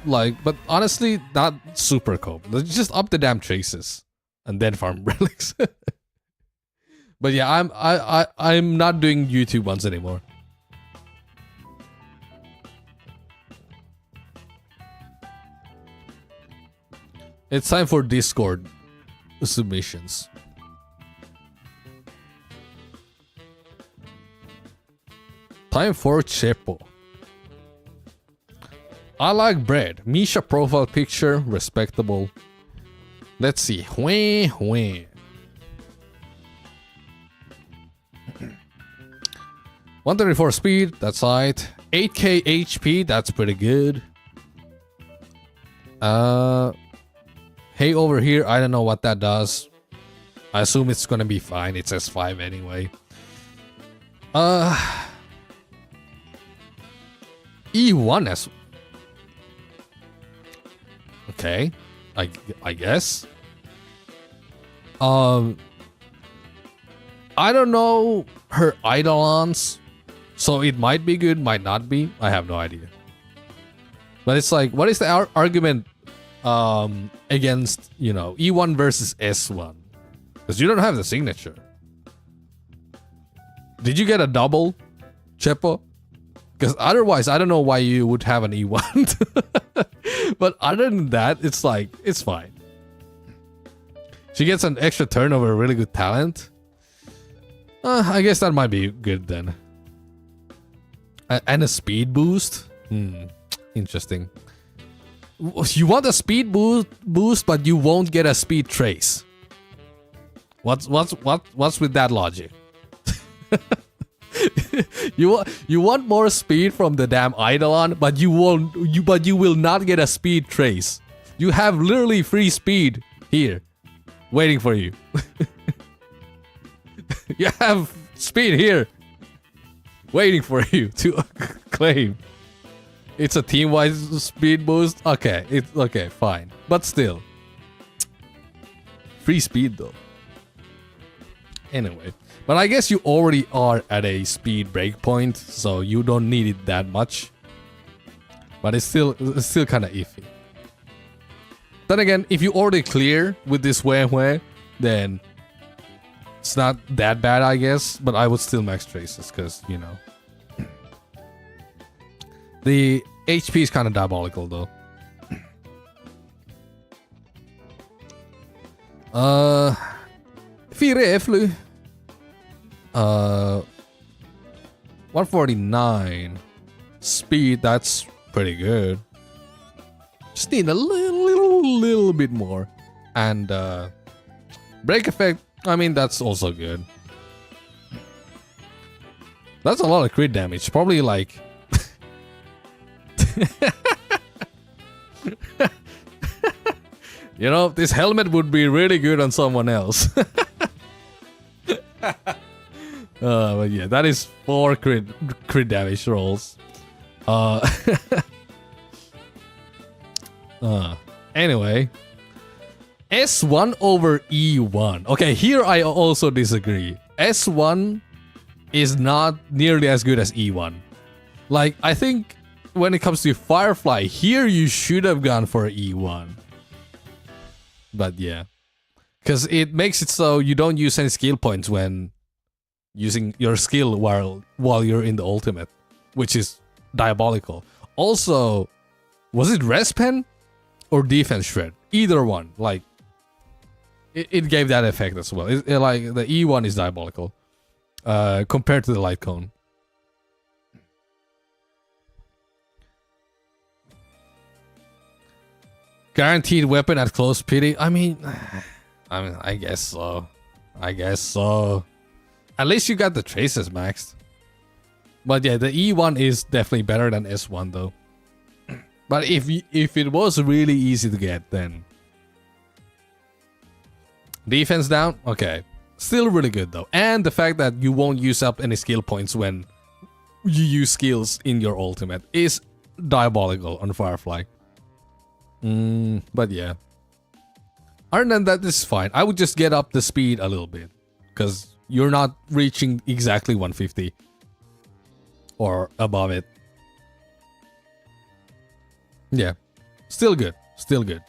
like, but honestly, not super cope. Let's just up the damn traces and then farm relics. But yeah, I'm not doing YouTube ones anymore. It's time for Discord submissions. Time for Chepo. I like bread. Misha profile picture, respectable. Let's see. 134 speed, that's right. 8k HP, that's pretty good. Hey, over here, I don't know what that does. I assume it's gonna be fine. It says 5 anyway. E1 as. Okay, I guess. I don't know her Eidolons, so it might be good, might not be. I have no idea. But it's like, what is the argument against, you know, E1 versus S1? Because you don't have the signature. Did you get a double, Chepo? Because otherwise, I don't know why you would have an E1. But other than that, it's like, it's fine. She gets an extra turnover, really good talent. I guess that might be good then. And a speed boost? Interesting. You want a speed boost, but you won't get a speed trace. What's with that logic? You want more speed from the damn Eidolon, but you will not get a speed trace. You have literally free speed here, waiting for you. You have speed here, waiting for you to claim. It's a team-wide speed boost. Okay, it's okay, fine, but still, free speed though. Anyway. But I guess you already are at a speed breakpoint, so you don't need it that much. But it's still kind of iffy. Then again, if you already clear with this Wei, then it's not that bad, I guess. But I would still max traces, because, you know. The HP is kind of diabolical, though. Fire 149 speed, that's pretty good. Just need a little bit more. And Break effect, I mean, that's also good. That's a lot of crit damage. Probably like... You know, this helmet would be really good on someone else. But yeah, that is 4 crit damage rolls. Anyway. S1 over E1. Okay, here I also disagree. S1 is not nearly as good as E1. Like, I think when it comes to Firefly, here you should have gone for E1. But yeah. Because it makes it so you don't use any skill points when using your skill while you're in the ultimate, which is diabolical. Also, was it Rest Pen or Defense Shred? Either one. Like, it gave that effect as well. Like, the E1 is diabolical compared to the Light Cone. Guaranteed weapon at close pity. I mean, I guess so. I guess so. At least you got the traces maxed. But yeah, the E1 is definitely better than S1 though. But if it was really easy to get, then defense down, okay. Still really good though. And the fact that you won't use up any skill points when you use skills in your ultimate is diabolical on Firefly. But yeah. Other than that, this is fine. I would just get up the speed a little bit. Because you're not reaching exactly 150. Or above it. Yeah. Still good. Still good.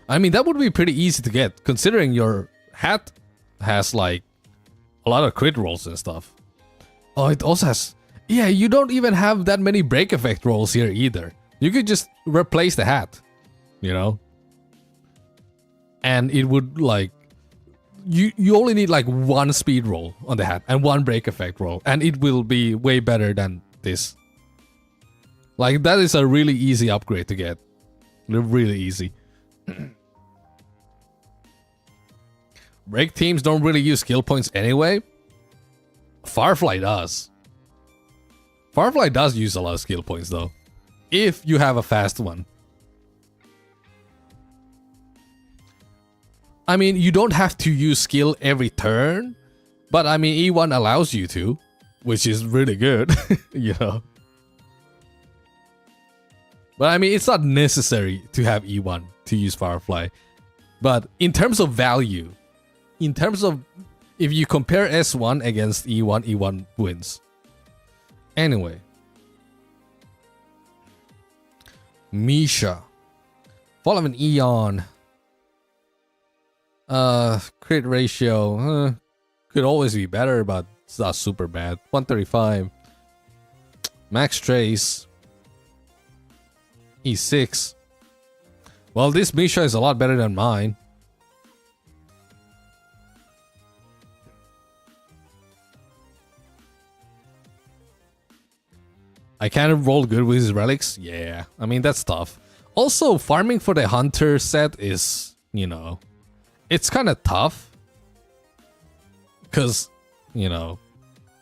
I mean, that would be pretty easy to get. Considering your hat has like a lot of crit rolls and stuff. Oh, it also has... Yeah, you don't even have that many break effect rolls here either. You could just replace the hat. You know? And it would like... You only need like 1 speed roll on the hat and 1 break effect roll. And it will be way better than this. Like, that is a really easy upgrade to get. Really easy. Break teams don't really use skill points anyway. Firefly does. Firefly does use a lot of skill points though. If you have a fast one. I mean, you don't have to use skill every turn. But I mean, E1 allows you to. Which is really good. You know. But I mean, it's not necessary to have E1 to use Firefly. But in terms of value, in terms of if you compare S1 against E1, E1 wins. Anyway. Misha. Fall of an Eon. Crit ratio. Could always be better, but it's not super bad. 135. Max Trace. E6. Well, this Misha is a lot better than mine. I kind of rolled good with his relics. Yeah, I mean, that's tough. Also, farming for the Hunter set is, you know, it's kind of tough. Because, you know,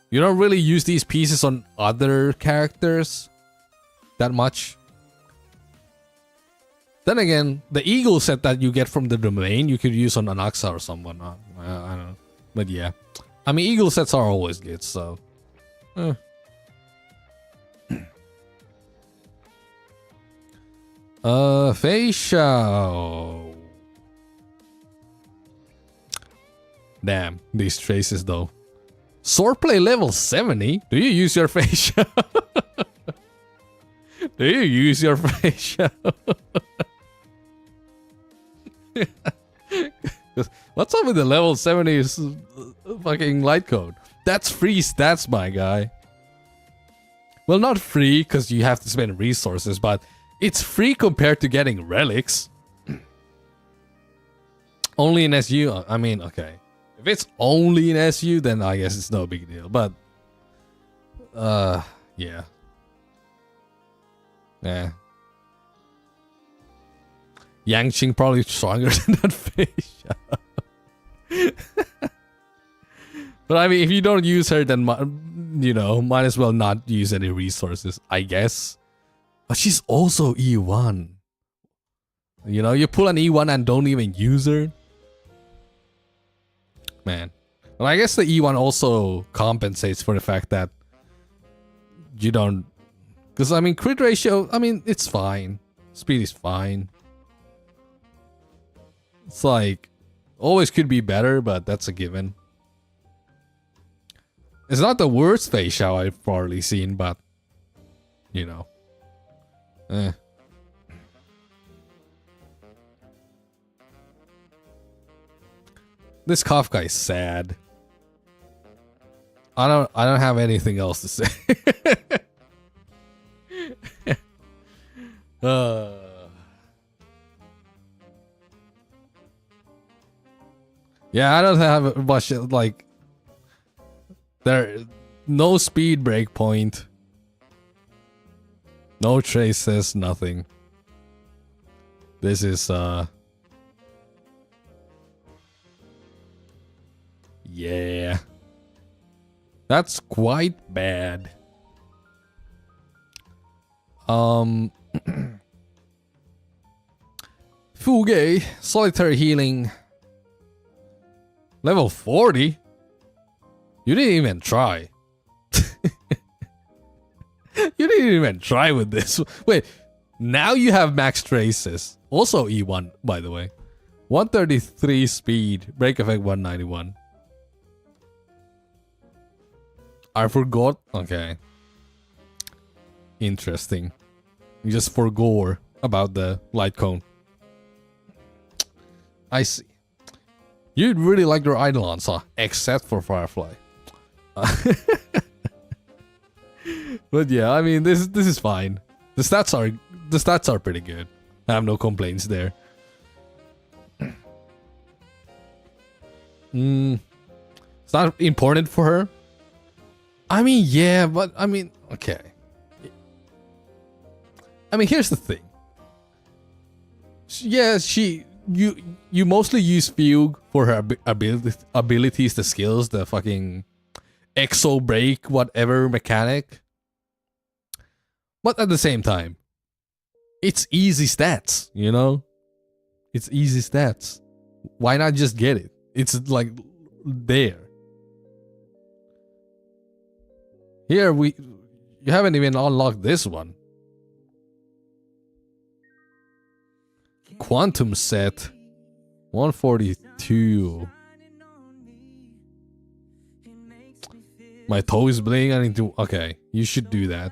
you don't really use these pieces on other characters that much. Then again, the Eagle set that you get from the domain, you could use on Anaxa or someone. I don't know. But yeah. I mean, Eagle sets are always good, so... Facial. Damn, these traces though. Swordplay level 70? Do you use your facial? Do you use your facial? What's up with the level 70 fucking light code? That's free stats, my guy. Well, not free because you have to spend resources, but it's free compared to getting relics. Only in SU? I mean, okay. If it's only in SU, then I guess it's no big deal. But, yeah. Yeah. Yangqing probably stronger than that face. But I mean, if you don't use her, then might as well not use any resources, I guess. But she's also E1. You pull an E1 and don't even use her. Man. Well, I guess the E1 also compensates for the fact that you don't... Because, I mean, crit ratio, I mean, it's fine. Speed is fine. It's like, always could be better, but that's a given. It's not the worst Fei Xiao I've probably seen, but, eh. This Kafka is sad. I don't have anything else to say. Yeah, I don't have much, like, no speed breakpoint, no traces, nothing. This is yeah, that's quite bad. Fuge, solitary healing, level 40. You didn't even try. You didn't even try with this. Wait, now you have max traces. Also E1, by the way. 133 speed, break effect 191. I forgot. Okay. Interesting. You just forgot about the light cone. I see. You'd really like your Eidolons, huh? Except for Firefly. But yeah, I mean, this is fine. The stats are pretty good. I have no complaints there. It's not important for her. I mean, yeah, but I mean, okay. I mean, here's the thing. Yeah, you mostly use Fugue for her abilities, the skills, the fucking exo break, whatever mechanic. But at the same time, it's easy stats, It's easy stats. Why not just get it? It's like there. Here you haven't even unlocked this one. Quantum set 142. My toe is bleeding. I need to. Okay, you should do that.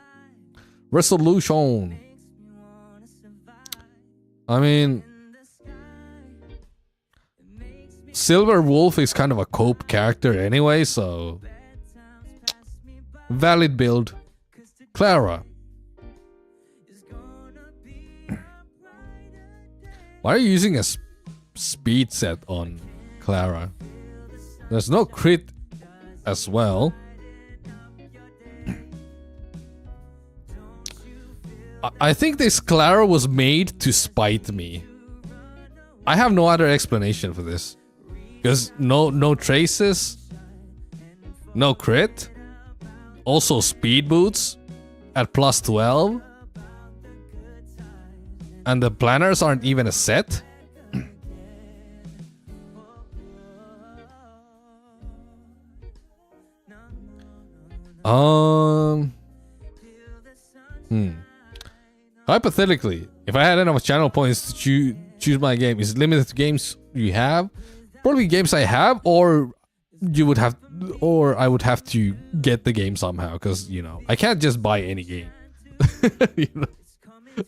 Resolution. I mean, Silver Wolf is kind of a cope character anyway, so valid build. Clara. Why are you using a speed set on Clara? There's no crit as well. I think this Clara was made to spite me. I have no other explanation for this. Because no traces, no crit, also speed boots at plus 12. And the planners aren't even a set. Hypothetically, if I had enough channel points to choose my game, is it limited to games you have? Probably games I have, or I would have to get the game somehow, because I can't just buy any game.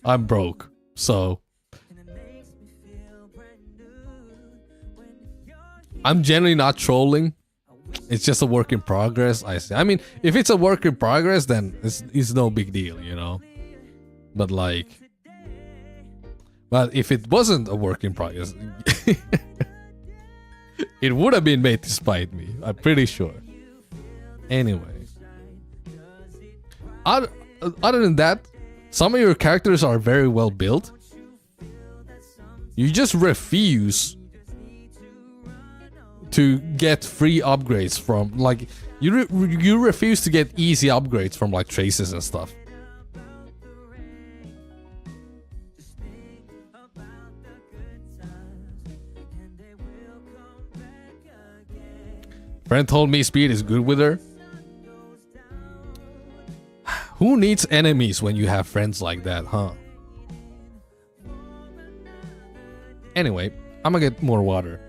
I'm broke. So I'm generally not trolling. It's just a work in progress. I mean, if it's a work in progress, then it's no big deal, But if it wasn't a work in progress, it would have been made to spite me. I'm pretty sure. Anyway, other than that, some of your characters are very well built. You just refuse to get free upgrades from, like, you refuse to get easy upgrades from like traces and stuff. Friend told me speed is good with her. Who needs enemies when you have friends like that, huh? Anyway, I'm gonna get more water.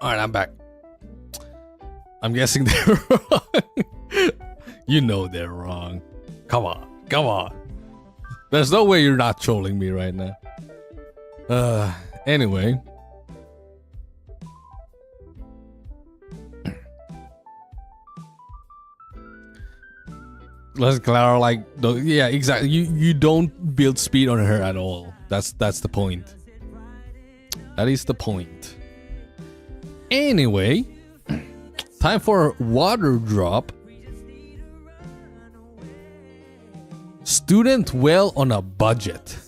Alright, I'm back. I'm guessing they're wrong. You know they're wrong. Come on, come on. There's no way you're not trolling me right now. Anyway. Let's Clara, like, yeah, exactly. You don't build speed on her at all. That's the point. That is the point. Anyway, time for water drop. Student well on a budget.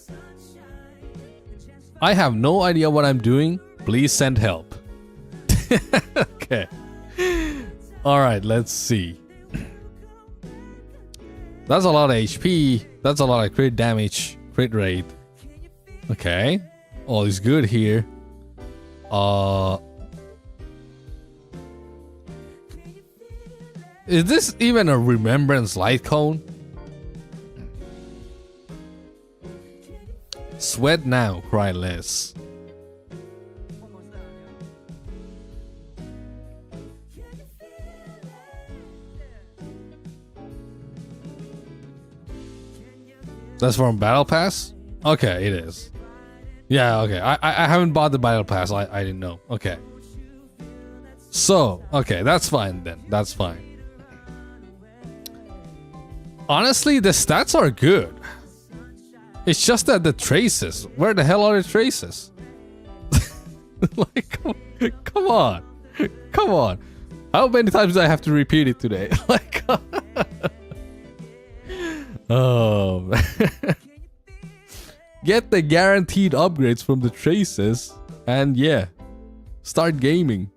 I have no idea what I'm doing. Please send help. Okay. Alright, let's see. That's a lot of HP. That's a lot of crit damage, crit rate. Okay. All is good here. Is this even a remembrance light cone? Sweat now, cry less. That's from Battle Pass? Okay, it is. Yeah, okay. I haven't bought the Battle Pass. I didn't know. Okay. So, okay, that's fine then. That's fine. Honestly, the stats are good. It's just that the traces. Where the hell are the traces? Like, come on. Come on. How many times do I have to repeat it today? Like, oh, man. Get the guaranteed upgrades from the traces. And yeah, start gaming.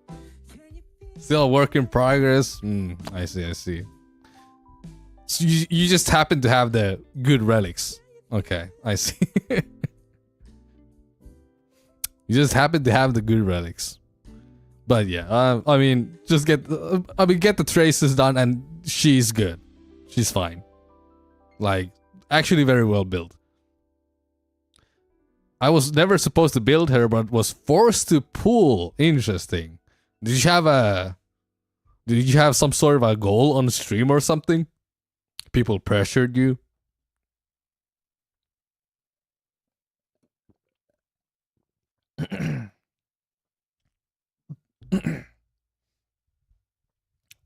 Still a work in progress. I see. So you just happen to have the good relics. Okay, I see. You just happen to have the good relics. But yeah, I mean, just get the traces done and she's good. She's fine. Like, actually very well built. I was never supposed to build her, but was forced to pull. Interesting. Did you have some sort of a goal on the stream or something? People pressured you?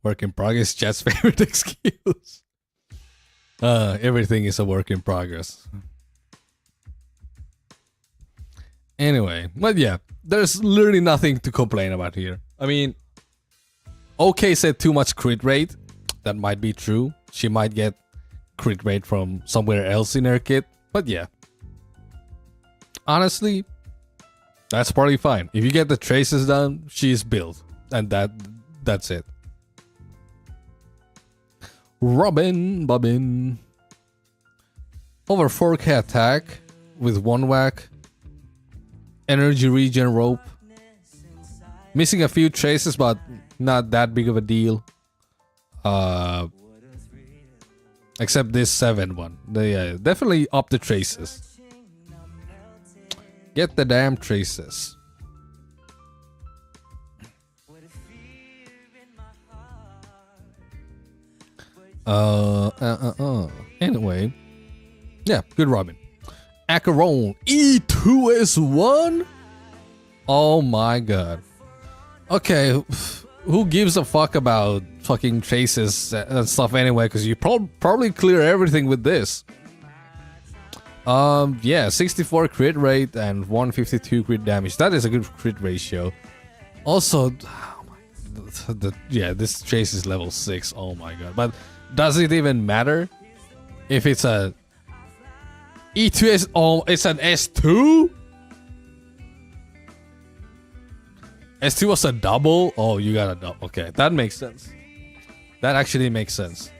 Work in progress, chat's favorite excuse. Everything is a work in progress. Anyway, but yeah, there's literally nothing to complain about here. I mean, OK said too much crit rate. That might be true. She might get crit rate from somewhere else in her kit. But yeah. Honestly, that's probably fine. If you get the traces done, she's built. And that's it. Bobbin. Over 4k attack with 1 whack. Energy regen rope. Missing a few traces, but not that big of a deal. Except this 7 one. They definitely up the traces. Get the damn traces. Anyway. Yeah, good Robin. Acheron E2S1? Oh my god. Okay. who gives a fuck about fucking traces and stuff anyway? Because you probably clear everything with this. Yeah, 64 crit rate and 152 crit damage. That is a good crit ratio. Also, oh my, yeah, this trace is level 6. Oh my god. But does it even matter if it's a E2S? Oh, it's an S2? S2 was a double? Oh, you got a double. Okay, that makes sense. That actually makes sense.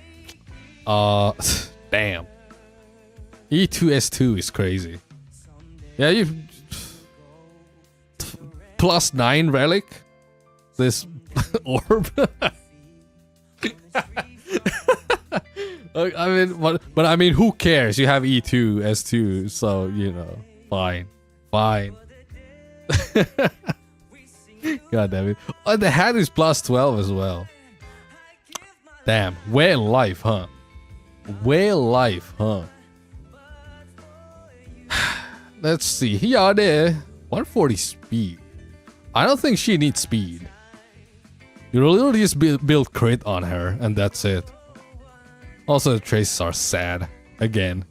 Damn. E2S2 is crazy. Yeah, you +9 relic. This orb. I mean, but I mean, who cares? You have E2, S2, so you know, fine. God damn it. Oh, the hat is +12 as well. Damn. Whale life, huh? Whale life, huh? Let's see. Yeah, there. 140 speed. I don't think she needs speed. You literally just build crit on her, and that's it. Also, the traces are sad. Again.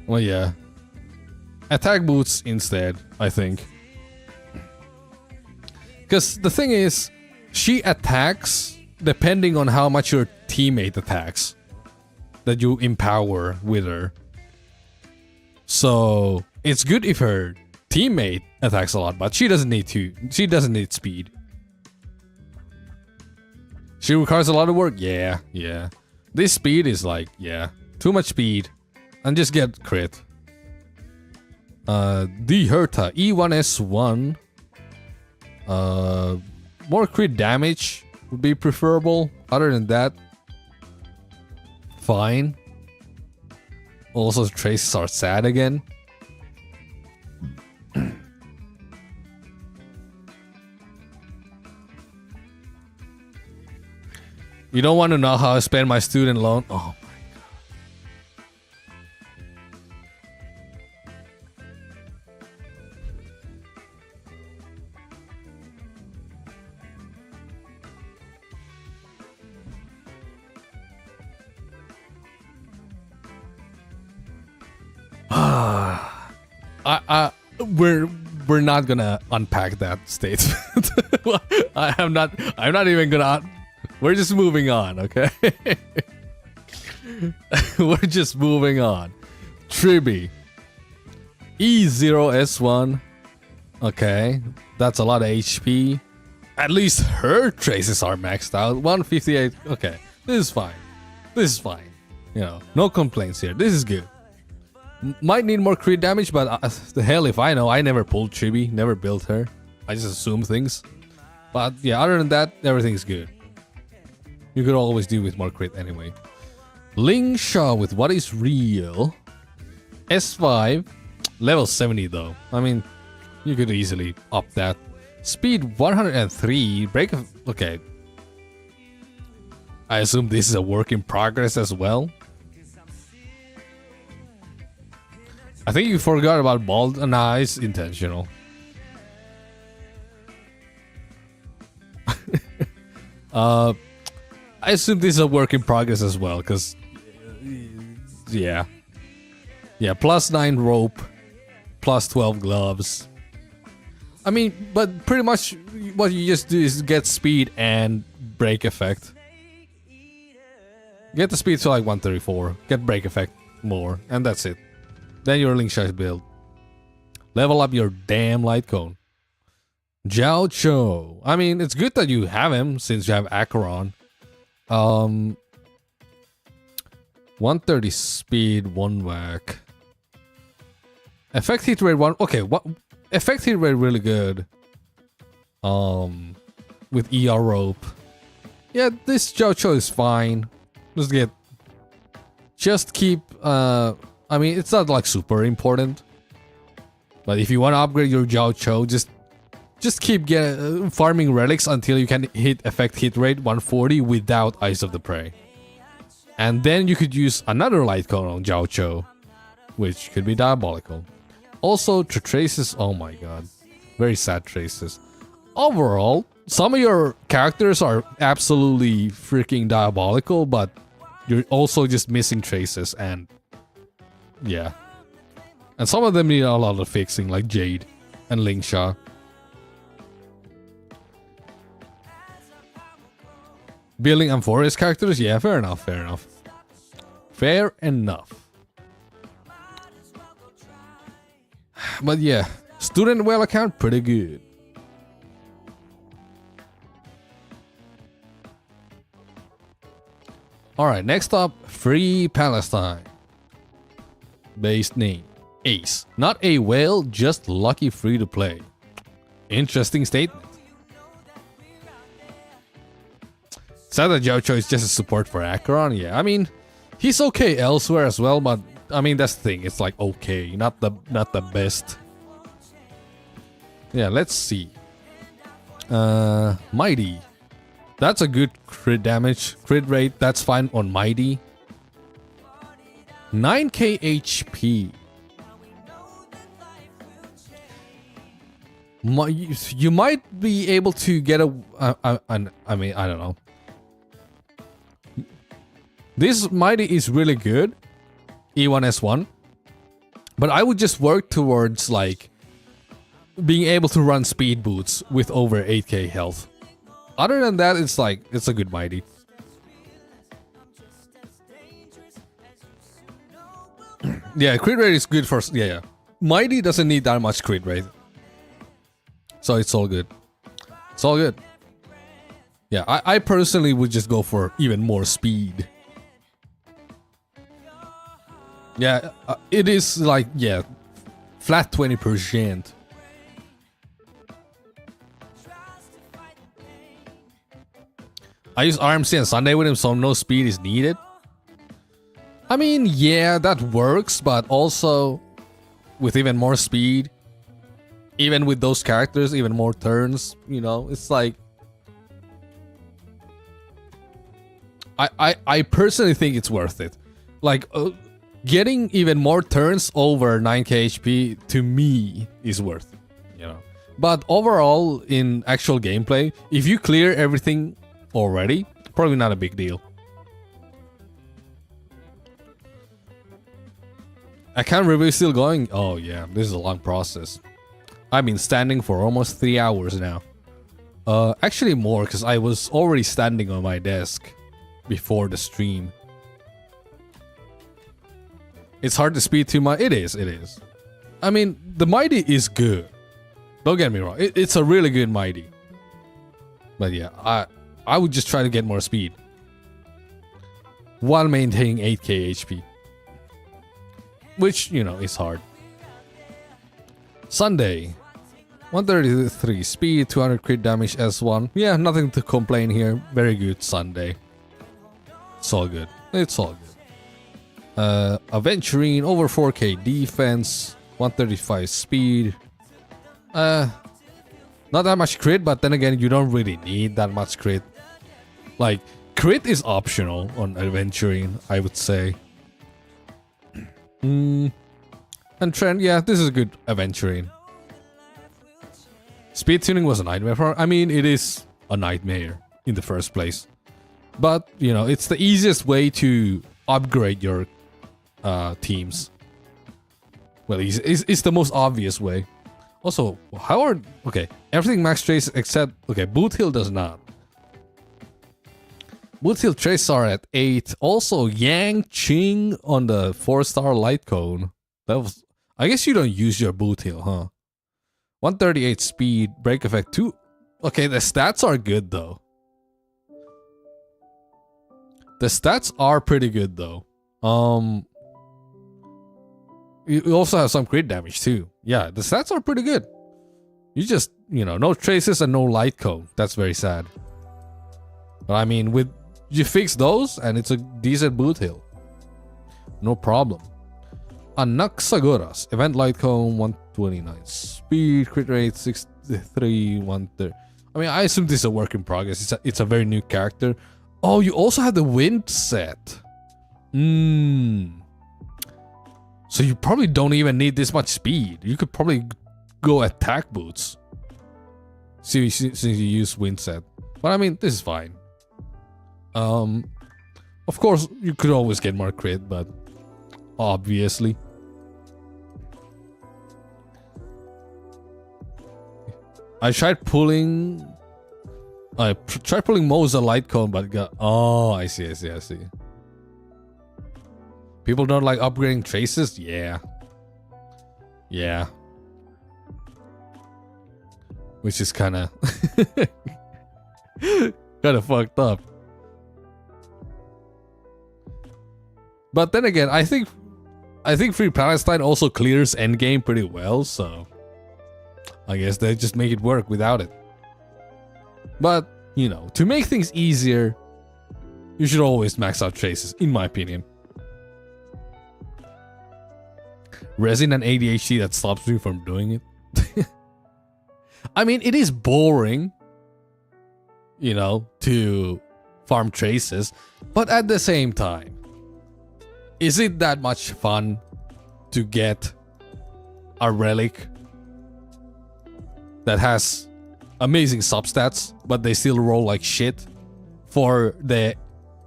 Well, yeah. Attack boots instead, I think. Because the thing is, she attacks depending on how much your teammate attacks that you empower with her. So it's good if her teammate attacks a lot, but she doesn't need to. She doesn't need speed. She requires a lot of work. Yeah. This speed is like, yeah, too much speed. And just get crit. The Herta E1S1. More crit damage would be preferable. Other than that, fine. Also, traces are sad again. You don't want to know how I spend my student loan? Oh. We're not gonna unpack that statement. I'm not even gonna. We're just moving on, okay? We're just moving on. Tribi. E0S1. Okay, that's a lot of HP. At least her traces are maxed out. 158. Okay, this is fine. You know, no complaints here. This is good. Might need more crit damage, but the hell if I know. I never pulled Tribi, never built her. I just assume things. But yeah, other than that, everything's good. You could always do with more crit anyway. Ling Shaw with What Is Real. S5. Level 70 though. I mean, you could easily up that. Speed 103. Break of... Okay. I assume this is a work in progress as well. I think you forgot about bald. Nah, it's intentional. I assume this is a work in progress as well, because yeah, +9 rope, +12 gloves. I mean, but pretty much what you just do is get speed and break effect. Get the speed to like 134, get break effect more, and that's it. Then your Link Shot build. Level up your damn light cone. Zhao Cho. I mean, it's good that you have him since you have Acheron. 130 speed, 1 whack. Effect hit rate 1. Okay, what effect hit rate really good. With ER rope. Yeah, this Zhao Cho is fine. Just keep I mean, it's not like super important. But if you want to upgrade your Zhao Cho, just keep farming relics until you can hit effect hit rate 140 without Eyes of the Prey. And then you could use another light cone on Jiao Cho, which could be diabolical. Also, traces, oh my god. Very sad traces. Overall, some of your characters are absolutely freaking diabolical, but you're also just missing traces, and yeah. And some of them need a lot of fixing, like Jade and Lingsha. Building Amphora's characters? Yeah, fair enough, fair enough. Fair enough. But yeah, student whale account, pretty good. Alright, next up, Free Palestine. Base name, Ace. Not a whale, just lucky free to play. Interesting statement. Sad that Jiao Cho is just a support for Acheron. Yeah, I mean, he's okay elsewhere as well, but I mean that's the thing. It's like okay, not the best. Yeah, let's see. Mighty. That's a good crit damage, crit rate. That's fine on Mighty. 9k HP. You might be able to get a. I mean, I don't know. This Mighty is really good, E1S1, but I would just work towards like being able to run speed boots with over 8k health. Other than that, it's like, it's a good Mighty. Yeah, crit rate is good for, yeah. Mighty doesn't need that much crit rate. So it's all good. It's all good. Yeah, I personally would just go for even more speed. Yeah, it is like, yeah, flat 20%. I use RMC and Sunday with him, so no speed is needed. I mean, yeah, that works, but also with even more speed, even with those characters, even more turns, you know, it's like... I personally think it's worth it. Like, getting even more turns over 9k HP to me is worth it, you know. But overall, in actual gameplay, if you clear everything already, probably not a big deal. Account review still going? Oh yeah, this is a long process. I've been standing for almost 3 hours now. Actually more, because I was already standing on my desk before the stream. It's hard to speed too much. It is. I mean, the Mighty is good. Don't get me wrong. It's a really good Mighty. But yeah, I would just try to get more speed while maintaining 8k HP. Which, you know, is hard. Sunday. 133 speed, 200 crit damage S1. Yeah, nothing to complain here. Very good Sunday. It's all good. It's all good. Aventurine, over 4k defense, 135 speed. Not that much crit, but then again, you don't really need that much crit. Like, crit is optional on Aventurine, I would say. And Trend, yeah, this is a good Aventurine. Speed tuning was a nightmare for, I mean, it is a nightmare in the first place. But, you know, it's the easiest way to upgrade your teams. Well, it's the most obvious way. Also, how are... Okay, everything max trace except... Okay, Boot Hill does not. Boot Hill traces are at 8. Also, Yang Ching on the 4-star light cone. That was... I guess you don't use your Boot Hill, huh? 138 speed, break effect 2. Okay, the stats are good though. The stats are pretty good though. You also have some crit damage too. Yeah, the stats are pretty good. You just, you know, no traces and no light cone. That's very sad. But I mean, with you fix those and it's a decent Boot Hill. No problem. Anaxagoras, event light cone, 129 speed, crit rate 63, 130. I mean, I assume this is a work in progress. It's a very new character. Oh, you also have the wind set. So you probably don't even need this much speed. You could probably go attack boots. Since you use Windset. But I mean, this is fine. Of course, you could always get more crit, but obviously. I tried pulling Mo's a light cone, but got... Oh, I see. People don't like upgrading traces? Yeah. Yeah. Which is kind of... kind of fucked up. But then again, I think Free Palestine also clears endgame pretty well, so... I guess they just make it work without it. But, you know, to make things easier, you should always max out traces, in my opinion. Resin and ADHD that stops me from doing it. I mean, it is boring, you know, to farm traces, but at the same time, is it that much fun to get a relic that has amazing substats, but they still roll like shit for the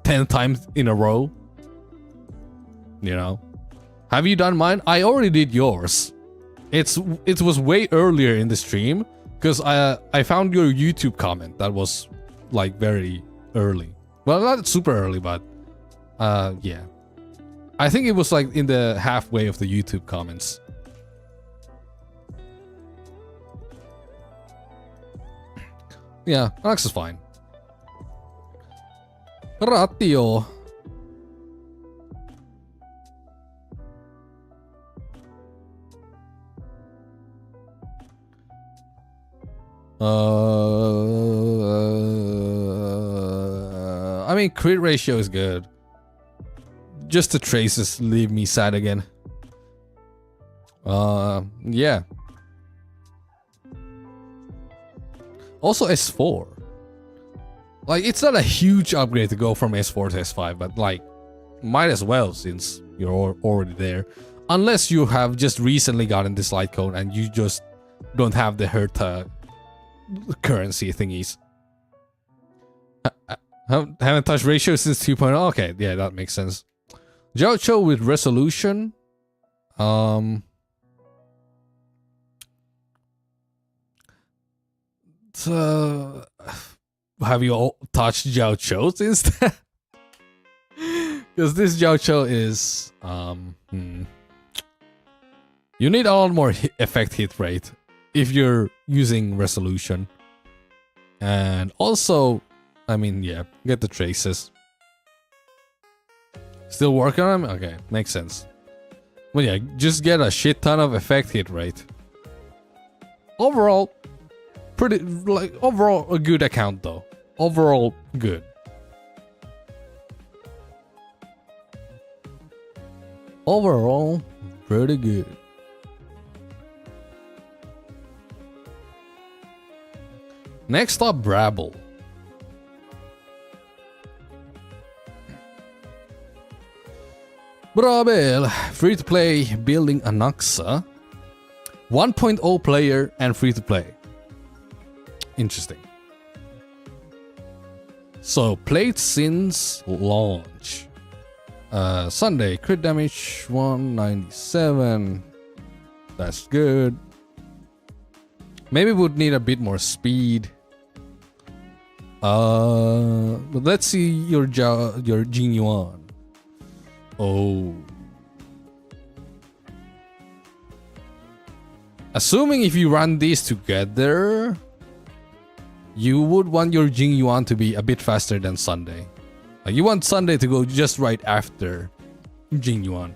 10th time in a row? You know? Have you done mine? I already did yours. It was way earlier in the stream, because I found your YouTube comment that was like very early. Well, not super early, but yeah. I think it was like in the halfway of the YouTube comments. Yeah, Alex is fine. Ratio. I mean, crit ratio is good. Just the traces leave me sad again. Yeah. Also S4. Like, it's not a huge upgrade to go from S4 to S5, but like, might as well since you're already there. Unless you have just recently gotten this light cone and you just don't have the Herta currency thingies. Haven't touched ratio since 2.0. Okay, yeah, that makes sense. Joucho with resolution. Have you all touched Joucho since then? Because this Joucho is you need a lot more effect hit rate if you're using resolution. And also, I mean, yeah, get the traces. Still working on them? Okay, makes sense. But yeah, just get a shit ton of effect hit rate. Overall, overall a good account though. Overall, good. Overall, pretty good. Next up, Brabble. Brabble, free to play, building a Naxa. 1.0 player and free to play. Interesting. So, played since launch. Sunday, crit damage 197. That's good. Maybe would need a bit more speed. But let's see your Jing Yuan. Oh. Assuming if you run these together, you would want your Jing Yuan to be a bit faster than Sunday. Like you want Sunday to go just right after Jing Yuan.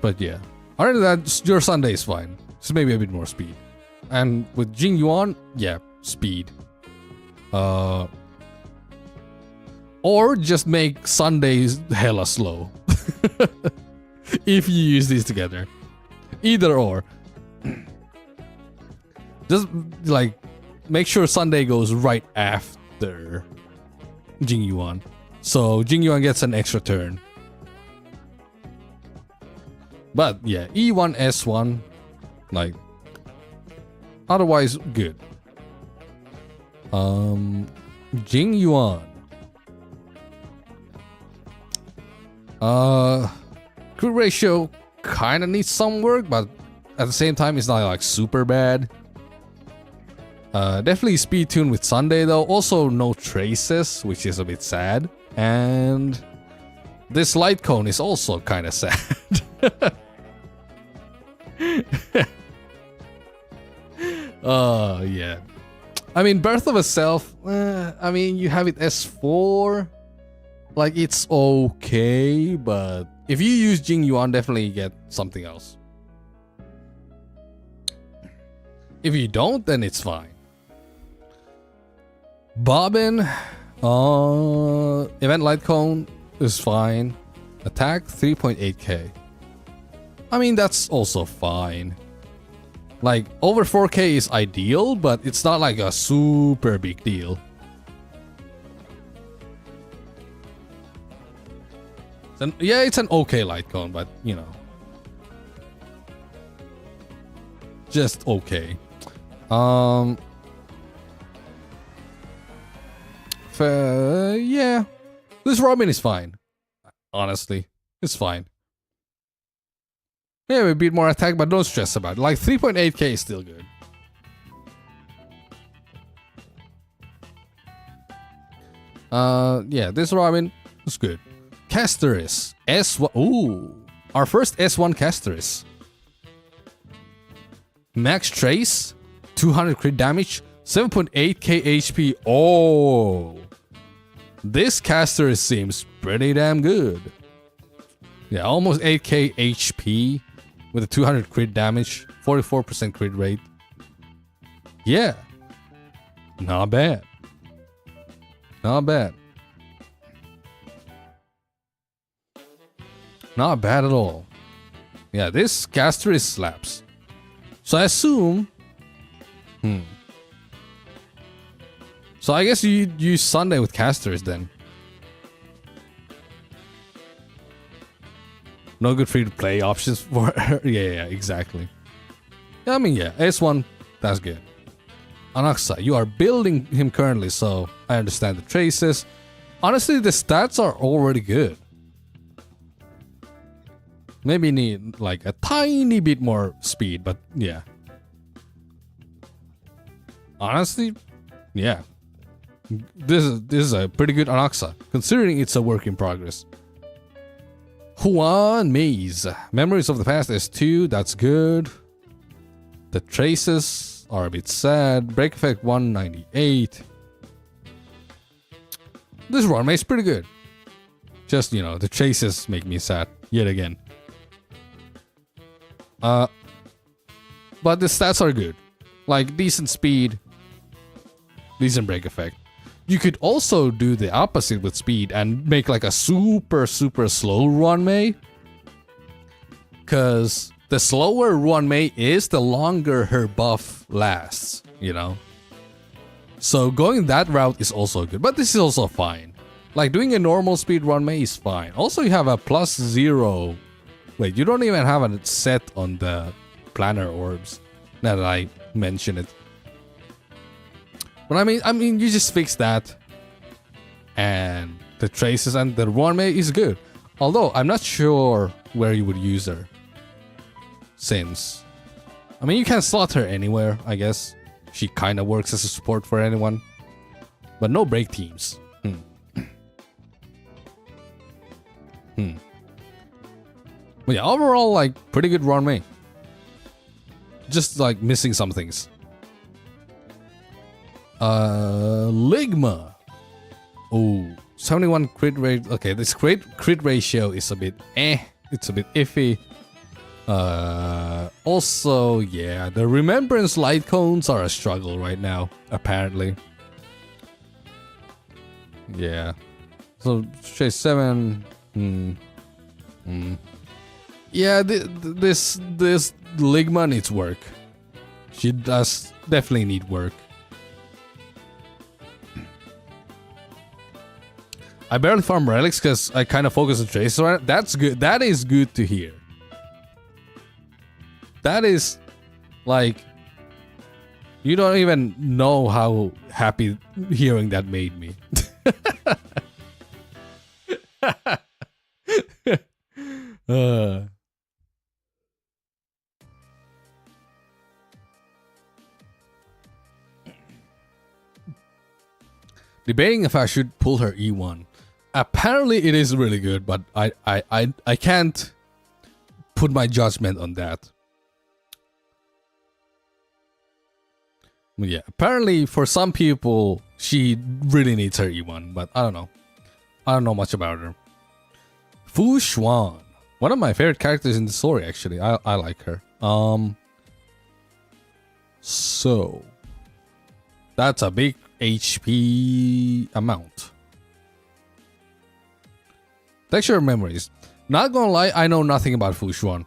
But yeah. Other than that, your Sunday is fine. Just maybe a bit more speed. And with Jing Yuan, yeah, speed. Or just make Sundays hella slow. If you use these together. Either or. Just like make sure Sunday goes right after Jing Yuan. So Jing Yuan gets an extra turn. But yeah, E1, S1, like, otherwise good. Jing Yuan. Crit ratio kind of needs some work, but at the same time, it's not like super bad. Definitely speed tune with Sunday though. Also no traces, which is a bit sad. And this light cone is also kind of sad. Yeah. I mean, Birth of a Self, I mean, you have it S4. Like, it's okay, but if you use Jing Yuan, definitely get something else. If you don't, then it's fine. Bobbin, Event Light Cone is fine. Attack 3.8k. I mean, that's also fine. Like, over 4k is ideal, but it's not like a super big deal. Yeah, it's an okay light cone, but you know, just okay. Yeah, this Robin is fine. Honestly, it's fine. Yeah, a bit more attack, but don't stress about it. Like 3.8k is still good. Yeah, this Robin is good. Casteris S1. Ooh, our first S1 Casteris. Max Trace, 200 crit damage, 7.8k HP. Oh, this Casteris seems pretty damn good. Yeah, almost 8k HP with a 200 crit damage, 44% crit rate. Yeah, not bad. Not bad. Not bad at all. Yeah, this caster is slaps. So I assume... So I guess you use Sunday with casters then. No good free-to-play options for her. Yeah, exactly. I mean, yeah, S1, that's good. Anaxa, you are building him currently, so I understand the traces. Honestly, the stats are already good. Maybe need like a tiny bit more speed, but yeah. Honestly, yeah. This is a pretty good Anaxa, considering it's a work in progress. Huan Maze. Memories of the Past S2, that's good. The traces are a bit sad. Break effect 198. This Huan Maze is pretty good. Just, you know, the traces make me sad yet again. But the stats are good. Like, decent speed, decent break effect. You could also do the opposite with speed and make like a super slow Ruanmei. Because the slower Ruanmei is, the longer her buff lasts, you know? So going that route is also good, but this is also fine. Like, doing a normal speed Ruanmei is fine. Also, you have a +0. Wait, you don't even have a set on the planner orbs, now that I mention it. But I mean, you just fix that, and the traces and the Ruanmei is good. Although I'm not sure where you would use her, since I mean you can slot her anywhere. I guess she kind of works as a support for anyone, but no break teams. But yeah, overall, like, pretty good Ruanmei. Just like missing some things. Ligma. Oh, 71 crit rate. Okay, this crit ratio is a bit it's a bit iffy. Also, yeah, the Remembrance light cones are a struggle right now, apparently. Yeah. So, Chase 7. Yeah, this Ligma needs work. She does definitely need work. I barely farm relics because I kind of focus on traces on it. That's good. That is good to hear. That is like, you don't even know how happy hearing that made me. Debating if I should pull her E1. Apparently it is really good, but I can't put my judgment on that. Yeah, apparently for some people she really needs her E1, but I don't know. I don't know much about her. Fu Xuan. One of my favorite characters in the story, actually. I like her. So that's a big HP amount. Texture memories. Not gonna lie, I know nothing about Fu Xuan.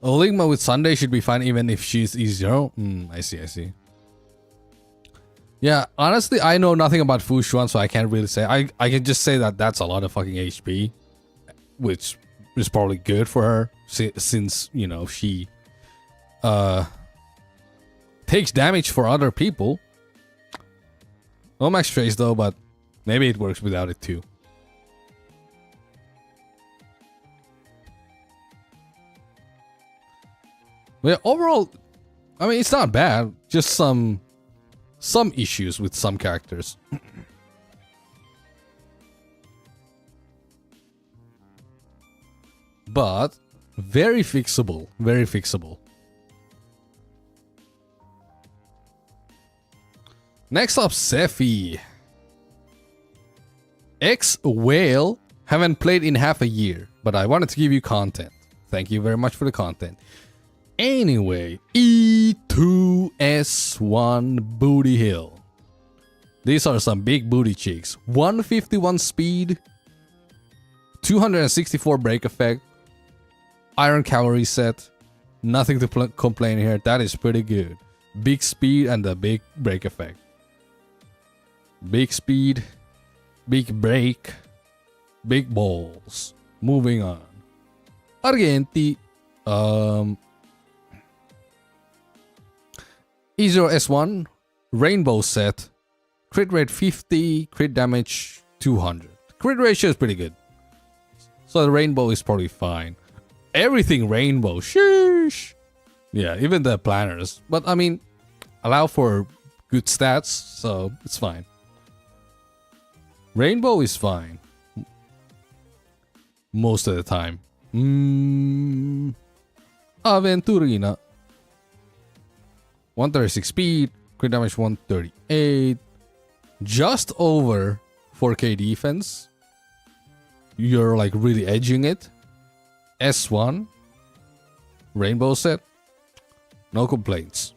Ligma with Sunday should be fine even if she's E0. I see. Yeah, honestly, I know nothing about Fu Xuan, so I can't really say. I can just say that that's a lot of fucking HP, which is probably good for her since, you know, she takes damage for other people. No max trace though, but maybe it works without it too. Yeah, overall, I mean, it's not bad. Just some issues with some characters. But very fixable, very fixable. Next up, Sephi. Whale. Haven't played in half a year, but I wanted to give you content. Thank you very much for the content. Anyway, E2S1 Booty Hill. These are some big booty chicks. 151 speed, 264 break effect, iron calorie set. Nothing to complain here. That is pretty good. Big speed and a big break effect. Big speed, big break, big balls. Moving on. Argenti. E0S1 Rainbow set. Crit rate 50, crit damage 200. Crit ratio is pretty good. So the rainbow is probably fine. Everything rainbow. Sheesh. Yeah, even the planners. But I mean, allow for good stats, so it's fine. Rainbow is fine. Most of the time. Aventurina. 136 speed, crit damage 138. Just over 4k defense. You're like really edging it. S1. Rainbow set. No complaints.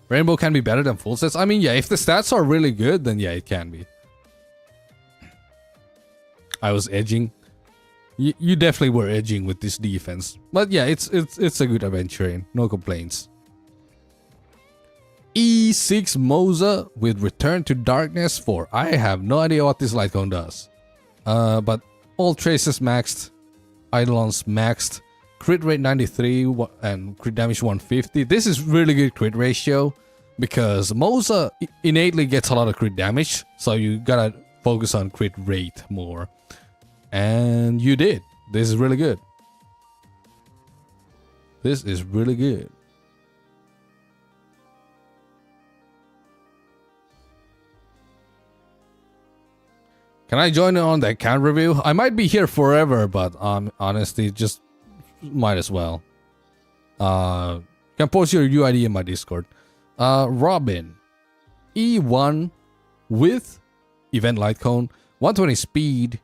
Rainbow can be better than full sets. I mean, yeah, if the stats are really good, then yeah, it can be. I was edging. You definitely were edging with this defense. But yeah, it's a good adventuring. No complaints. E6 Moza with Return to Darkness 4. I have no idea what this light cone does. But all traces maxed. Eidolons maxed. Crit rate 93 and crit damage 150. This is really good crit ratio because Moza innately gets a lot of crit damage. So you gotta focus on crit rate more. And you did. This is really good. This is really good. Can I join in on the account review? I might be here forever, but honestly, just might as well. Can post your UID in my Discord. Robin. E1 with event light cone. 120 speed.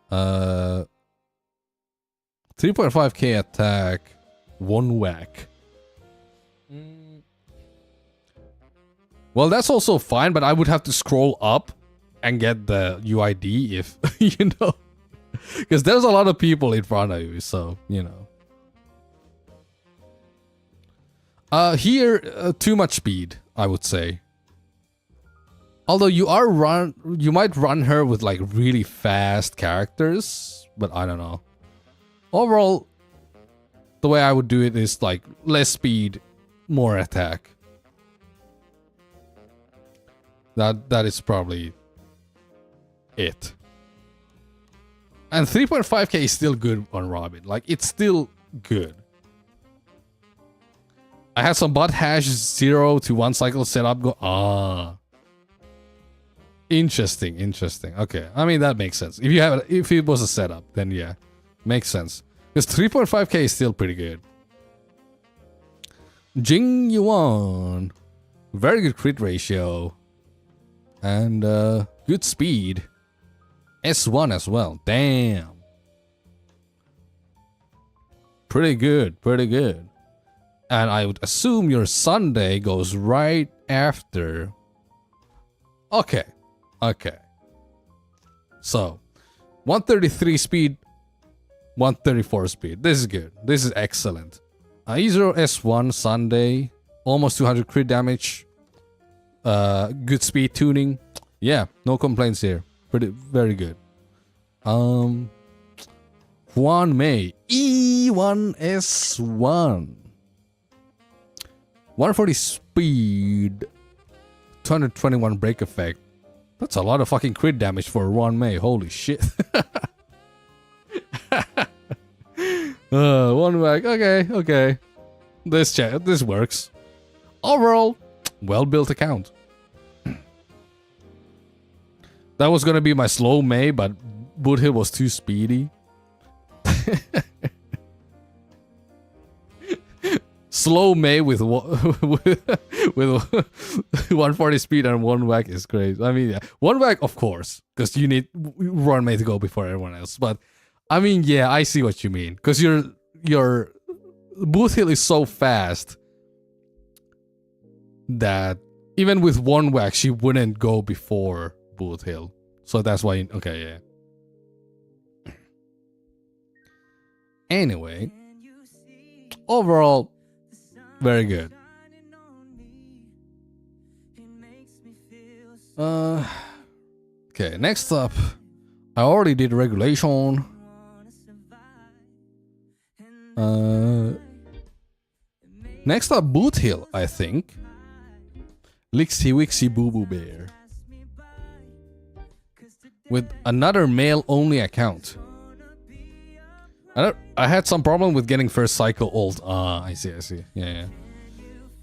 3.5k attack. 1 whack. Well, that's also fine, but I would have to scroll up and get the UID if, you know. Because there's a lot of people in front of you, so, you know. Here, too much speed, I would say. Although you might run her with like really fast characters, but I don't know. Overall, the way I would do it is like less speed, more attack. That is probably it. And 3.5k is still good on Robin. Like, it's still good. I had some bot hash 0 to 1 cycle setup go. Interesting. Okay. I mean, that makes sense. If it was a setup, then yeah. Makes sense. Because 3.5k is still pretty good. Jing Yuan. Very good crit ratio. And good speed. S1 as well. Damn. Pretty good. And I would assume your Sunday goes right after. Okay. So, 133 speed, 134 speed. This is good. This is excellent. E0 S1 Sunday, almost 200 crit damage. Good speed tuning. Yeah, no complaints here. Very good. Juan Mei E1 S1. 140 speed, 221 break effect. That's a lot of fucking crit damage for Juan Mei. Holy shit. One back. Okay. This works. Overall, well-built account. That was gonna be my slow Mei, but Boothill was too speedy. Slow Mei with 140 speed and 1 whack is crazy. I mean, yeah, 1 whack, of course, because you need Run Mei to go before everyone else. But I mean, yeah, I see what you mean, because your Boothill is so fast that even with 1 whack, she wouldn't go before Boothill. So that's why. Okay, yeah. Anyway, overall, very good. Okay, next up, I already did regulation. Next up, Boothill, I think. Lixie Wixie Boo Boo Bear. With another male-only account. I had some problem with getting first cycle ult. I see. Yeah.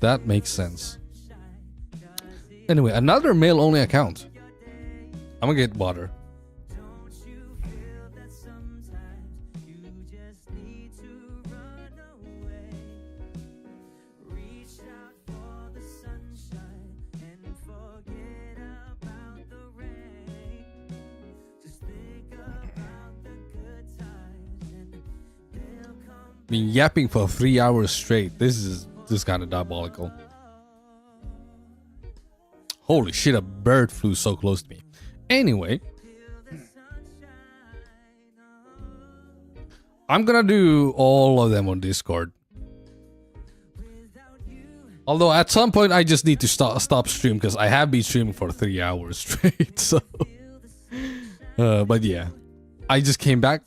That makes sense. Anyway, another male-only account. I'm gonna get water. Been yapping for 3 hours straight. This is kind of diabolical. Holy shit, a bird flew so close to me. Anyway, I'm gonna do all of them on Discord. Although at some point I just need to stop stream because I have been streaming for 3 hours straight. So, but yeah, I just came back.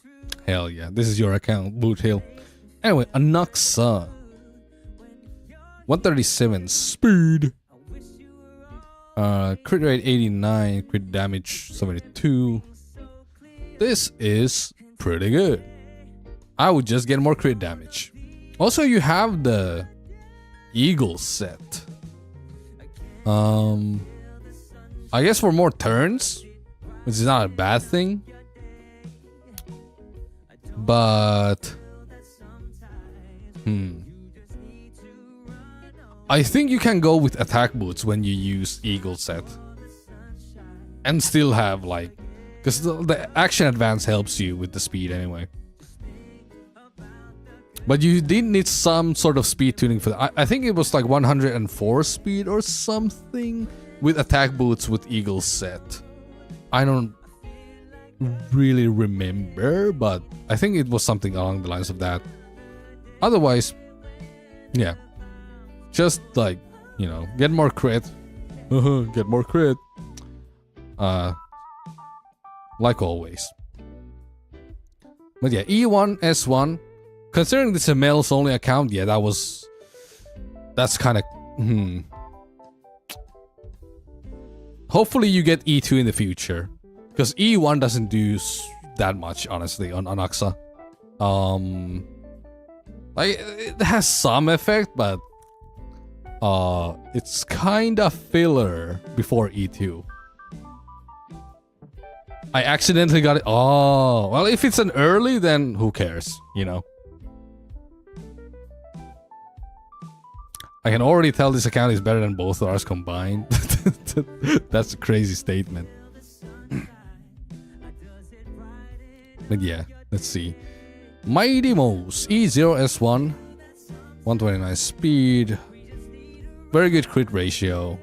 Hell yeah, this is your account, Boothill. Anyway, Anuxa. 137 speed. Crit rate 89, crit damage 72. This is pretty good. I would just get more crit damage. Also, you have the Eagle set. I guess for more turns, which is not a bad thing. But I think you can go with attack boots when you use Eagle set. And still have like... Because the action advance helps you with the speed anyway. But you did need some sort of speed tuning for that. I think it was like 104 speed or something with attack boots with Eagle set. I don't really remember, but I think it was something along the lines of that. Otherwise, yeah. Just like, you know, get more crit. Get more crit. Like always. But yeah, E1, S1. Considering this is a male's only account, yeah, that's kind of... Hopefully you get E2 in the future. Because E1 doesn't do that much, honestly, on Axa. Like, it has some effect, but... it's kind of filler before E2. I accidentally got it. Oh, well, if it's an early, then who cares, you know? I can already tell this account is better than both ours combined. That's a crazy statement. But yeah, let's see. Mighty Mouse, E0S1, 129 speed, very good crit ratio.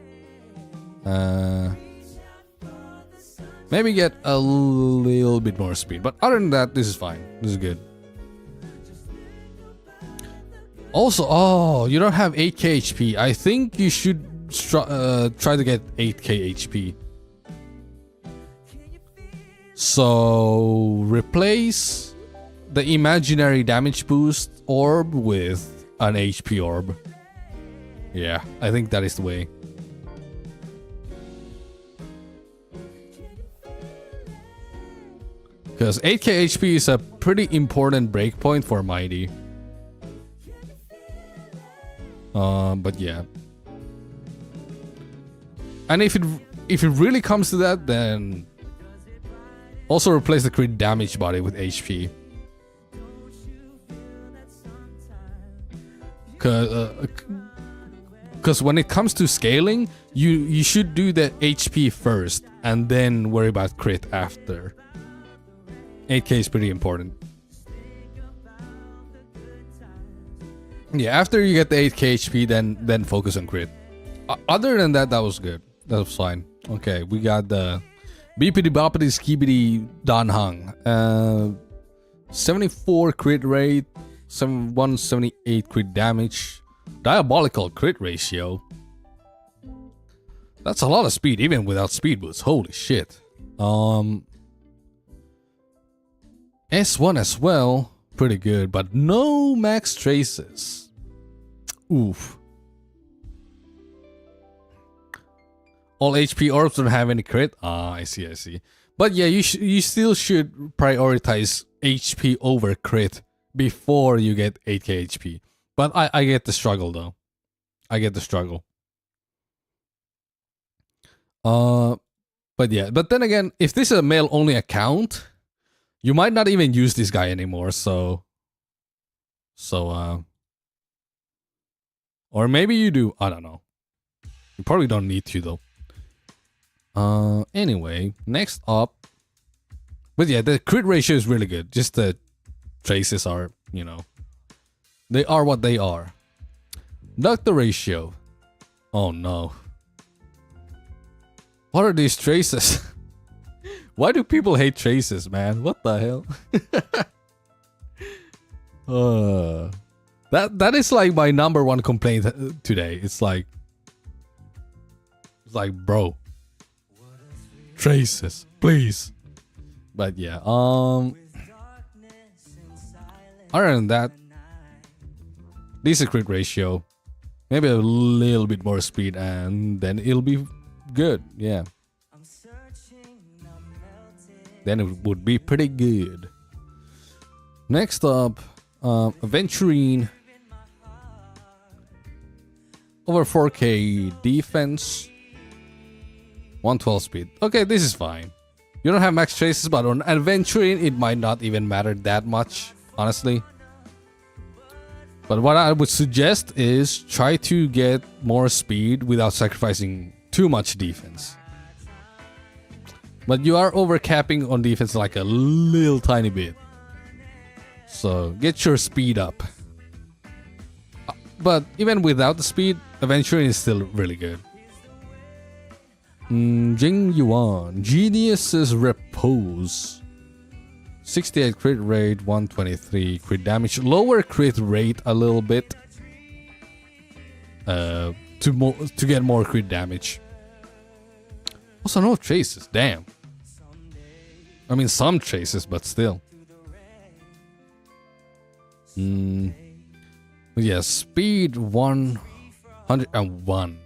Maybe get a little bit more speed, but other than that, this is fine. This is good. Also, oh, you don't have 8k HP. I think you should try to get 8k HP. So replace the imaginary damage boost orb with an HP orb. Yeah, I think that is the way. Because 8k HP is a pretty important breakpoint for Mighty. But yeah. And if it really comes to that, then also replace the crit damage body with HP. Because when it comes to scaling, you should do the HP first and then worry about crit after. 8k is pretty important. Yeah, after you get the 8k HP, then focus on crit. Other than that, that was good. That was fine. Okay, we got the Beepity Boppity Skibidi Dan Hung. 74 crit rate, 178 crit damage, diabolical crit ratio. That's a lot of speed, even without speed boost. Holy shit. S1 as well, pretty good, but no max traces. Oof. All HP orbs don't have any crit. Ah, I see. But yeah, you still should prioritize HP over crit before you get 8k HP. But I get the struggle though. I get the struggle. But yeah, but then again, if this is a male only account, you might not even use this guy anymore, or maybe you do, I don't know. You probably don't need to though. Anyway, next up. But yeah, the crit ratio is really good. Just the traces are, you know, they are what they are. Duck the ratio. Oh no. What are these traces? Why do people hate traces, man? What the hell? That is like my #1 complaint today. It's like, bro, traces, please. But yeah, other than that, decent crit ratio, maybe a little bit more speed, and then it'll be good. Yeah. Then it would be pretty good. Next up, Aventurine. Over 4k defense. 112 speed. Okay, this is fine. You don't have max traces, but on Aventurine, it might not even matter that much, honestly. But what I would suggest is try to get more speed without sacrificing too much defense. But you are overcapping on defense like a little tiny bit. So get your speed up. But even without the speed, Aventurine is still really good. Jing Yuan, Genius's Repose. 68 crit rate, 123 crit damage. Lower crit rate a little bit. to get more crit damage. Also, no traces. Damn. I mean, some traces, but still. Yeah, speed 101.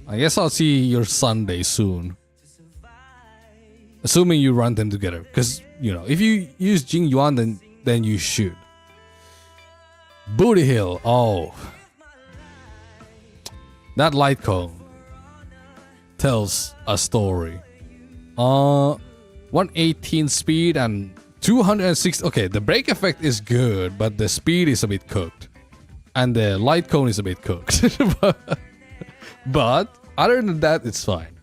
I guess I'll see your Sunday soon. Assuming you run them together. Because, you know, if you use Jing Yuan, then you should. Booty Hill. Oh. That light cone tells a story. 118 speed and 206. Okay, the break effect is good, but the speed is a bit cooked. And the light cone is a bit cooked. But other than that, it's fine.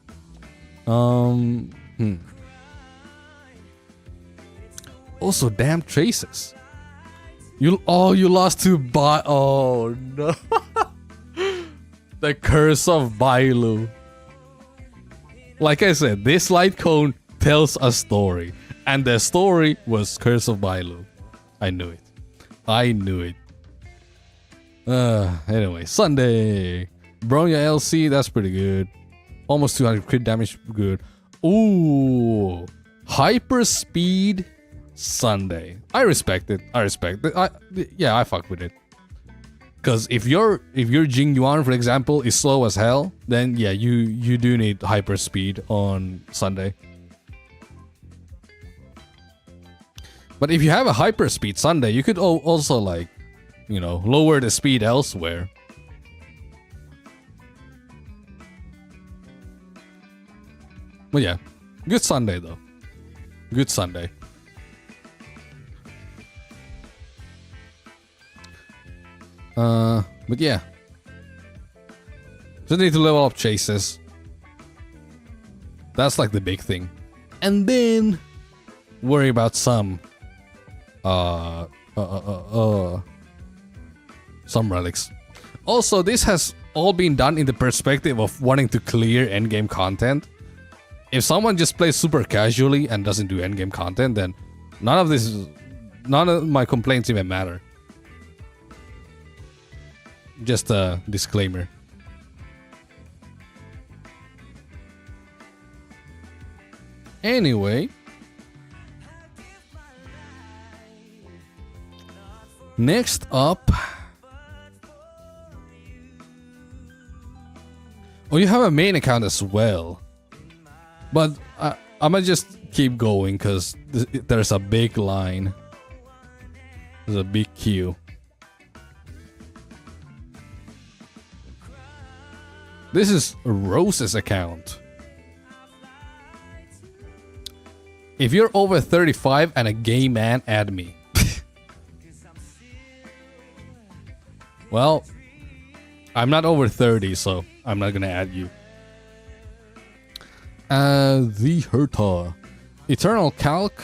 Also, damn traces. You lost to oh no. The curse of Bailu. Like I said, this light cone tells a story. And the story was Curse of Bailu. I knew it. I knew it. Anyway, Sunday. Bronya LC, that's pretty good. Almost 200 crit damage, good. Ooh. Hyper speed Sunday. I respect it. I respect it. Yeah, I fuck with it. Because if your Jing Yuan, for example, is slow as hell, then yeah, you do need hyper speed on Sunday. But if you have a hyper speed Sunday, you could also, like, you know, lower the speed elsewhere. But yeah, good Sunday though. Good Sunday. But yeah. Just need to level up chases. That's like the big thing. And then worry about some relics. Also, this has all been done in the perspective of wanting to clear endgame content. If someone just plays super casually and doesn't do endgame content, then none of my complaints even matter. Just a disclaimer. Anyway. Next up. Oh, you have a main account as well. But I'ma just keep going because there's a big line. There's a big queue. This is Rose's account. If you're over 35 and a gay man, add me. Well, I'm not over 30, so I'm not gonna add you. The Herta. Eternal Calc.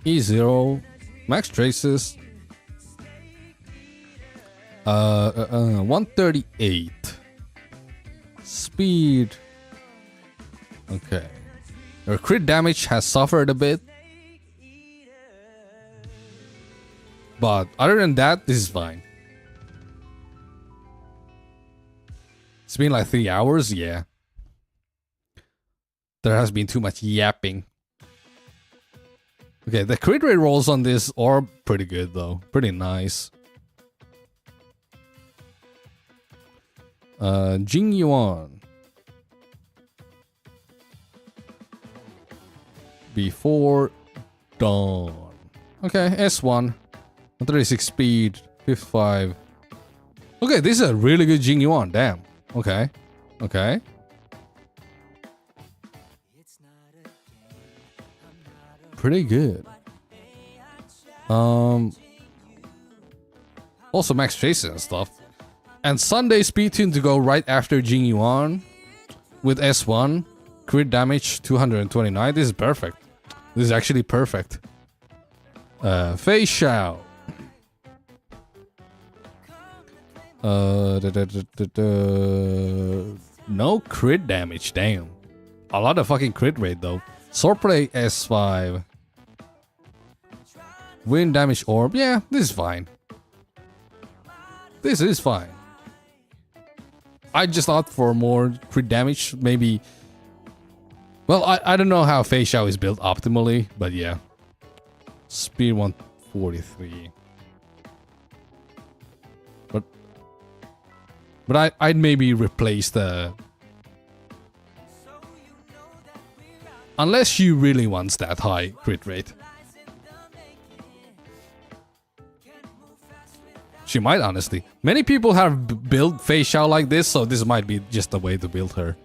E0. Max Traces. 138. Speed. Okay. Your crit damage has suffered a bit. But other than that, this is fine. It's been like 3 hours, yeah. There has been too much yapping. Okay, the crit rate rolls on this are pretty good though. Pretty nice. Jing Yuan. Before dawn. Okay, S1. 136 speed. 55. Okay, this is a really good Jing Yuan. Damn. Okay. Okay. Pretty good. Also max traces and stuff. And Sunday speed tune to go right after Jing Yuan with S1. Crit damage 229. This is perfect. This is actually perfect. Fei Xiao. No crit damage, damn. A lot of fucking crit rate though. Swordplay S5. Wind damage orb. Yeah, this is fine. This is fine. I just thought for more crit damage, maybe. Well, I don't know how Fei Xiao is built optimally, but yeah. Speed 143. But I'd maybe replace the... Unless she really wants that high crit rate. She might, honestly. Many people have built Fei Xiao like this, so this might be just the way to build her.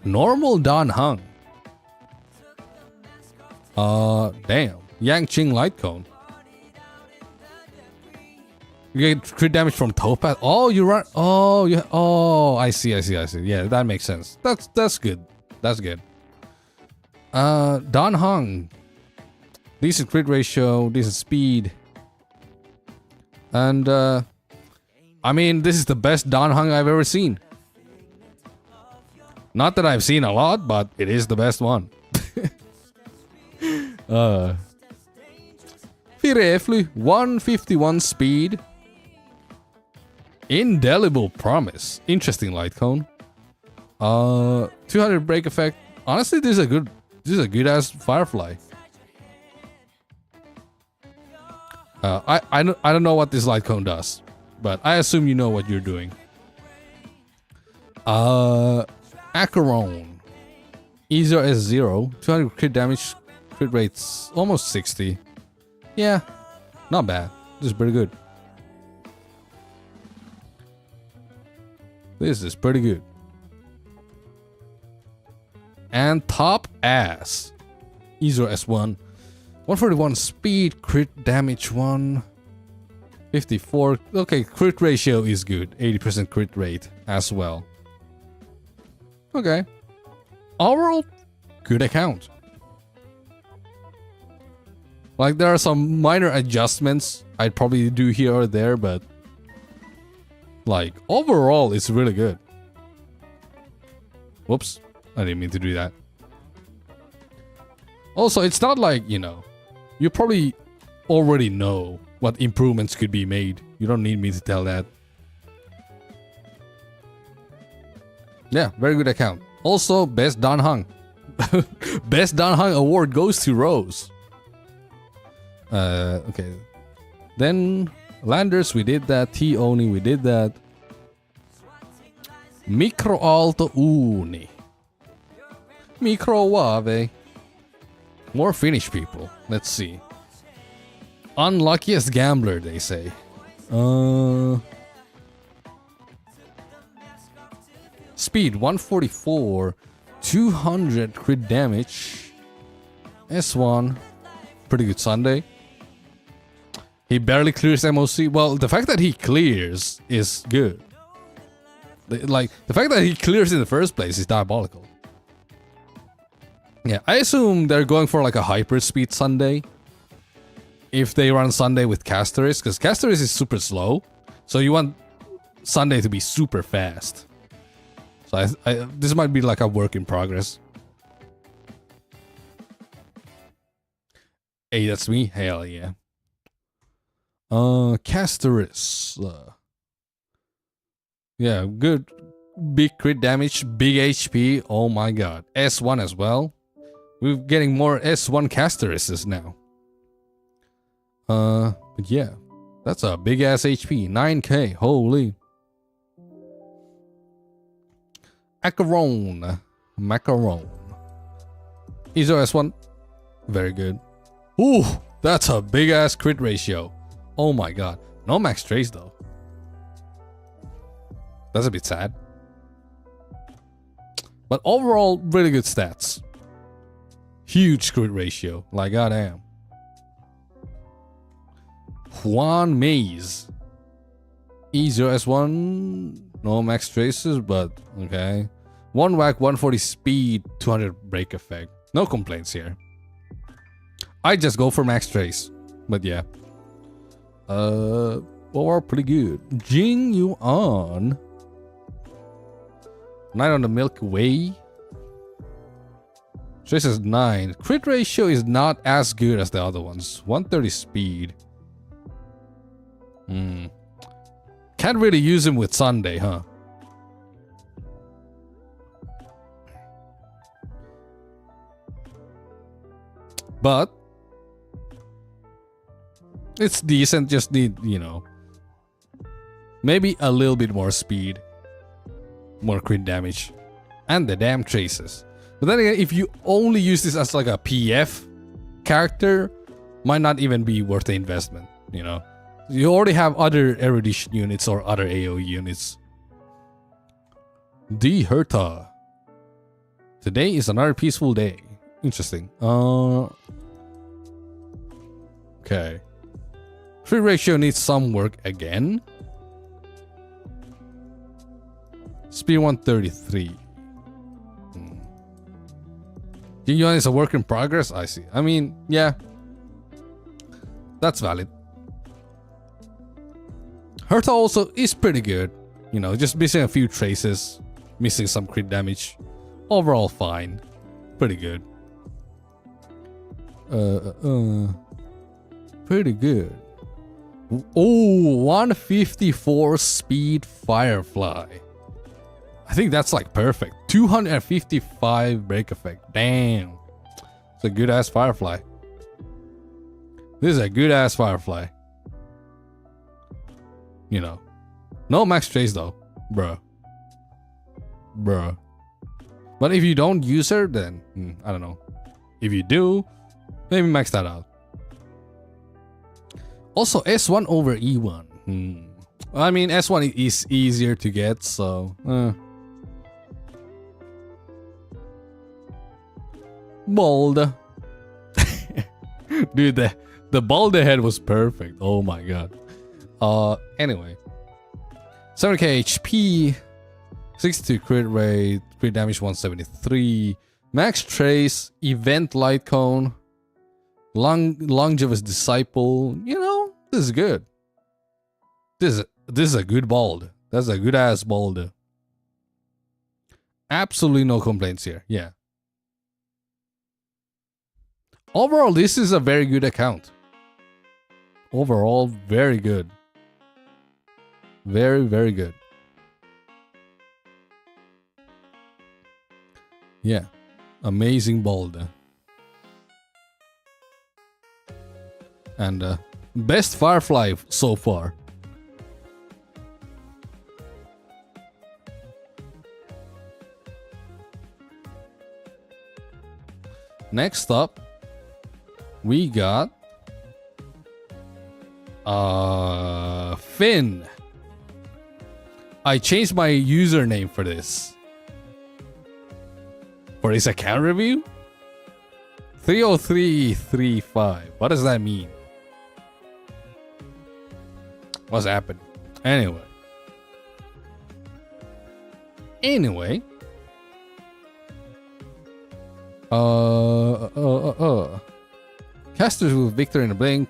Normal Dan Heng. Damn. Yangqing Light Cone. You get crit damage from Topaz. Oh, you run. Oh, yeah. Oh, I see. Yeah, that makes sense. That's good. That's good. Dan Heng. Decent crit ratio, decent speed. And I mean, this is the best Dan Heng I've ever seen. Not that I've seen a lot, but it is the best one. Firefly, 151 speed. Indelible Promise. Interesting light cone. 200 break effect. Honestly, this is a good ass Firefly. I don't know what this light cone does, but I assume you know what you're doing. Acheron. Easier S0. 200 crit damage. Crit rates almost 60. Yeah, not bad. This is pretty good. This is pretty good. And Top Ass. Easier S1. 141 speed, crit damage 1. 54. Okay, crit ratio is good. 80% crit rate as well. Okay. Overall, good account. Like, there are some minor adjustments I'd probably do here or there, but like, overall, it's really good. Whoops. I didn't mean to do that. Also, it's not like, you know, you probably already know what improvements could be made. You don't need me to tell that. Yeah, very good account. Also, Best Dan Heng. Best Dan Heng award goes to Rose. Okay. Then, Landers, we did that. T-Oni, we did that. Micro Alto Uni. Microwave. More Finnish people. Let's see. Unluckiest gambler, they say. Speed 144. 200 crit damage. S1. Pretty good Sunday. He barely clears MOC. Well, the fact that he clears is good. Like, the fact that he clears in the first place is diabolical. Yeah, I assume they're going for like a hyper speed Sunday. If they run Sunday with Castoris, because Castoris is super slow. So you want Sunday to be super fast. So this might be like a work in progress. Hey, that's me? Hell yeah. Castoris. Yeah, good. Big crit damage, big HP. Oh my god. S1 as well. We're getting more S1 Castorises now. But yeah. That's a big ass HP. 9k. Holy. Acheron. Macaron. Iso S1. Very good. Ooh, that's a big ass crit ratio. Oh my god. No max trace though. That's a bit sad. But overall, really good stats. Huge crit ratio. Like, goddamn. Juan Maze. Easier S1. No max traces, but okay. 1 whack, 140 speed, 200 break effect. No complaints here. I just go for max trace. But yeah. Overall, pretty good. Jing Yuan. Night on the Milky Way. Trace is 9. Crit ratio is not as good as the other ones. 130 speed. Can't really use him with Sunday, huh? But it's decent, just need, you know, maybe a little bit more speed, more crit damage, and the damn traces. But then again, if you only use this as like a PF character, might not even be worth the investment, you know. You already have other erudition units or other AoE units. D Herta. Today is another peaceful day. Interesting. Okay. Free ratio needs some work again. Speed 133. Yuan is a work in progress? I see. I mean, yeah. That's valid. Herta also is pretty good. You know, just missing a few traces. Missing some crit damage. Overall fine. Pretty good. Pretty good. Oh, 154 speed Firefly. I think that's like perfect. 255 break effect. Damn. It's a good ass Firefly. This is a good ass Firefly. You know. No max trace though. Bruh. But if you don't use her, then I don't know. If you do, maybe max that out. Also S1 over E1. I mean, S1 is easier to get, so Bald. Dude, the bald head was perfect. Oh my god. Anyway. 7k HP, 62 crit rate, crit damage 173, max trace, event light cone, longevous disciple. You know, this is good. This is a good bald. That's a good ass bald. Absolutely no complaints here. Yeah. Overall, this is a very good account. Overall, very good. Very, very good. Yeah. Amazing bald. And best Firefly so far. Next up, we got Finn. I changed my username for this. For this account review? 30335. What does that mean? What's happened? Anyway. Casters with Victor in a blink.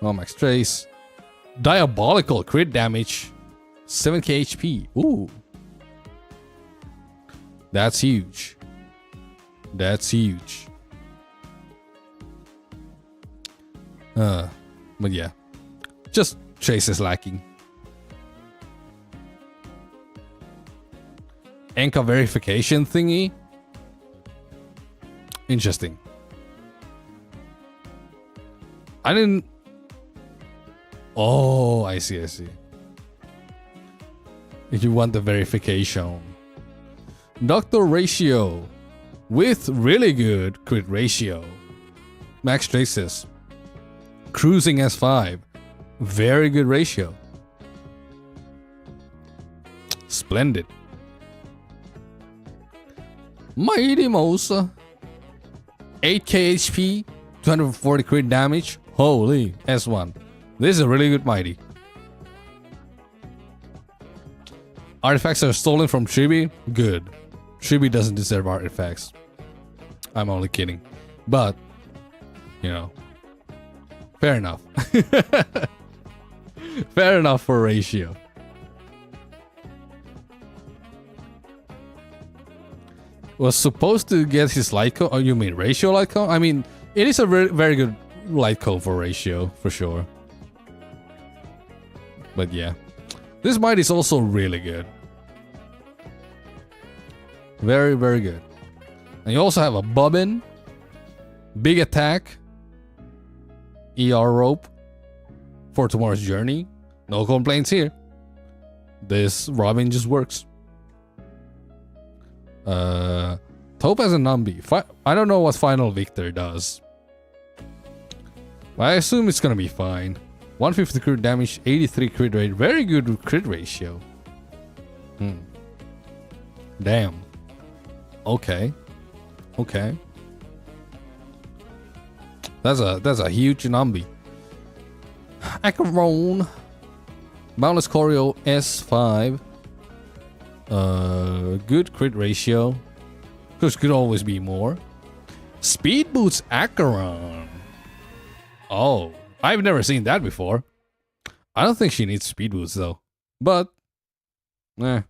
Oh, max trace. Diabolical crit damage. 7k HP. Ooh. That's huge. That's huge. But yeah. Just trace is lacking. Anchor verification thingy. Interesting. I didn't... Oh, I see. If you want the verification. Doctor ratio. With really good crit ratio. Max traces. Cruising S5. Very good ratio. Splendid. Mighty Mosa. 8k HP. 240 crit damage. Holy, S1. This is a really good mighty. Artifacts are stolen from Tribi. Good. Tribi doesn't deserve artifacts. I'm only kidding. But, you know. Fair enough. Fair enough for ratio. Was supposed to get his light cone. Oh, you mean ratio light cone? I mean, it is a very good light cone for ratio, for sure. But yeah. This might is also really good. Very, very good. And you also have a bobbin, big attack, ER rope for tomorrow's journey. No complaints here. This Robin just works. Topaz and Nambi. I don't know what Final Victor does. But I assume it's gonna be fine. 150 crit damage, 83 crit rate. Very good crit ratio. Damn. Okay. Okay. That's a huge Nambi. Acheron. Boundless Choreo S5. Good crit ratio. Because could always be more. Speed boots Acheron. Oh, I've never seen that before. I don't think she needs speed boots though. But, I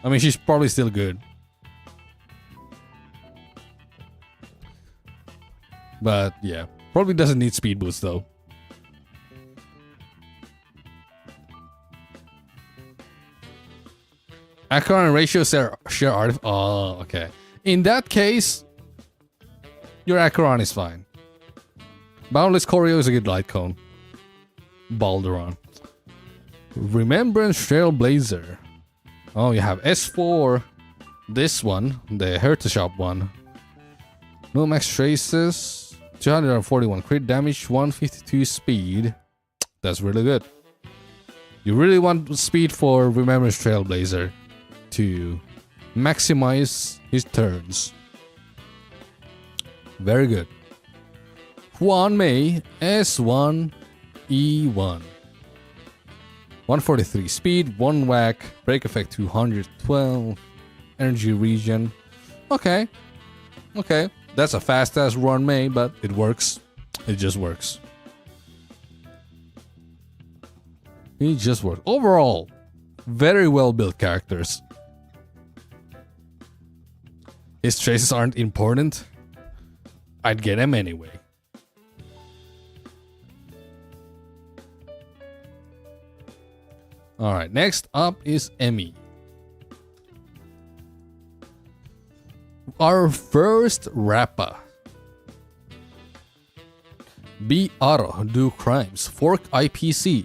mean, she's probably still good. But yeah, probably doesn't need speed boots though. Acheron ratio share art. Oh, okay. In that case, your Acheron is fine. Boundless Choreo is a good light cone. Balderon. Remembrance Trailblazer. Oh, you have S4. This one, the Herta Shop one. No max traces. 241 crit damage, 152 speed. That's really good. You really want speed for Remembrance Trailblazer to maximize his turns. Very good. Huan Mei S1 E1. 143 speed, 1 whack, break effect 212, energy regen. Okay. Okay. That's a fast ass Huan Mei, but it works. It just works. It just works. Overall, very well built characters. His traces aren't important. I'd get him anyway. Alright, next up is Emmy. Our first rapper. Be Auto, do crimes, fork IPC.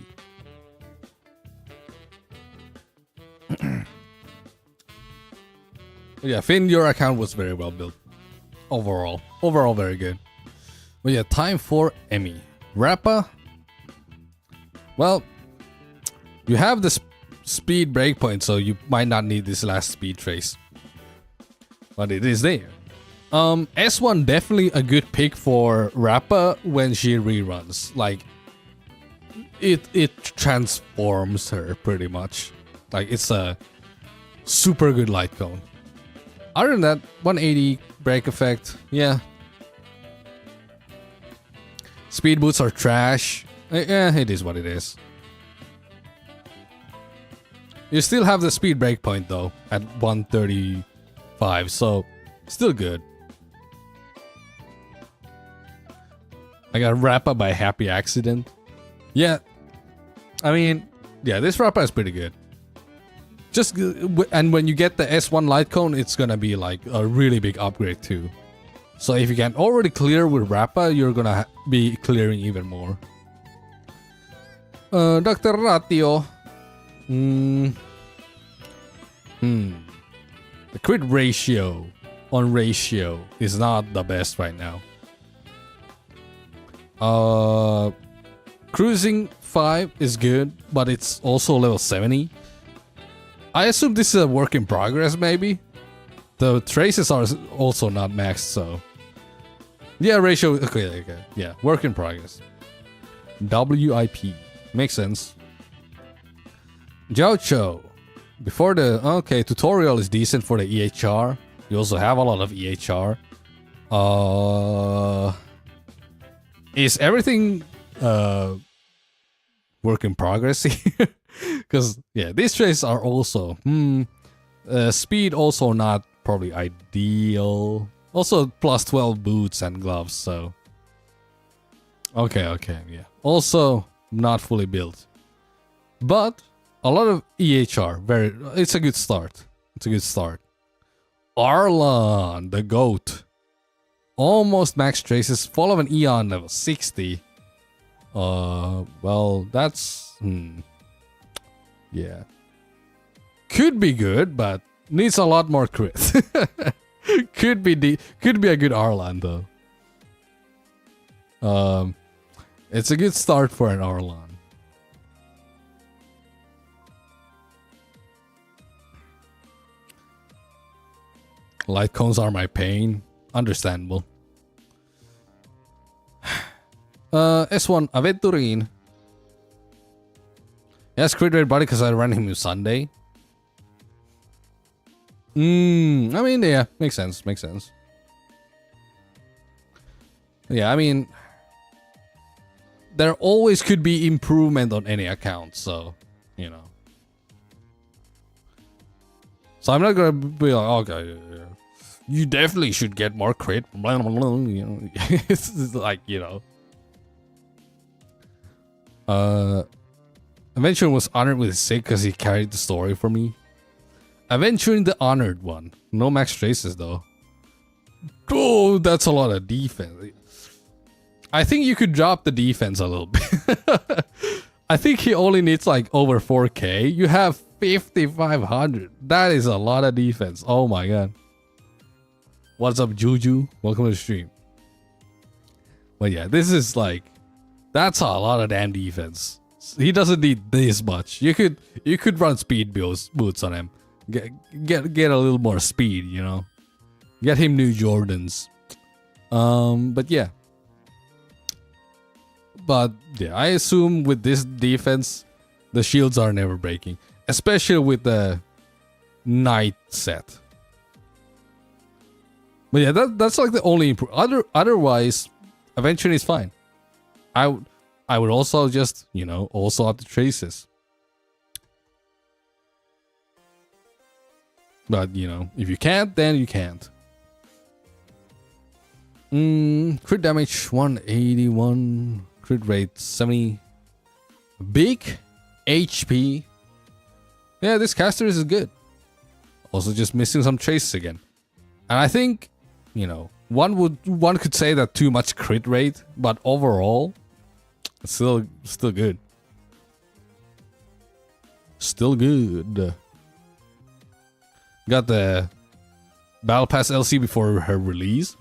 Yeah, Finn, your account was very well built. Overall. Overall, very good. But yeah, time for Emmy. Rapper. Well, you have the speed breakpoint, so you might not need this last speed trace. But it is there. S1 definitely a good pick for Rappa when she reruns. Like, it transforms her pretty much. Like, it's a super good light cone. Other than that, 180 break effect, yeah. Speed boots are trash. Yeah, it is what it is. You still have the speed breakpoint though at 135, so still good. I got Rappa by happy accident. Yeah, I mean, yeah, this Rappa is pretty good. Just and when you get the S1 light cone, it's gonna be like a really big upgrade too. So if you can already clear with Rappa, you're gonna be clearing even more. Dr. Ratio. The crit ratio on ratio is not the best right now. Cruising 5 is good, but it's also level 70. I assume this is a work in progress, maybe. The traces are also not maxed, so yeah, ratio. Okay, yeah, work in progress. WIP makes sense. Jocho. Before the tutorial is decent for the EHR. You also have a lot of EHR. Is everything work in progress here? Because yeah, these traces are also speed also not probably ideal. Also plus 12 boots and gloves, so okay, yeah. Also not fully built. But A lot of EHR. It's a good start. It's a good start. Arlon, the GOAT. Almost max traces. Fall of an Eon level 60. Well, that's... Yeah. Could be good, but needs a lot more crit. could be a good Arlon though. It's a good start for an Arlon. Light cones are my pain. Understandable. S1 Aventurin. Yes, crit rate body because I ran him with Sunday. I mean, yeah, makes sense. Yeah, I mean, there always could be improvement on any account, so, you know. So I'm not gonna be like, okay, you definitely should get more crit. You know, it's like, you know. Aventurin was honored with his sick because he carried the story for me. Aventurin the honored one. No max traces though. Oh, that's a lot of defense. I think you could drop the defense a little bit. I think he only needs like over 4k. You have 5,500. That is a lot of defense. Oh my god. What's up, Juju? Welcome to the stream. But yeah, this is like, that's a lot of damn defense. He doesn't need this much. You could run speed boots on him. Get a little more speed, you know. Get him new Jordans. But yeah. But yeah, I assume with this defense, the shields are never breaking, especially with the Knight set. But yeah, that's like the only otherwise, Aventurin is fine. I would also just, you know, also up the traces. But, you know, if you can't, then you can't. Crit damage 181. Crit rate 70. Big HP. Yeah, this caster is good. Also just missing some traces again. And I think, you know, one could say that too much crit rate, but overall, it's still good. Still good. Got the Battle Pass LC before her release.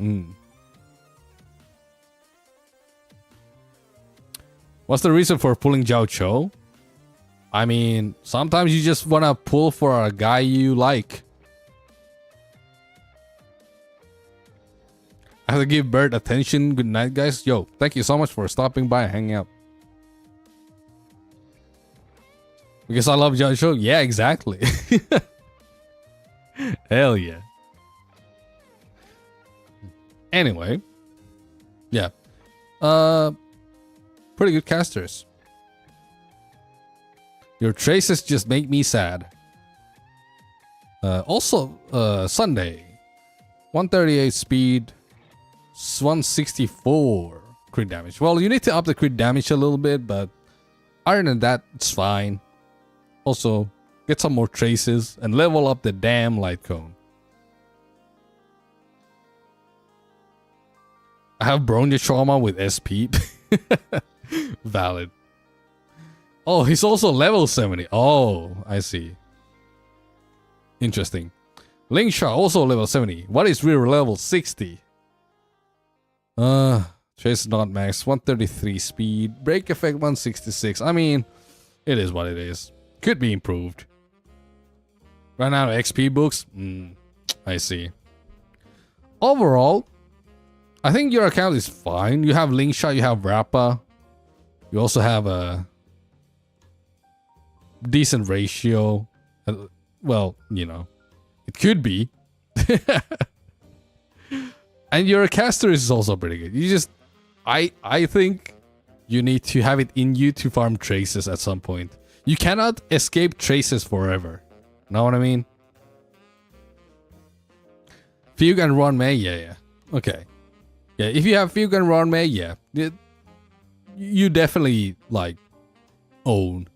What's the reason for pulling Jiao Cho? I mean, sometimes you just want to pull for a guy you like. I have to give Bert attention. Good night, guys. Yo, thank you so much for stopping by and hanging out. Because I love Jiao Cho? Yeah, exactly. Hell yeah. Anyway. Yeah. Pretty good casters. Your traces just make me sad. Also, Sunday. 138 speed. 164 crit damage. Well, you need to up the crit damage a little bit, but other than that, it's fine. Also, get some more traces and level up the damn light cone. I have Bronya Trauma with SP. Valid. Oh, he's also level 70. Oh, I see. Interesting. Lingsha also level 70. What is real level 60? Trace not max. 133 speed. Break effect 166. I mean, it is what it is. Could be improved. Run out of XP books? I see. Overall, I think your account is fine. You have Lingsha, you have Rappa. You also have a decent ratio. Well, you know, it could be. And your caster is also pretty good. You just, I think you need to have it in you to farm traces at some point. You cannot escape traces forever. Know what I mean? Fugue and Ron May, yeah. Okay. Yeah, if you have Fugue and Ron May, yeah. You definitely, like, own.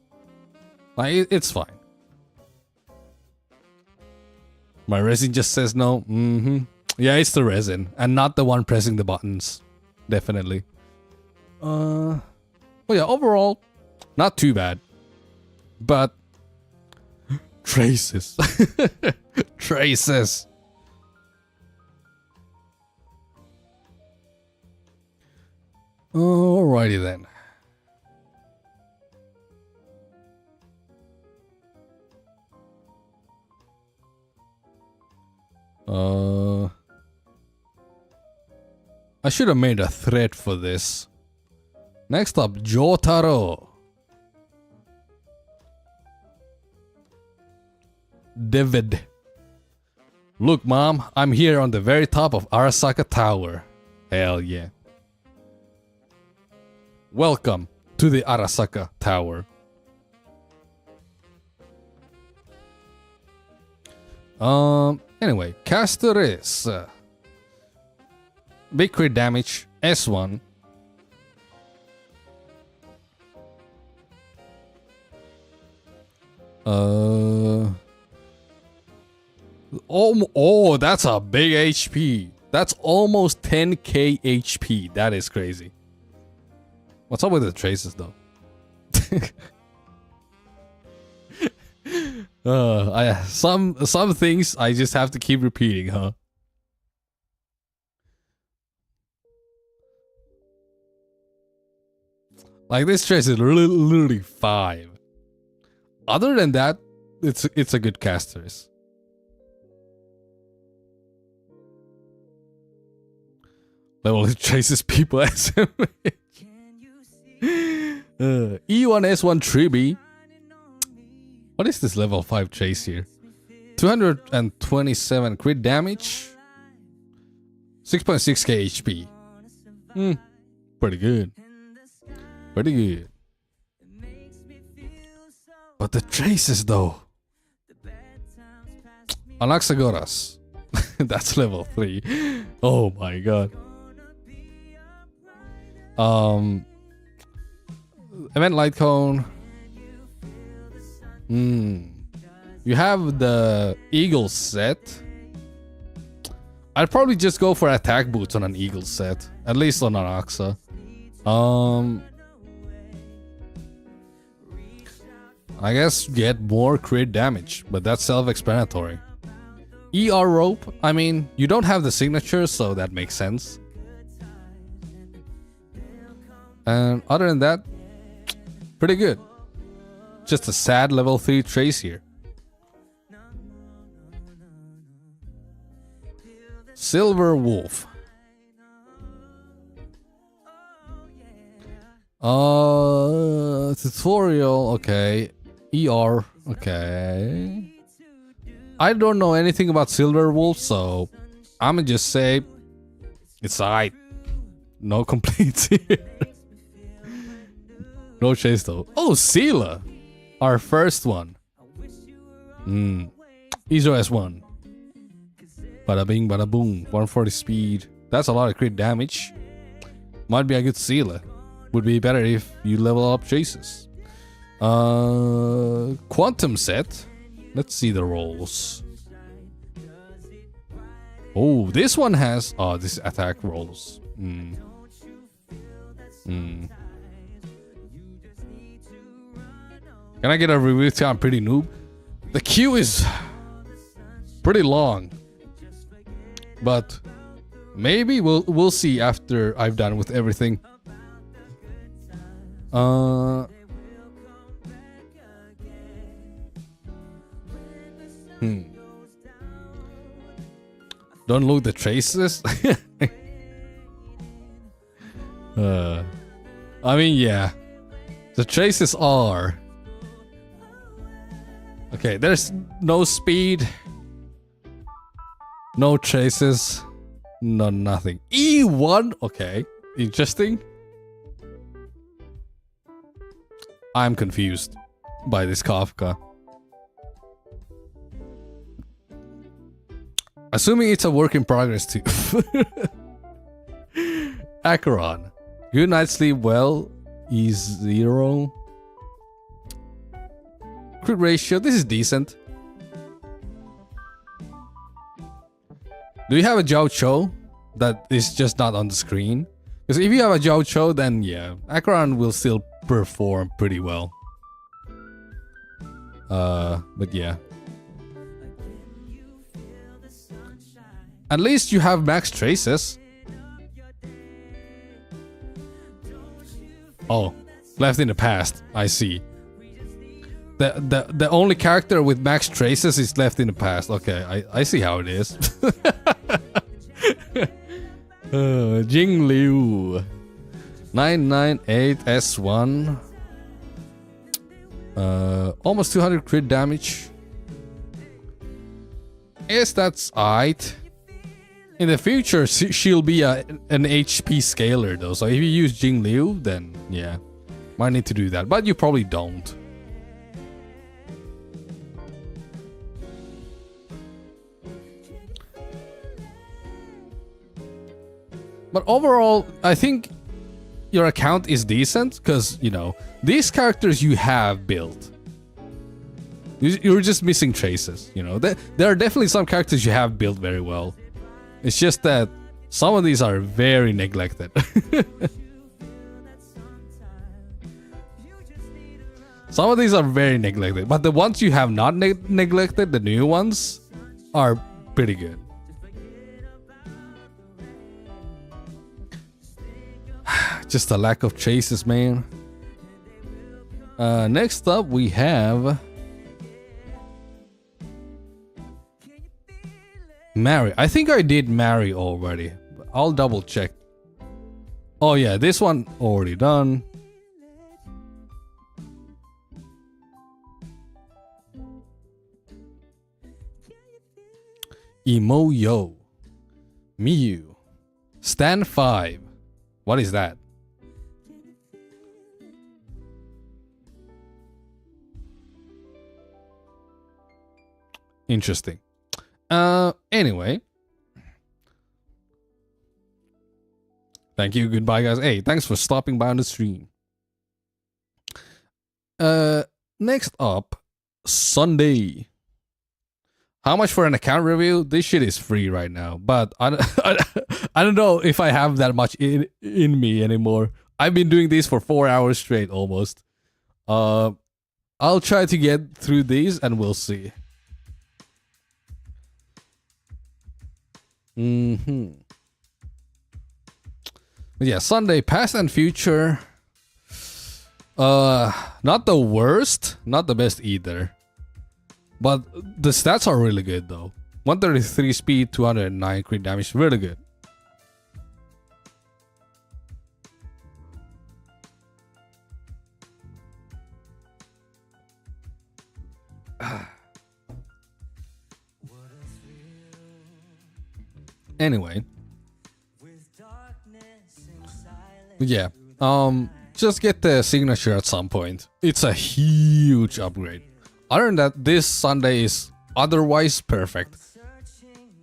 Like, it's fine. My resin just says no. Yeah, it's the resin, and not the one pressing the buttons. Definitely. Well, yeah, overall, not too bad. But traces. Traces. Alrighty then. I should have made a thread for this. Next up, Jotaro. David. Look, Mom, I'm here on the very top of Arasaka Tower. Hell yeah. Welcome to the Arasaka Tower. Anyway, caster is big crit damage, S1. Oh, that's a big HP. That's almost 10k HP. That is crazy. What's up with the traces though? Some things I just have to keep repeating, huh? Like this trace is literally 5. Other than that, it's a good casters. Level it traces people as E1 S1 Tribi. What is this level 5 trace here? 227 crit damage. 6.6k HP. Pretty good. Pretty good. But the traces though. Anaxagoras. That's level 3. Oh my god. Event light cone. You have the eagle set. I'd probably just go for attack boots on an eagle set. At least on an Axa. I guess get more crit damage, but that's self-explanatory. ER rope, I mean, you don't have the signature, so that makes sense. And other than that, pretty good. Just a sad level 3 trace here. Silver Wolf. Tutorial, okay. ER, okay. I don't know anything about Silver Wolf, so I'ma just say it's alright. No complaints here. No chase though. Oh, Sela! Our first one. Iso S1. Bada bing, bada boom. 140 speed. That's a lot of crit damage. Might be a good Sela. Would be better if you level up chases. Quantum set. Let's see the rolls. Oh, this one has... Oh, this attack rolls. Can I get a review time? Pretty noob. The queue is pretty long, but maybe we'll see after I've done with everything. Don't load the traces. I mean, yeah, the traces are okay. There's no speed, no traces, no nothing. E1, okay, interesting. I'm confused by this Kafka. Assuming it's a work in progress too. Acheron. Good night sleep well. E0. Crit ratio, this is decent. Do you have a Zhao Cho that is just not on the screen? Because if you have a Zhao Cho, then yeah, Acheron will still perform pretty well. But yeah. At least you have max traces. Oh, left in the past. I see. The only character with max traces is left in the past. Okay, I see how it is. Jing Liu. 998S1. Almost 200 crit damage. Yes, that's alright. In the future, she'll be an HP scaler though. So if you use Jing Liu, then yeah, might need to do that. But you probably don't. But overall, I think your account is decent because, you know, these characters you have built. You're just missing traces, you know. There are definitely some characters you have built very well. It's just that some of these are very neglected. Some of these are very neglected, but the ones you have not neglected, the new ones, are pretty good. Just a lack of traces, man. Next up, we have Mary. I think I did Mary already. I'll double check. Oh yeah, this one already done. Emo Yo. Miyu. Stand 5. What is that? Interesting. Anyway. Thank you. Goodbye, guys. Hey, thanks for stopping by on the stream. Next up, Sunday. How much for an account review? This shit is free right now, but I don't know if I have that much in me anymore. I've been doing these for 4 hours straight almost. I'll try to get through these and we'll see. But yeah, Sunday, past and future. Not the worst, not the best either. But the stats are really good though. 133 speed, 209 crit damage, really good. Anyway. Yeah. Just get the signature at some point. It's a huge upgrade. Other than that, this Sunday is otherwise perfect.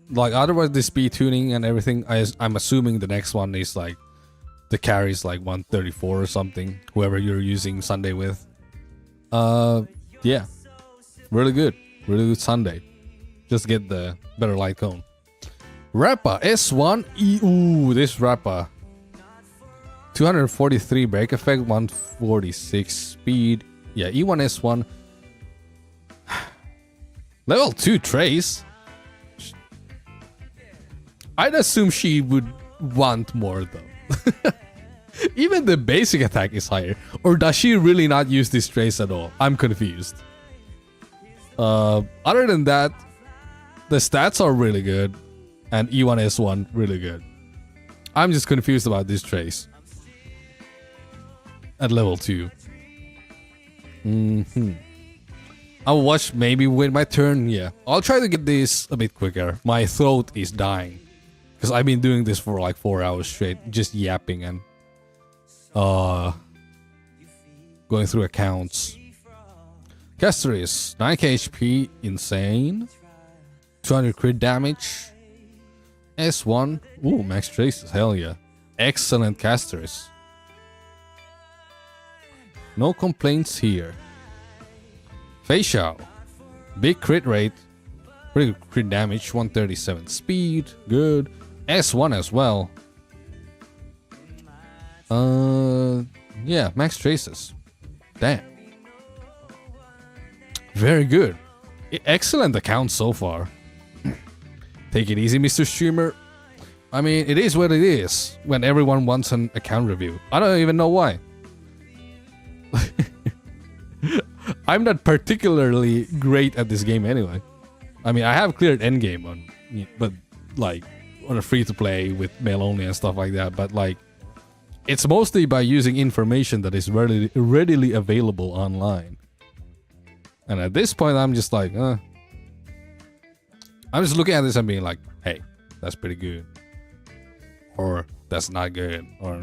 Like, otherwise the speed tuning and everything, I'm assuming the next one is like, the carry is like 134 or something, whoever you're using Sunday with. Yeah. Really good. Really good Sunday. Just get the better light cone. Rappa S1. Ooh, this Rappa. 243 break effect, 146 speed. Yeah, E1 S1. Level 2 Trace. I'd assume she would want more though. Even the basic attack is higher. Or does she really not use this Trace at all? I'm confused. Other than that, the stats are really good. And E1 S1 really good. I'm just confused about this Trace. At level 2. I'll watch maybe wait my turn. Yeah, I'll try to get this a bit quicker. My throat is dying because I've been doing this for like 4 hours straight, just yapping and going through accounts. Caster is 9k HP, insane. 200 crit damage. S1. Ooh, max traces, hell yeah. Excellent casters. No complaints here. Facial. Big crit rate. Pretty good crit damage. 137 speed. Good. S1 as well. Yeah, max traces. Damn. Very good. Excellent account so far. Take it easy, Mr. Streamer. I mean, it is what it is when everyone wants an account review. I don't even know why. I'm not particularly great at this game anyway. I mean, I have cleared endgame on, but like on a free-to-play with mail only and stuff like that. But like, it's mostly by using information that is readily available online. And at this point, I'm just like, I'm just looking at this and being like, hey, that's pretty good. Or that's not good. Or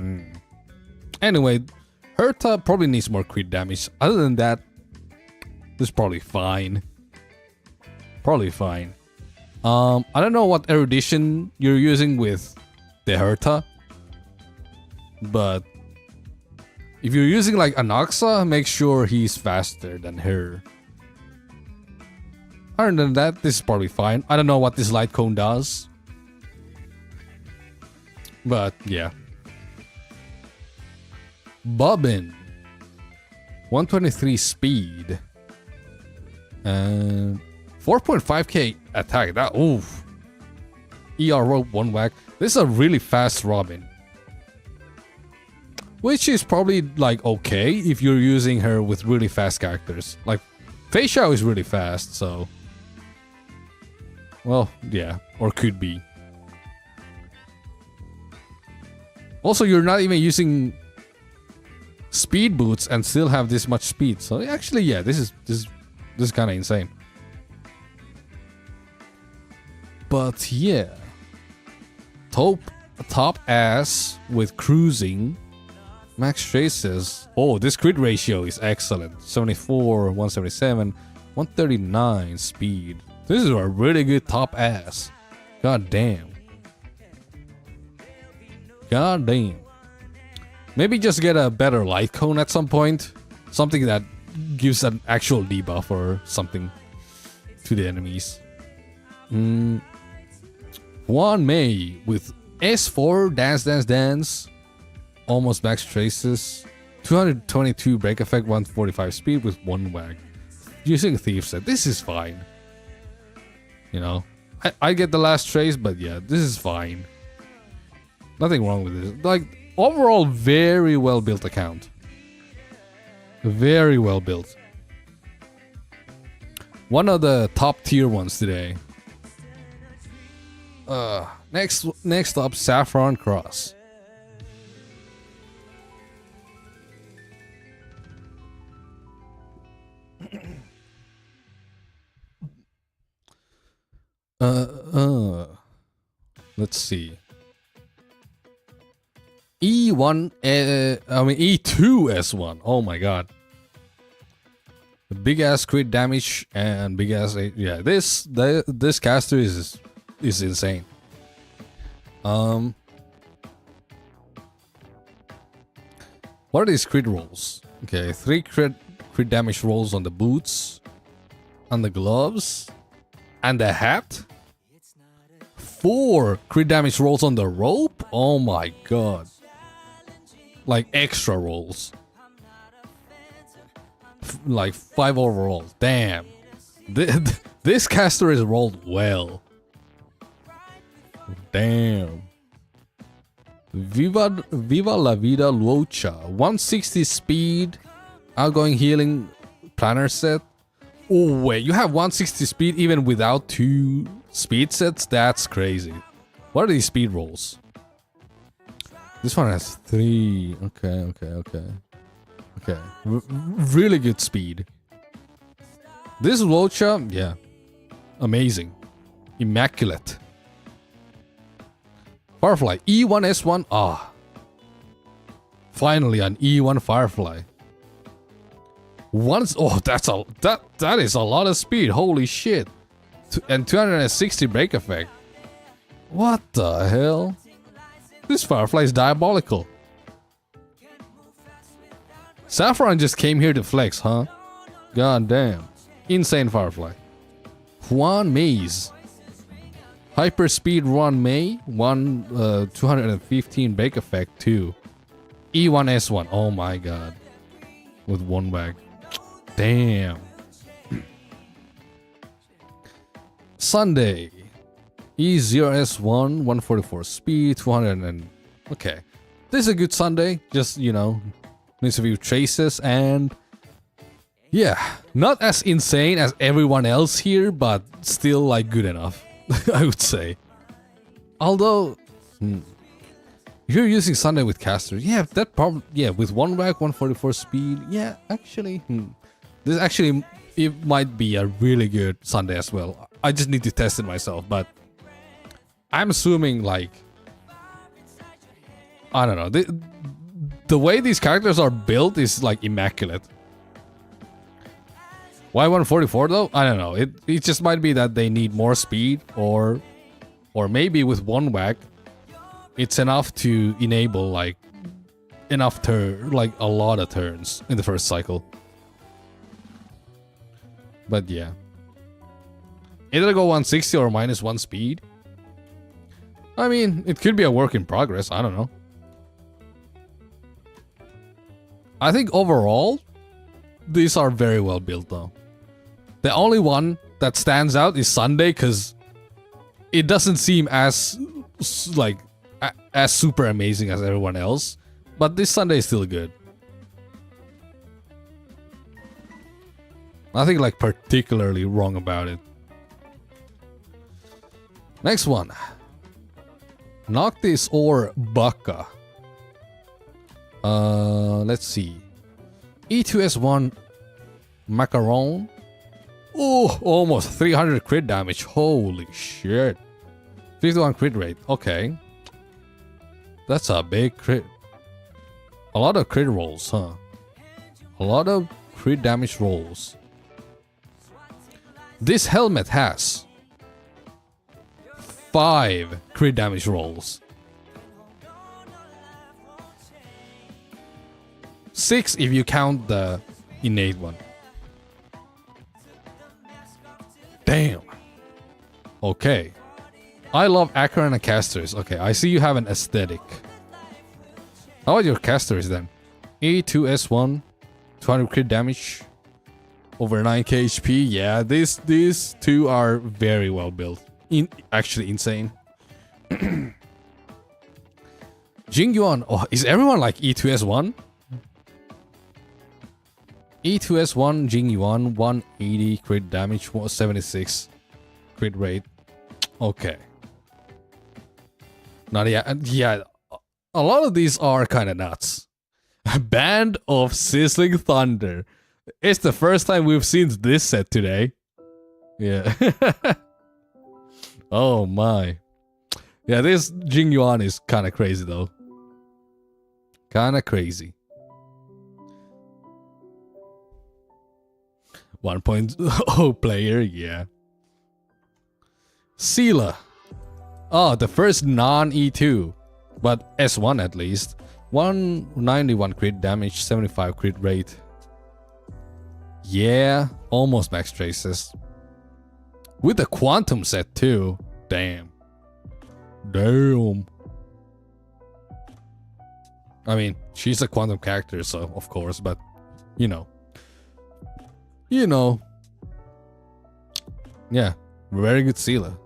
Anyway, Herta probably needs more crit damage. Other than that, this is probably fine. Probably fine. I don't know what erudition you're using with the Herta. But if you're using like Anoxa, make sure he's faster than her. Other than that, this is probably fine. I don't know what this light cone does. But yeah. Bobbin. 123 speed. And 4.5k attack. That oof. ER rope 1 whack. This is a really fast Robin. Which is probably like okay if you're using her with really fast characters. Like Fei Xiao is really fast, so well, yeah, or could be. Also, you're not even using speed boots and still have this much speed. So actually, yeah, this is kind of insane. But yeah, top ass with cruising. Max traces. Oh, this crit ratio is excellent. 74, 177, 139 speed. This is a really good top ass. God damn. God damn. Maybe just get a better light cone at some point. Something that gives an actual debuff or something to the enemies. Juan Mei with S4 Dance Dance Dance. Almost max traces. 222 break effect, 145 speed with 1 wag. Using Thief set. This is fine. You know, I get the last trace, but yeah, this is fine. Nothing wrong with this. Like, overall, very well built account. Very well built. One of the top tier ones today. Next up, Saffron Cross. Let's see. E1, E2 S1. Oh my god. The big ass crit damage and big ass, yeah. This caster is insane. What are these crit rolls? Okay, 3 crit damage rolls on the boots, on the gloves, and the hat. 4 crit damage rolls on the rope. Oh my god. Like extra rolls. Like 5 overall. Damn. This caster is rolled well. Damn. Viva la vida Luocha. 160 speed. Outgoing healing planner set. Oh wait, you have 160 speed even without 2 speed sets? That's crazy. What are these speed rolls? This one has 3. Okay. Really good speed. This Luocha, yeah. Amazing. Immaculate. Firefly. E1 S1. Ah. Finally an E1 Firefly. That is a lot of speed. Holy shit. And 260 break effect. What the hell? This Firefly is diabolical. Saffron just came here to flex, huh? God damn. Insane Firefly. Juan Maze. Hyperspeed Juan May. 215 bake effect 2. E1S1. Oh my god. With one bag. Damn. Sunday. E0S1. 144 speed. 200 and... Okay. This is a good Sunday. Just, you know, needs a few traces and... Yeah, not as insane as everyone else here, but still like good enough, I would say. Although, if you're using Sunday with casters, yeah, that problem, yeah, with one rack, 144 speed, yeah, actually, this actually, it might be a really good Sunday as well. I just need to test it myself, but I'm assuming like, I don't know, the way these characters are built is like immaculate. Why 144 though? I don't know. It just might be that they need more speed, or maybe with one whack, it's enough to enable like enough like a lot of turns in the first cycle. But yeah, either go 160 or -1 speed. I mean, it could be a work in progress. I don't know. I think overall, these are very well built though. The only one that stands out is Sunday because it doesn't seem as like as super amazing as everyone else, but this Sunday is still good. Nothing like particularly wrong about it. Next one. Noctis or Baka. Let's see. E2S1 Macaron. Oh, almost 300 crit damage. Holy shit. 51 crit rate. Okay. That's a big crit. A lot of crit rolls, huh? A lot of crit damage rolls. This helmet has 5 crit damage rolls. 6 if you count the innate one. Damn. Okay. I love Acarina casters. Okay, I see you have an aesthetic. How about your casters then? E2S1, 200 crit damage, over 9k HP. Yeah, these two are very well built. Actually insane. Jingyuan. Oh, is everyone like E2S1? E2S1 Jingyuan, 180 crit damage, 76 crit rate. Okay. Now, yeah, a lot of these are kind of nuts. Band of Sizzling Thunder. It's the first time we've seen this set today. Yeah. Oh my. Yeah, this Jingyuan is kind of crazy though. Kind of crazy. 1.0 player, yeah. Seela. Oh, the first non-E2, but S1 at least. 191 crit damage, 75 crit rate. Yeah, almost max traces. With the quantum set too. Damn. Damn. I mean, she's a quantum character, so of course, but you know. You know. Yeah, very good Seela.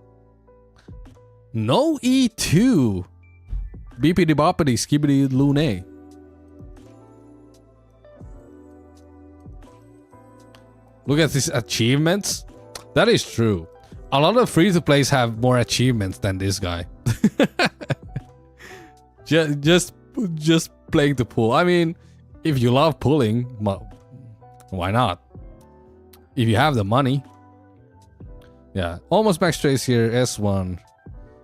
No E2. Beepity boppity skibbity lune. Look at these achievements. That is true. A lot of free-to-plays have more achievements than this guy. just playing the pool. I mean, if you love pulling, why not? If you have the money. Yeah, almost max trace here, S1.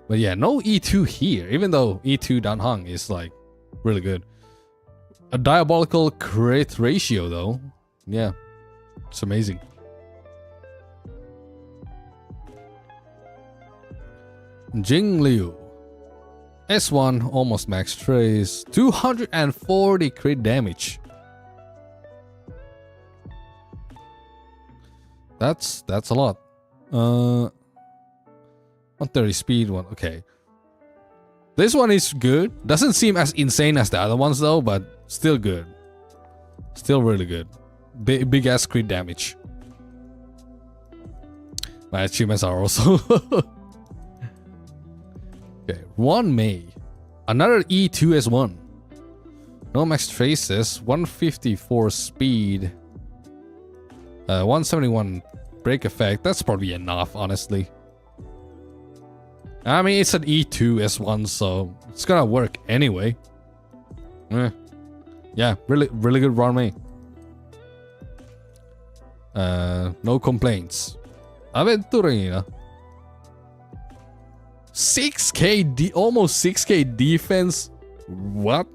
But yeah, no E2 here, even though E2 Danhang is like really good. A diabolical crit ratio though. Yeah, it's amazing. Jingliu. S1 almost max trace. 240 crit damage. That's a lot. 130 speed one. Okay. This one is good. Doesn't seem as insane as the other ones though, but still good. Still really good. Big ass crit damage. My achievements are also. Okay, 1 May. Another E2S1. No max traces. 154 speed. 171 break effect. That's probably enough, honestly. I mean, it's an E2S1, so it's gonna work anyway. Yeah, really good run, mate. No complaints. Aventurina. 6k almost 6k defense. What?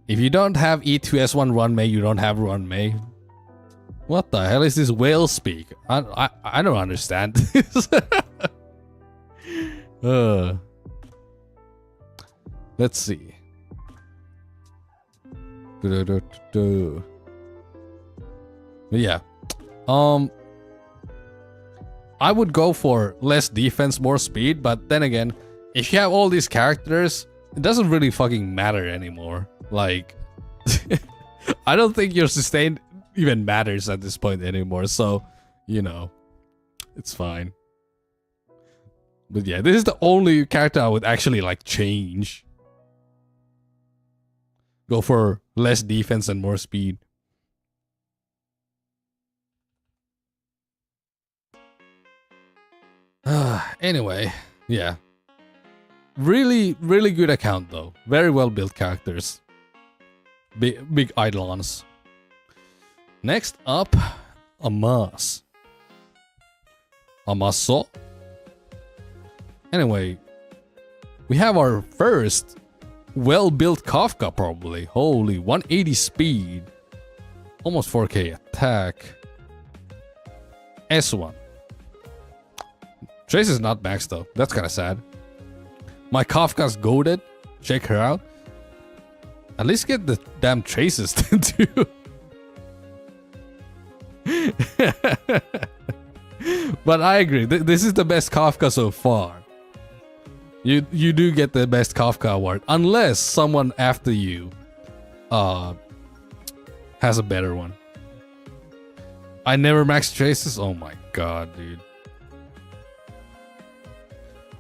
If you don't have E2S1 Run May, you don't have Run May. What the hell is this whale speak? I don't understand this. Let's see. Yeah. I would go for less defense, more speed, but then again, if you have all these characters, it doesn't really fucking matter anymore. Like, I don't think your sustain even matters at this point anymore, so, you know, it's fine. But yeah, this is the only character I would actually, like, change. Go for less defense and more speed. Anyway, yeah. Really good account though. Very well built characters. Big eidolons. Next up, Amas. Amaso. Anyway, we have our first well-built Kafka probably. Holy, 180 speed. Almost 4k attack. S1. Trace is not maxed though. That's kind of sad. My Kafka's goated. Check her out. At least get the damn traces too. But I agree. This is the best Kafka so far. You do get the best Kafka award unless someone after you has a better one. I never maxed traces. Oh my god, dude.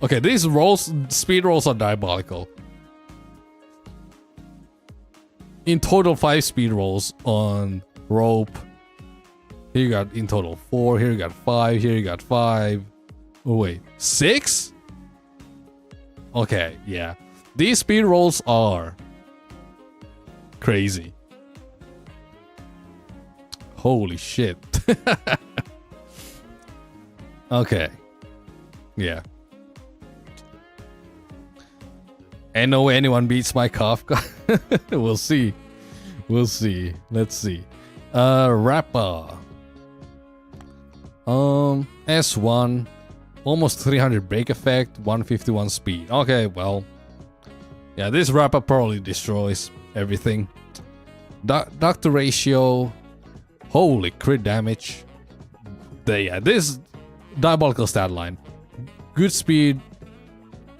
Okay, these rolls, speed rolls are diabolical. In total, 5 speed rolls on rope. Here you got in total 4. Here you got 5. Here you got 5. Oh wait, 6? Okay, yeah. These speed rolls are crazy. Holy shit. Okay. Yeah. And no way anyone beats my Kafka. We'll see. We'll see. Let's see. Rappa. S1. Almost 300 break effect. 151 speed. Okay, well. Yeah, this Rappa probably destroys everything. Doctor ratio. Holy crit damage. Yeah, this diabolical stat line. Good speed.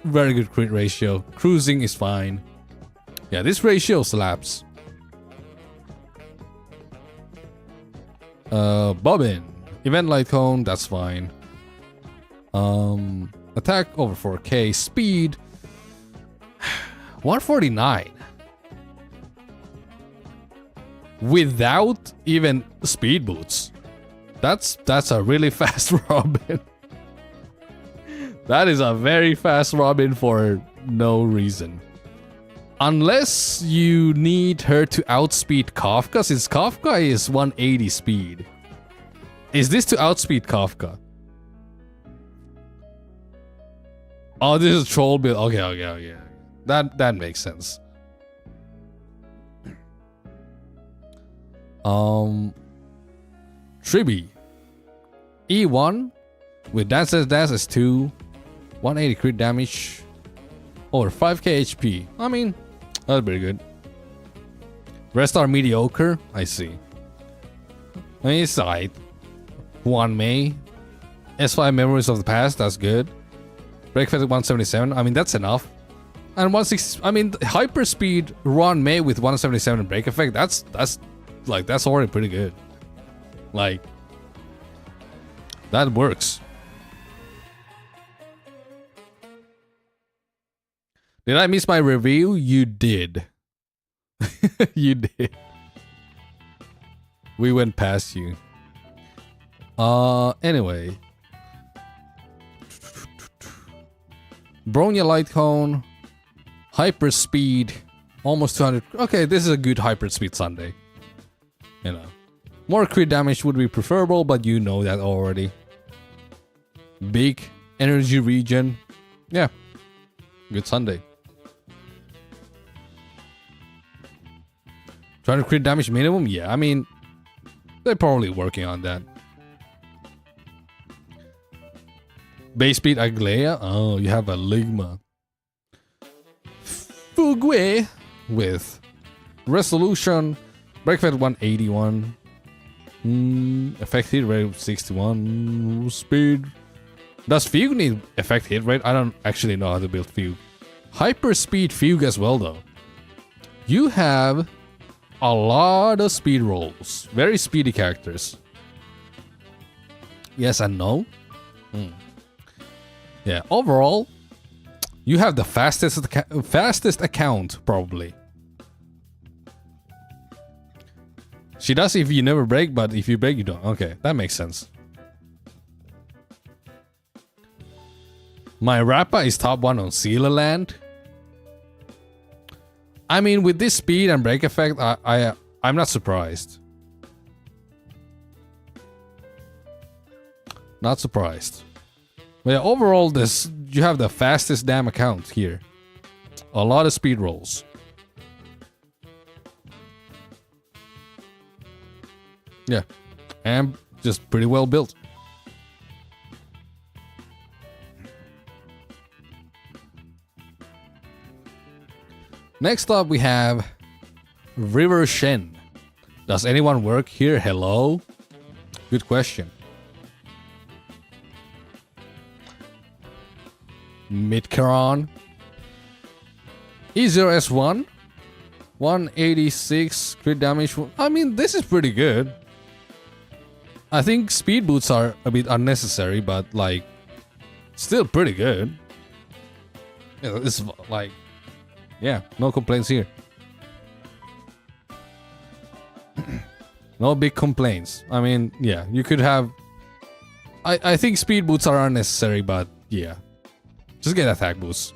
Very good crit ratio. Cruising is fine. Yeah, this ratio slaps. Bobbin. Event light cone, that's fine. Attack over 4k. Speed 149. Without even speed boots. That's a really fast Robin. That is a very fast Robin for no reason. Unless you need her to outspeed Kafka, since Kafka is 180 speed. Is this to outspeed Kafka? Oh, this is troll build. Okay. That makes sense. Tribi. E1 with Dance is 2. 180 crit damage. Over 5k HP. I mean, that's pretty good. Rest are mediocre. I see. I mean, it's alright. 1 May. S5 Memories of the Past. That's good. Break effect 177. I mean, that's enough. And 160. I mean, hyperspeed Ron May with 177 break effect. That's already pretty good. Like, that works. Did I miss my review? You did. You did. We went past you. Anyway. Bronya Light Cone. Hyperspeed. Almost 200. Okay, this is a good hyperspeed Sunday. You know. More crit damage would be preferable, but you know that already. Big energy regen. Yeah. Good Sunday. 200 crit damage minimum? Yeah, I mean, they're probably working on that. Base speed Aglea? Oh, you have a Ligma. Fugue with resolution. Break effect 181. Effect hit rate 61. Speed. Does Fugue need effect hit rate? I don't actually know how to build Fugue. Hyper speed Fugue as well though. You have a lot of speed rolls. Very speedy characters. Yes and no. Yeah, overall, you have the fastest account, probably. She does if you never break, but if you break, you don't. Okay, that makes sense. My Rappa is top 1 on Sealer Land. I mean, with this speed and break effect, I'm not surprised. Not surprised. But yeah, overall, you have the fastest damn account here. A lot of speed rolls. Yeah, and just pretty well built. Next up, we have River Shen. Does anyone work here? Hello? Good question. Midcaron. E0S1. 186 crit damage. I mean, this is pretty good. I think speed boots are a bit unnecessary, but like, still pretty good. Yeah, it's like, yeah, no complaints here. No big complaints. I mean, yeah, you could have. I think speed boots are unnecessary, but yeah, just get attack boosts.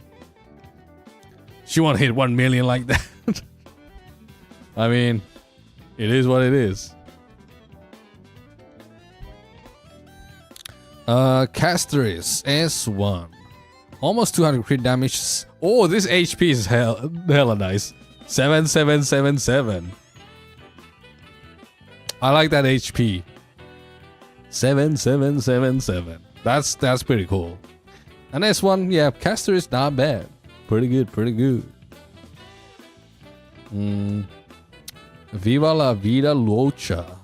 She won't hit 1 million like that. I mean, it is what it is. Casteris S1. Almost 200 crit damage. Oh, this HP is hella nice. 7777. I like that HP. 7777. That's pretty cool. And S1, yeah, Caster is not bad. Pretty good, pretty good. Viva la vida locha.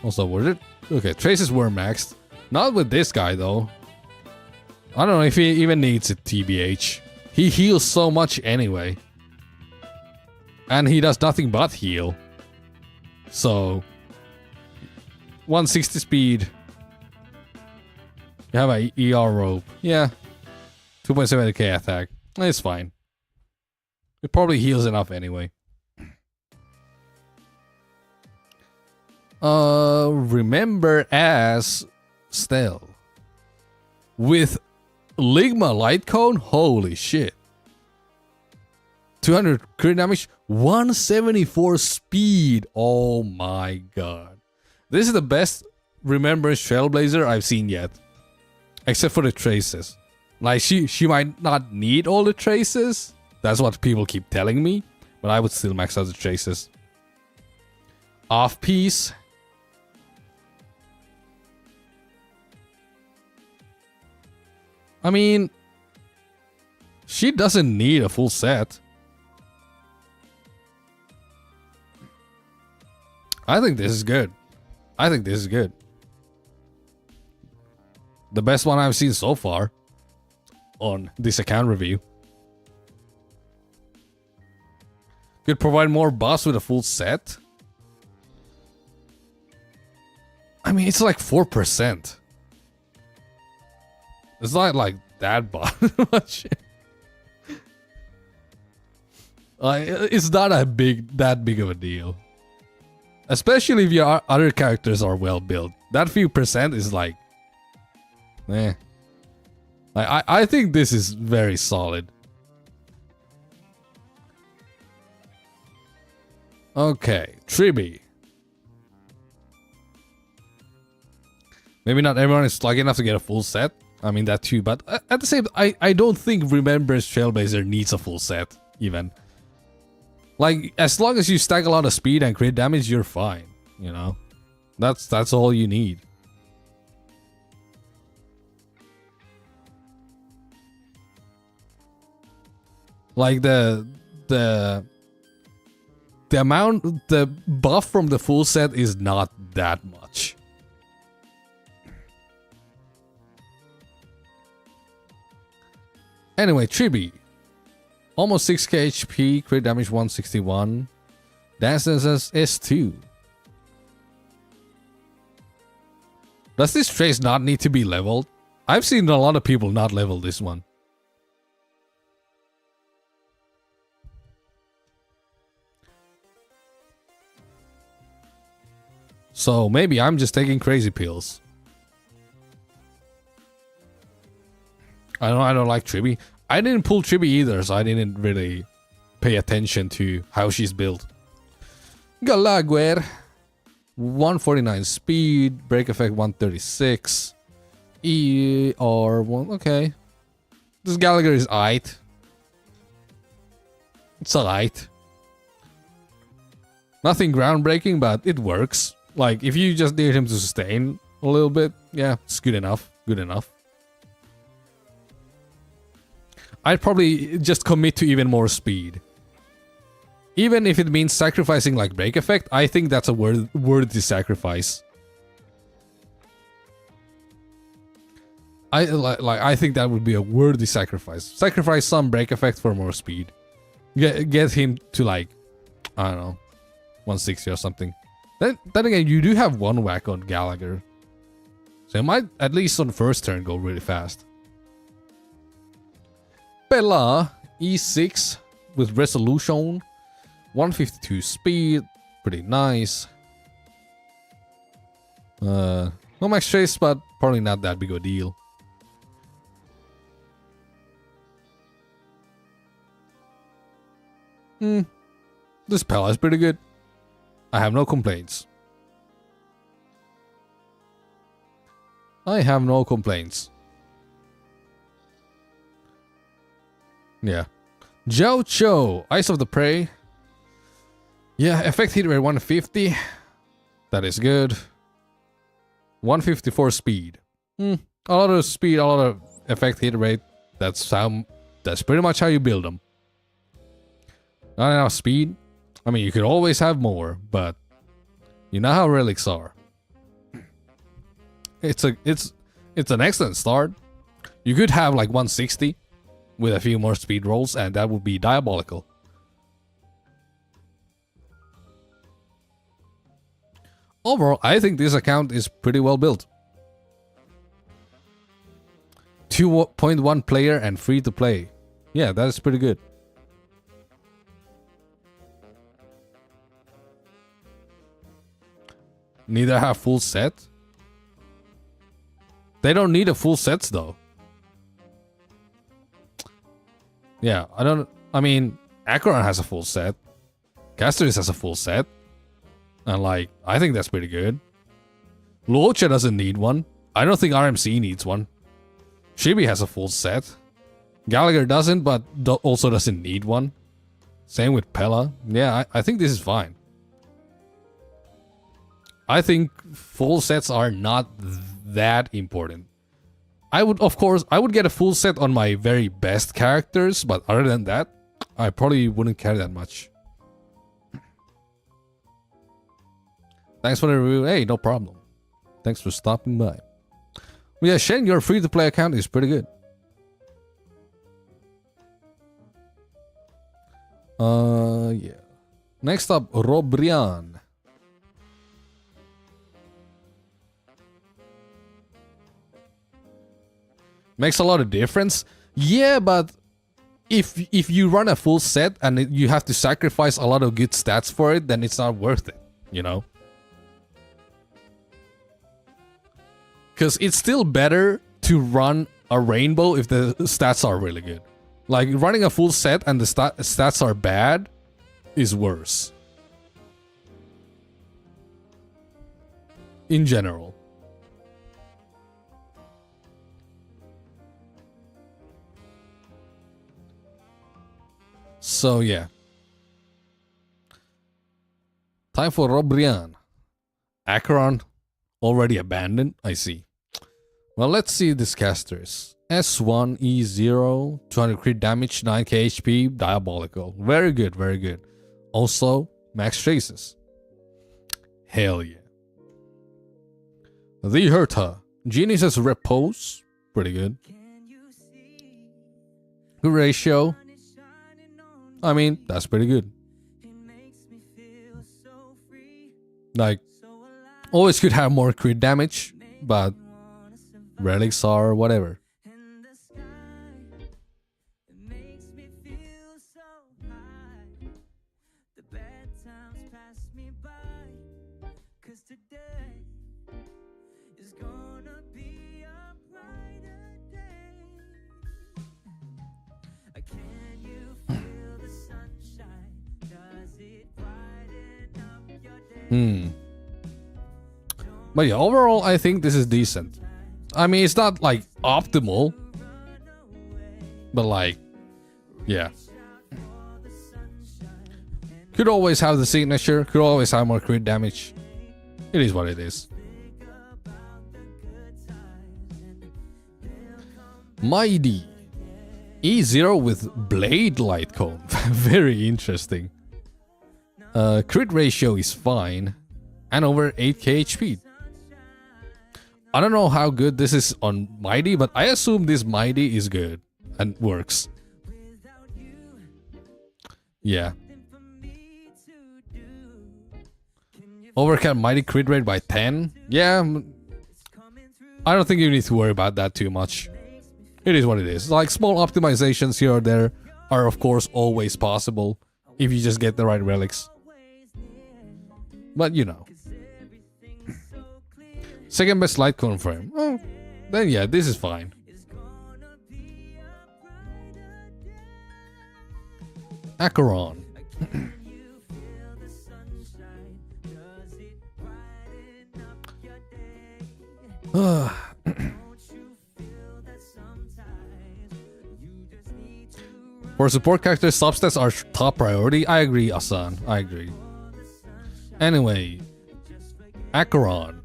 Also worth it. Okay, traces were maxed. Not with this guy though. I don't know if he even needs it, TBH. He heals so much anyway. And he does nothing but heal. So 160 speed. You have an ER rope. Yeah. 2.70k attack. It's fine. It probably heals enough anyway. Remember as Stell. With Ligma Light Cone? Holy shit. 200 crit damage, 174 speed. Oh my god. This is the best Remembrance Trailblazer I've seen yet. Except for the traces. Like, she might not need all the traces. That's what people keep telling me. But I would still max out the traces. Off piece. I mean, she doesn't need a full set. I think this is good. I think this is good. The best one I've seen so far on this account review. Could provide more buffs with a full set. I mean, it's like 4%. It's not like that much. It's not that big of a deal. Especially if your other characters are well built. That few percent is like, eh. I think this is very solid. Okay, Tribi. Maybe not everyone is lucky enough to get a full set. I mean that too, but at the same time, I don't think Remembrance Trailblazer needs a full set, even. Like, as long as you stack a lot of speed and crit damage, you're fine, you know? That's all you need. Like the buff from the full set is not that much. Anyway, Tribi. Almost 6k HP, crit damage 161. Dance says S2. Does this trace not need to be leveled? I've seen a lot of people not level this one. So maybe I'm just taking crazy pills. I don't like Tribi. I didn't pull Tribi either, so I didn't really pay attention to how she's built. Galaguer. 149 speed, break effect 136. ER1, okay. This Gallagher is aight. It's alright. Nothing groundbreaking, but it works. Like, if you just need him to sustain a little bit, yeah, it's good enough. Good enough. I'd probably just commit to even more speed. Even if it means sacrificing like break effect, I think that's a worthy sacrifice. I think that would be a worthy sacrifice. Sacrifice some break effect for more speed. Get him to like, I don't know, 160 or something. Then again, you do have one whack on Gallagher. So it might, at least on first turn, go really fast. Bella, E6 with resolution. 152 speed, pretty nice. No max trace, but probably not that big of a deal. This Pella is pretty good. I have no complaints. I have no complaints. Yeah. Joe Cho, Eyes of the Prey. Yeah, effect hit rate 150. That is good. 154 speed. A lot of speed, a lot of effect hit rate. That's pretty much how you build them. Not enough speed. I mean, you could always have more, but you know how relics are. It's an excellent start. You could have like 160 with a few more speed rolls, and that would be diabolical. Overall, I think this account is pretty well built. 2.1 player and free to play. Yeah, that is pretty good. Neither have full set. They don't need a full sets though. Yeah, I mean, Acheron has a full set. Castoris has a full set. And like, I think that's pretty good. Luocha doesn't need one. I don't think RMC needs one. Chibi has a full set. Gallagher doesn't, but also doesn't need one. Same with Pella. Yeah, I think this is fine. I think full sets are not that important. I would get a full set on my very best characters, but other than that, I probably wouldn't care that much. Thanks for the review. Hey, no problem. Thanks for stopping by. Well, yeah, Shen, your free-to-play account is pretty good. Yeah. Next up, Robrian. Makes a lot of difference. Yeah, but if you run a full set and you have to sacrifice a lot of good stats for it, then it's not worth it, you know? Because it's still better to run a rainbow if the stats are really good. Like, running a full set and the stats are bad is worse. In general. So, yeah. Time for Robrian. Acheron already abandoned? I see. Well, let's see this casters. S1, E0, 200 crit damage, 9k HP, diabolical. Very good, very good. Also, max traces. Hell yeah. The Herta. Genius's Repose. Pretty good. Good ratio. I mean, that's pretty good. Like, always could have more crit damage, but relics are whatever. But yeah, overall, I think this is decent. I mean, it's not like optimal, but like, yeah. Could always have the signature, could always have more crit damage. It is what it is. Mighty. E0 with Blade Light Cone. Very interesting. Crit ratio is fine. And over 8k HP. I don't know how good this is on Mighty, but I assume this Mighty is good and works. Yeah. Overcut Mighty crit rate by 10? Yeah. I don't think you need to worry about that too much. It is what it is. Like, small optimizations here or there are of course always possible if you just get the right relics. But you know. Second best light confirm. Oh, then yeah, this is fine. Acheron. For support characters, substats are top priority. I agree, Asan. I agree. Anyway, Acheron.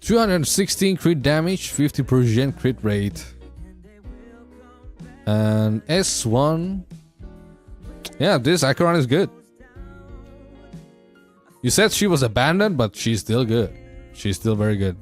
216 crit damage, 50% crit rate. And S1. Yeah, this Acheron is good. You said she was abandoned, but she's still good. She's still very good.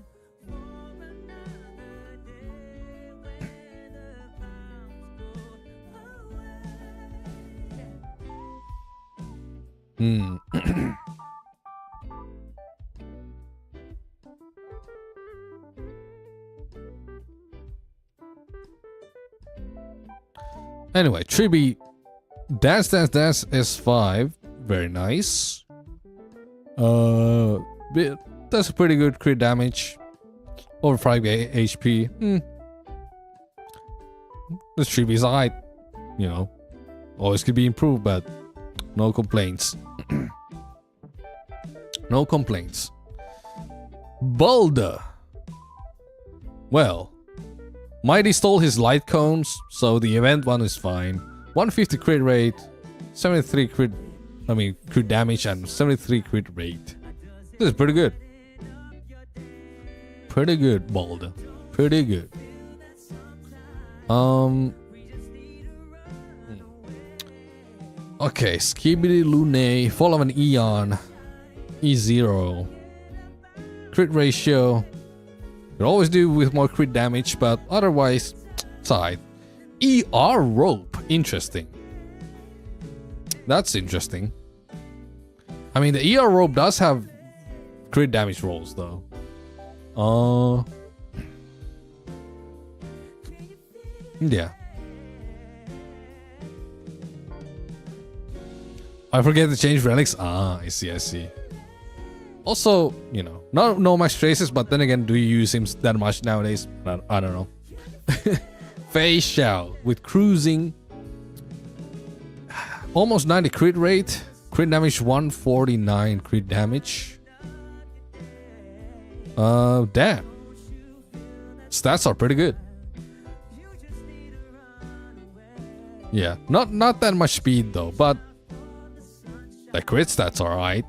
Anyway, Tribi, Dance S5, very nice. That's a pretty good crit damage, over 5 HP. This Tribi's alright, you know. Always could be improved, but no complaints. No complaints. Balda. Well, Mighty stole his light cones, so the event one is fine. 150 crit rate, 73 crit damage, and 73 crit rate. This is pretty good. Pretty good, Balda. Pretty good. Okay, Skibidi Lune, Fall of an Eon. E0. Crit ratio. Could always do with more crit damage, but otherwise, side. ER rope. Interesting. That's interesting. I mean, the ER rope does have crit damage rolls, though. Yeah. I forget to change relics. I see. Also, you know, not much traces, but then again, do you use him that much nowadays? I don't know. Face Shao with cruising. Almost 90 crit rate. Crit damage 149 crit damage. Damn. Stats are pretty good. Yeah, not that much speed though, but the crit stats are alright.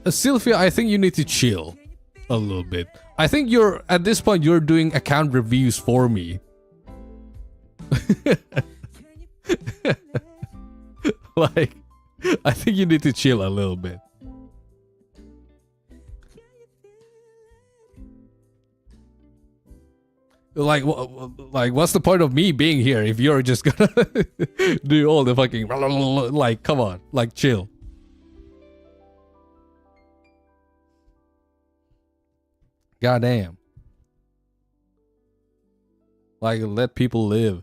Sylphia, I think you need to chill a little bit. I think you're at this point you're doing account reviews for me. Like, I think you need to chill a little bit. Like, what's the point of me being here if you're just gonna do all the fucking like? Come on, like, chill. Goddamn. Like, let people live.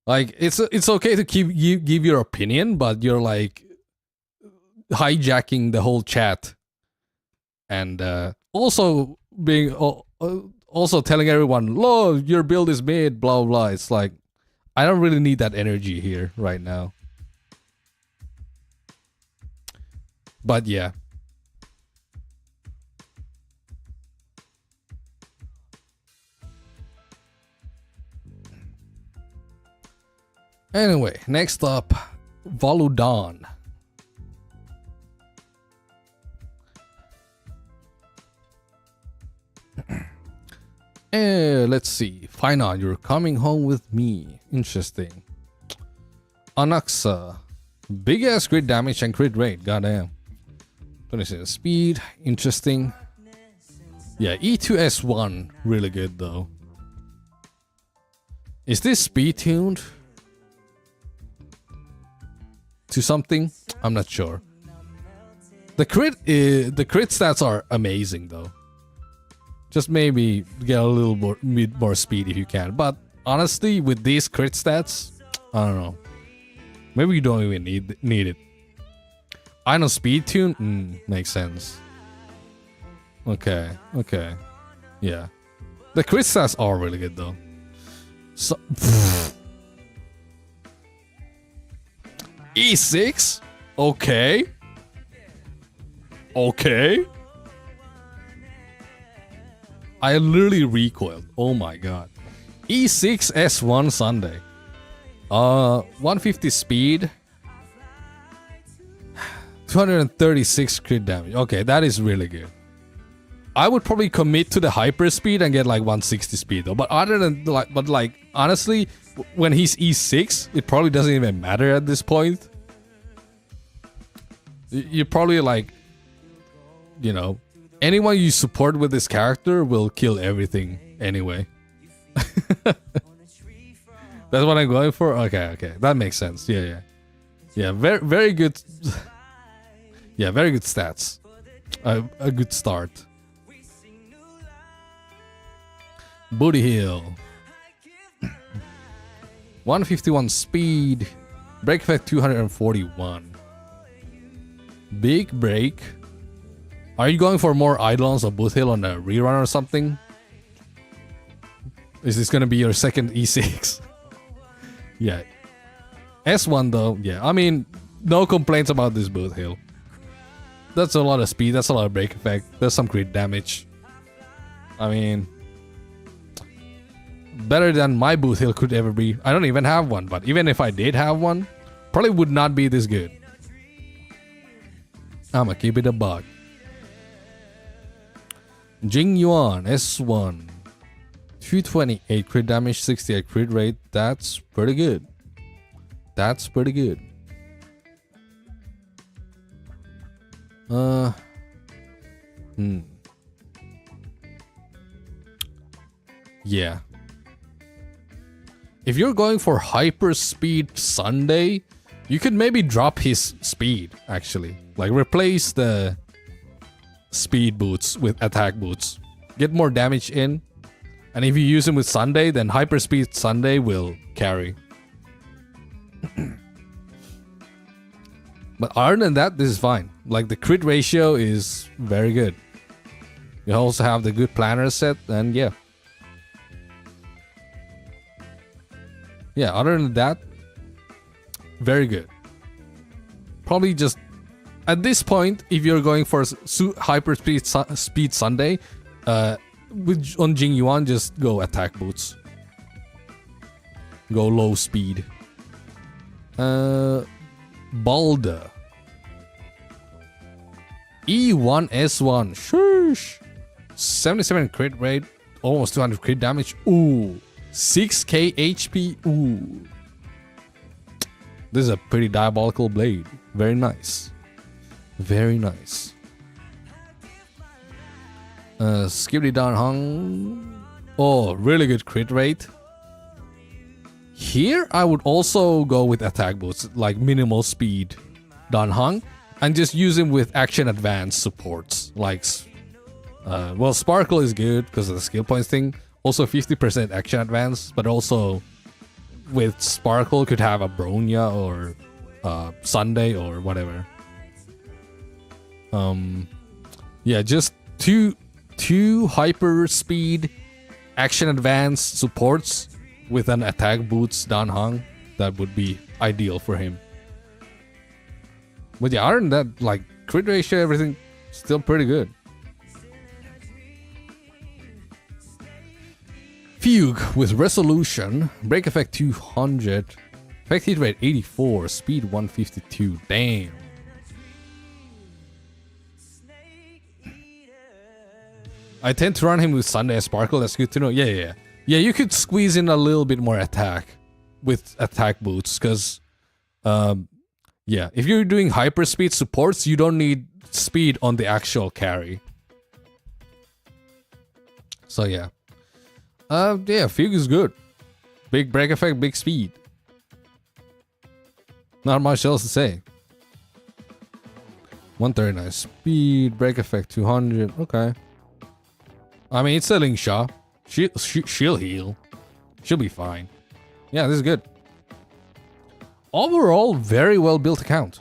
Like, it's okay to give your opinion, but you're like hijacking the whole chat, and also being also telling everyone, "Lo, your build is mid," blah blah. It's like, I don't really need that energy here right now. But yeah. Anyway, next up, Voludan. Let's see. Fina, you're coming home with me. Interesting. Anaxa. Big ass crit damage and crit rate. Goddamn. 26 speed. Interesting. Yeah, E2S1. Really good though. Is this speed tuned to something? I'm not sure. The crit stats are amazing though. Just maybe get a little more speed if you can. But honestly, with these crit stats, I don't know. Maybe you don't even need it. I know speed tune. Makes sense. Okay. Yeah. The crit stats are really good though. So E6? Okay. I literally recoiled. Oh my god. E6 S1 Sunday. 150 speed. 236 crit damage. Okay, that is really good. I would probably commit to the hyper speed and get like 160 speed though. But other than like honestly, when he's E6, it probably doesn't even matter at this point. You probably like, you know, anyone you support with this character will kill everything anyway. That's what I'm going for? Okay. That makes sense. Yeah. Very good. Yeah, very good stats. A good start. Booty Hill. 151 speed. Break effect 241. Big break. Are you going for more Eidolons or Booty Hill on a rerun or something? Is this gonna be your second E6? Yeah. S1 though, yeah. I mean, no complaints about this Booty Hill. That's a lot of speed, that's a lot of break effect. There's some crit damage. I mean, better than my Booty Hill could ever be. I don't even have one, but even if I did have one, probably would not be this good. I'ma keep it a buck. Jing Yuan S1. 228 crit damage, 68 crit rate. That's pretty good. That's pretty good. Yeah. If you're going for hyper speed Sunday, you could maybe drop his speed, actually. Like, replace the speed boots with attack boots. Get more damage in. And if you use him with Sunday, then hyper speed Sunday will carry. But other than that, this is fine. Like, the crit ratio is very good. You also have the good planner set, and yeah. Yeah, other than that, very good. Probably just, at this point, if you're going for hyper speed Sunday, on Jing Yuan, just go attack boots. Go low speed. Balda. E1S1. Shush. 77 crit rate. Almost 200 crit damage. Ooh. 6k HP. Ooh. This is a pretty diabolical blade. Very nice. Very nice. Skibidi Dan Hung. Oh, really good crit rate. Here, I would also go with attack boots, like minimal speed Dan Hung, and just use him with action advance supports. Like, well, Sparkle is good because of the skill points thing. Also 50% action advance, but also with Sparkle could have a Bronya or Sunday or whatever. Yeah, just two hyper speed action advance supports with an attack boots Dan Hung. That would be ideal for him. But yeah, other than that, like, crit ratio, everything still pretty good. Fugue with resolution, break effect 200, effect hit rate 84, speed 152. Damn. I tend to run him with Sunday and Sparkle. That's good to know. Yeah. You could squeeze in a little bit more attack with attack boots, because yeah, if you're doing hyper speed supports, you don't need speed on the actual carry. So yeah. Yeah, Fugue is good. Big break effect, big speed. Not much else to say. 139 speed, break effect 200. Okay. I mean, it's a Ling Sha. She'll heal. She'll be fine. Yeah, this is good. Overall, very well built account.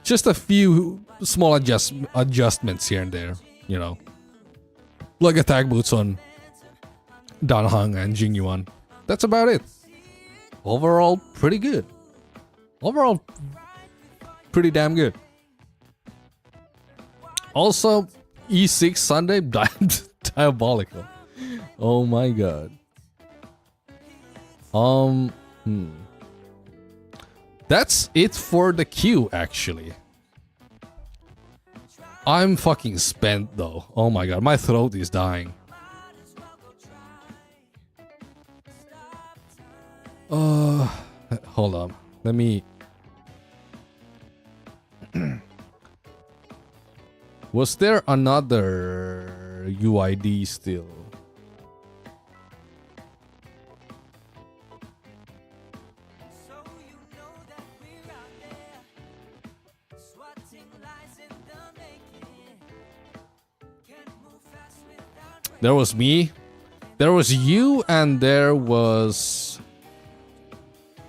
Just a few small adjustments here and there, you know. Like attack boots on Dan Hung and Jing Yuan. That's about it. Overall, pretty good. Overall, pretty damn good. Also, E6 Sunday, diabolical. Oh my god. That's it for the queue, actually. I'm fucking spent though. Oh my god, my throat is dying. Hold on. Let me... Was there another UID still? There was me, there was you, and there was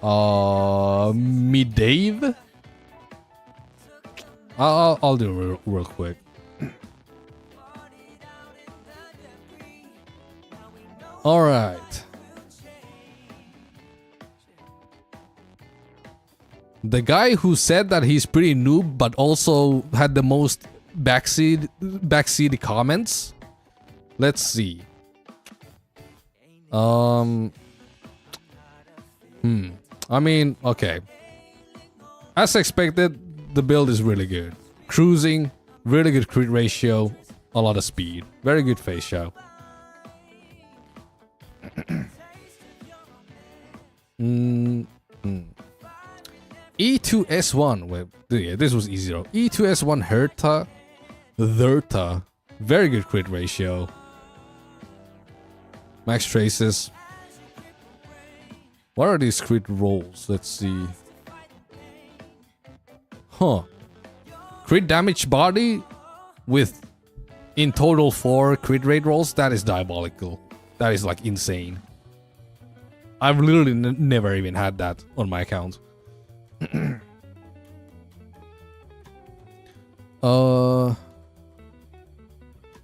me, Dave. I'll do it real quick. All right. The guy who said that he's pretty noob, but also had the most backseat comments. Let's see. I mean, okay. As expected, the build is really good. Cruising, really good crit ratio, a lot of speed, very good face show. E2S1, well, yeah, this was easy though. E2S1 Herta, very good crit ratio. Max traces. What are these crit rolls? Let's see. Huh. Crit damage body with in total 4 crit rate rolls? That is diabolical. That is like insane. I've literally never even had that on my account.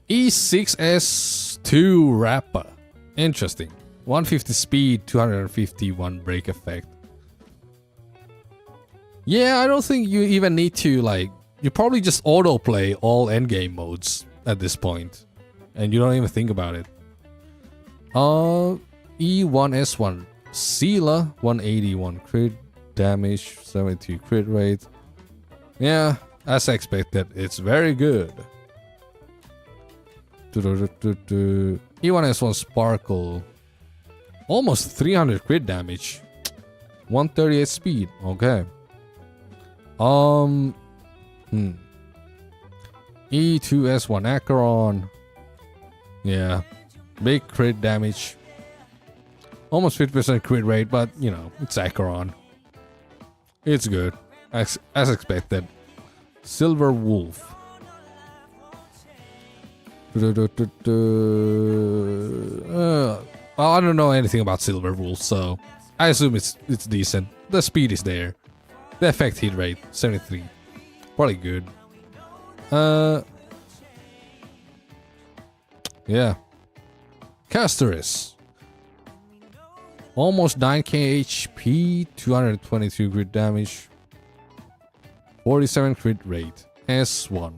E6S2 Rappa. Interesting. 150 speed, 251 break effect. Yeah, I don't think you even need to, like, you probably just autoplay all endgame modes at this point. And you don't even think about it. E1S1 Sela, 181 crit damage, 72 crit rate. Yeah, as expected, it's very good. E1S1 Sparkle, almost 300 crit damage, 138 speed. Okay. E2S1 Acheron. Yeah, big crit damage, almost 50% crit rate, but you know, it's Acheron. It's good, as expected. Silver Wolf. I don't know anything about Silver Wolf, so I assume it's decent. The speed is there. The effect hit rate, 73. Probably good. Yeah. Casteris. Almost 9k HP, 222 crit damage, 47 crit rate. S1.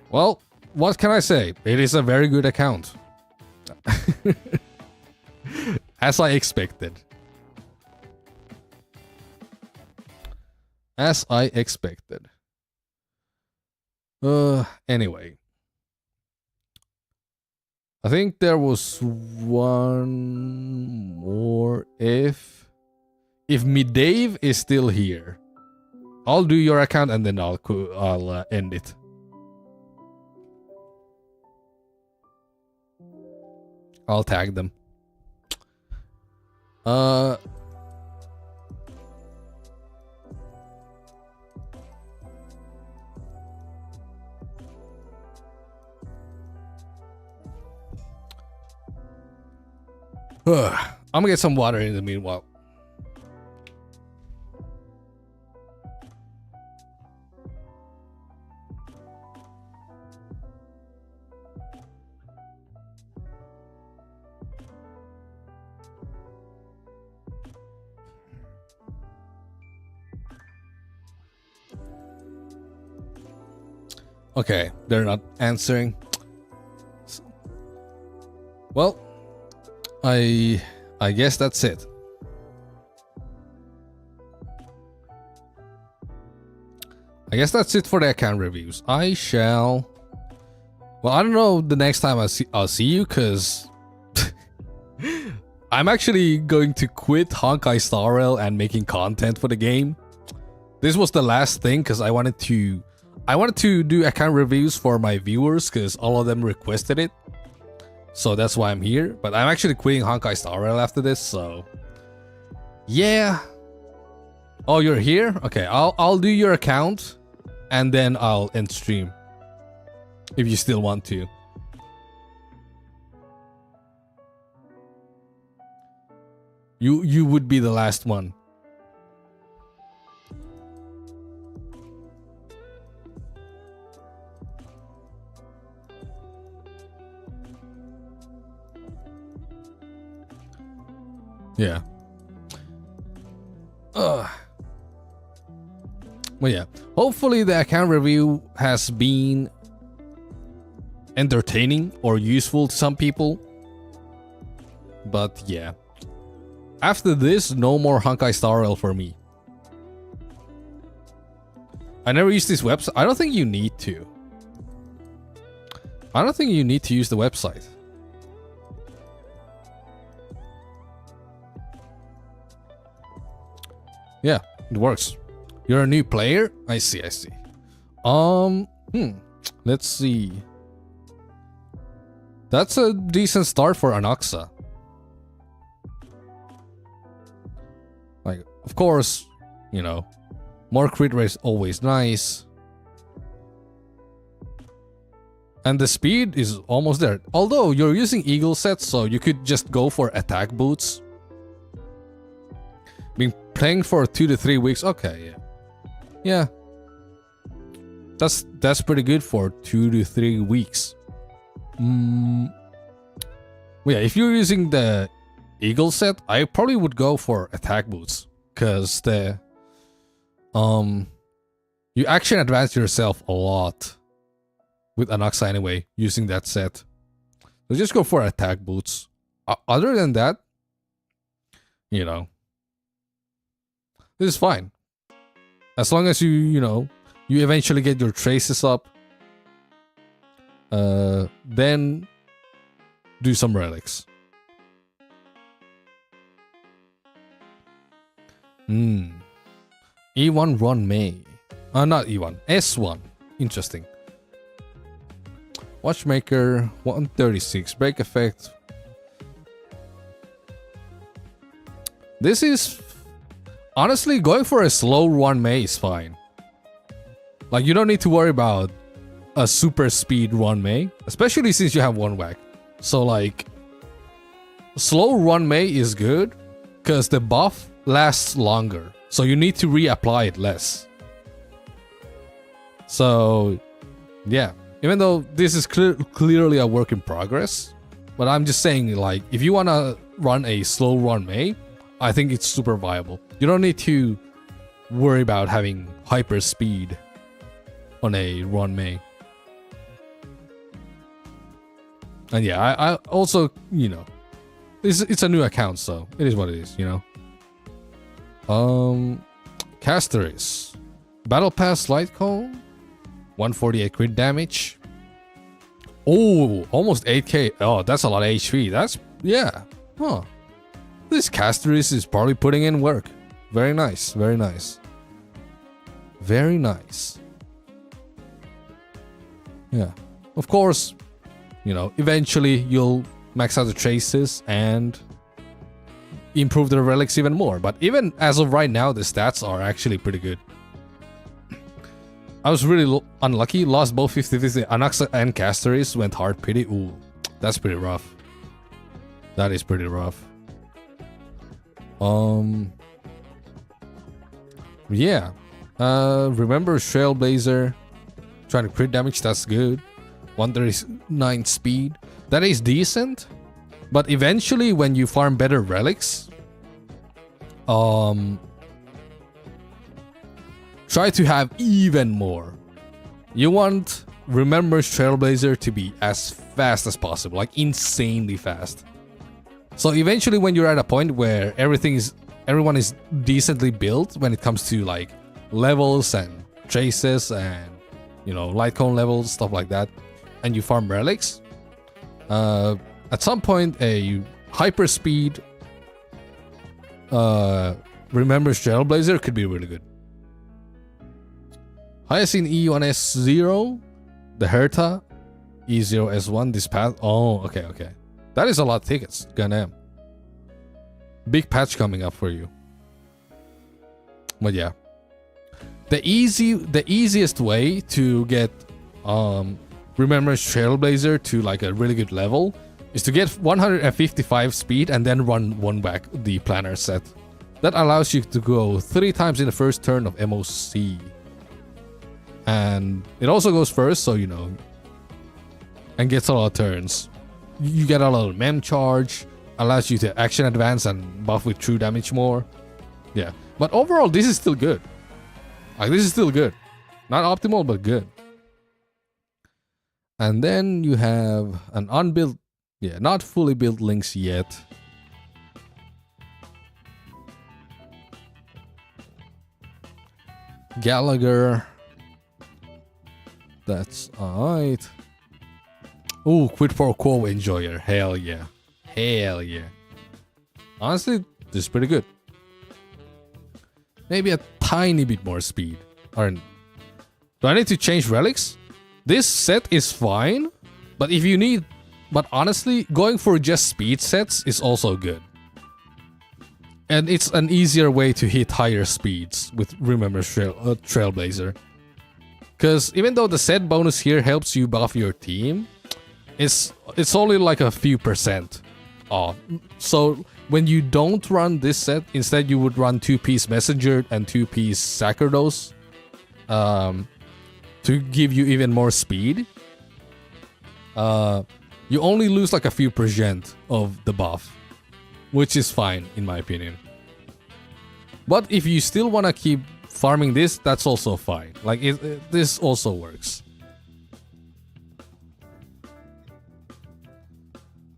Well, what can I say? It is a very good account. As I expected. As I expected. Anyway. I think there was one more. If Midave is still here, I'll do your account and then I'll end it. I'll tag them. I'm gonna get some water in the meanwhile. Okay, they're not answering. Well, I guess that's it. I guess that's it for the account reviews. I shall. Well, I don't know the next time I'll see you, cause I'm actually going to quit Honkai Star Rail and making content for the game. This was the last thing, cause I wanted to do account reviews for my viewers, cause all of them requested it. So that's why I'm here. But I'm actually quitting Honkai Star Rail after this, so yeah. Oh, you're here? Okay, I'll do your account and then I'll end stream. If you still want to. You would be the last one. Yeah. Well, yeah. Hopefully the account review has been entertaining or useful to some people. But yeah. After this, no more Honkai Star Rail for me. I never used this website. I don't think you need to. I don't think you need to use the website. Yeah, it works. You're a new player? I see, I see. Let's see. That's a decent start for Anaxa. Like, of course, you know, more crit rate is always nice. And the speed is almost there. Although you're using Eagle sets, so you could just go for attack boots. Been playing for 2 to 3 weeks. Okay, yeah. That's pretty good for 2 to 3 weeks. Yeah, if you're using the Eagle set, I probably would go for attack boots. Cause the you action advance yourself a lot with Anaxa anyway, using that set. So just go for attack boots. Other than that, you know, this is fine. As long as you know, you eventually get your traces up. Then do some relics. E1 run May. Not E1. S1. Interesting. Watchmaker 136. Break effect. This is honestly going for a slow run May is fine. Like you don't need to worry about a super speed run May, especially since you have one whack. So like slow run May is good because the buff lasts longer. So you need to reapply it less. So yeah, even though this is clearly a work in progress, but I'm just saying, like, if you want to run a slow run May, I think it's super viable. You don't need to worry about having hyper speed on a run May. And yeah, I also, you know, it's a new account, so it is what it is, you know. Casteris. Battle Pass Light Cone. 148 crit damage. Oh, almost 8k. Oh, that's a lot of HP. That's, yeah. Huh. This Casteris is probably putting in work. Very nice, very nice. Very nice. Yeah. Of course, you know, eventually you'll max out the traces and improve the relics even more. But even as of right now, the stats are actually pretty good. I was really unlucky. Lost both 50-50. Anaxa and Casteris went hard pity. Ooh, that's pretty rough. That is pretty rough. Yeah. Remember Trailblazer trying to crit damage. That's good. 139 speed. That is decent. But eventually, when you farm better relics, try to have even more. You want Remember's Trailblazer to be as fast as possible, like insanely fast. So eventually, when you're at a point where everyone is decently built when it comes to like levels and traces and, you know, light cone levels, stuff like that, and you farm relics, at some point a hyper speed Remember's Trailblazer could be really good. Hyacinth E1S0, the Herta E0S1 this path. Oh, okay, okay. That is a lot of tickets. Goddamn. Big patch coming up for you. But yeah. The easiest way to get Remember's Trailblazer to like a really good level is to get 155 speed and then run one back the planner set. That allows you to go 3 times in the first turn of MOC. And it also goes first, so you know, and gets a lot of turns. You get a lot of mem charge, allows you to action advance and buff with true damage more. Yeah, but overall this is still good. Like, this is still good. Not optimal, but good. And then you have an unbuilt, yeah, not fully built links yet. Gallagher. That's alright. Ooh, quid pro quo enjoyer. Hell yeah. Hell yeah. Honestly, this is pretty good. Maybe a tiny bit more speed. Or, do I need to change relics? This set is fine, but if you need... But honestly, going for just speed sets is also good. And it's an easier way to hit higher speeds with Remember Trailblazer. Because even though the set bonus here helps you buff your team, it's only like a few % off. So when you don't run this set, instead you would run 2-piece Messenger and 2-piece Sacerdos to give you even more speed. You only lose like a few % of the buff, which is fine in my opinion. But if you still want to keep farming this, that's also fine. Like this also works.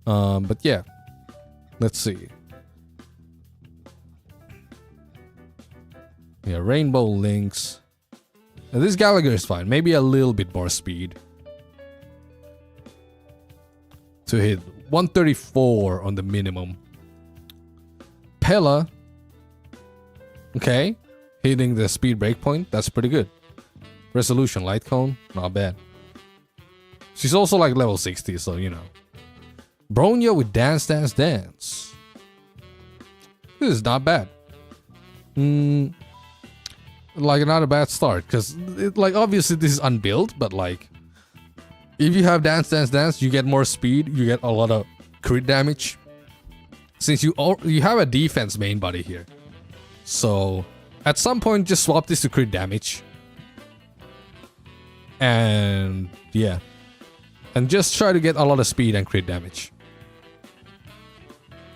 But yeah, let's see. Yeah, Rainbow Links. And this Gallagher is fine. Maybe a little bit more speed. To hit 134 on the minimum. Pella. Okay. Hitting the speed breakpoint. That's pretty good. Resolution Light Cone. Not bad. She's also like level 60, so you know. Bronya with Dance Dance Dance. This is not bad. Like not a bad start. Because like obviously this is unbuilt. But like if you have Dance Dance Dance, you get more speed. You get a lot of crit damage. Since you have a defense main body here. So at some point just swap this to crit damage. And yeah. And just try to get a lot of speed and crit damage.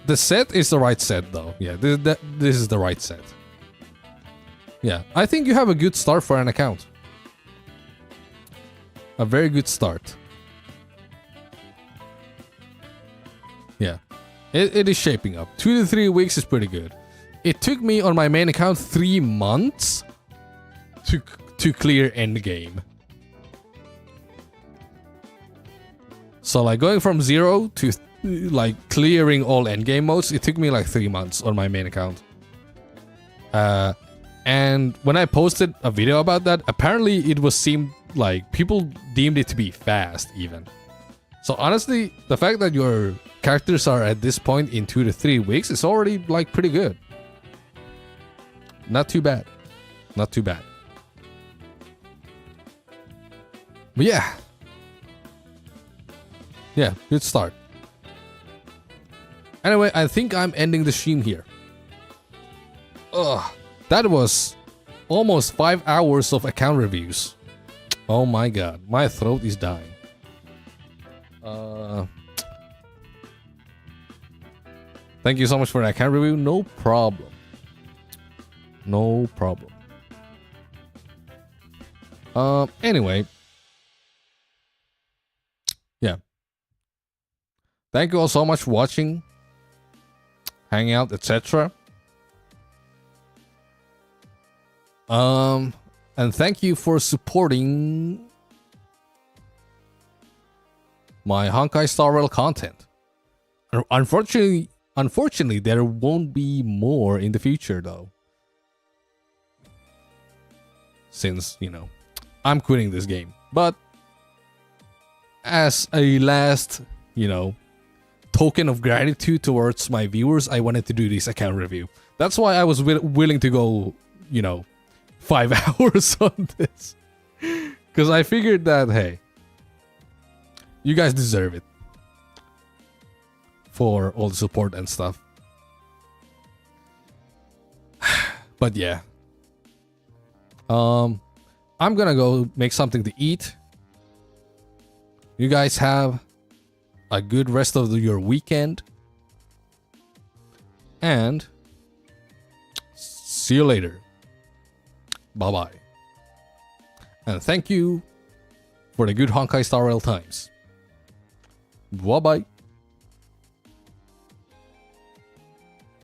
The set is the right set though. Yeah, this is the right set. Yeah, I think you have a good start for an account. A very good start. Yeah, it is shaping up. 2 to 3 weeks is pretty good. It took me on my main account 3 months to clear endgame. So like going from 0 to like clearing all endgame modes, it took me like 3 months on my main account. And when I posted a video about that, apparently it seemed like people deemed it to be fast even. So honestly, the fact that your characters are at this point in 2 to 3 weeks is already like pretty good. Not too bad. Not too bad. But yeah. Yeah, good start. Anyway, I think I'm ending the stream here. Ugh. That was almost 5 hours of account reviews. Oh my god, my throat is dying. Thank you so much for that account review. No problem. No problem. Anyway. Yeah. Thank you all so much for watching, hanging out, etc. And thank you for supporting my Honkai Star Rail content. Unfortunately, there won't be more in the future though. Since, you know, I'm quitting this game. But as a last, you know, token of gratitude towards my viewers, I wanted to do this account review. That's why I was willing to go, you know, 5 hours on this. Because I figured that, hey, you guys deserve it. For all the support and stuff. But yeah. I'm gonna go make something to eat. You guys have a good rest of your weekend. And see you later. Bye-bye. And thank you for the good Honkai Star Rail times. Bye-bye.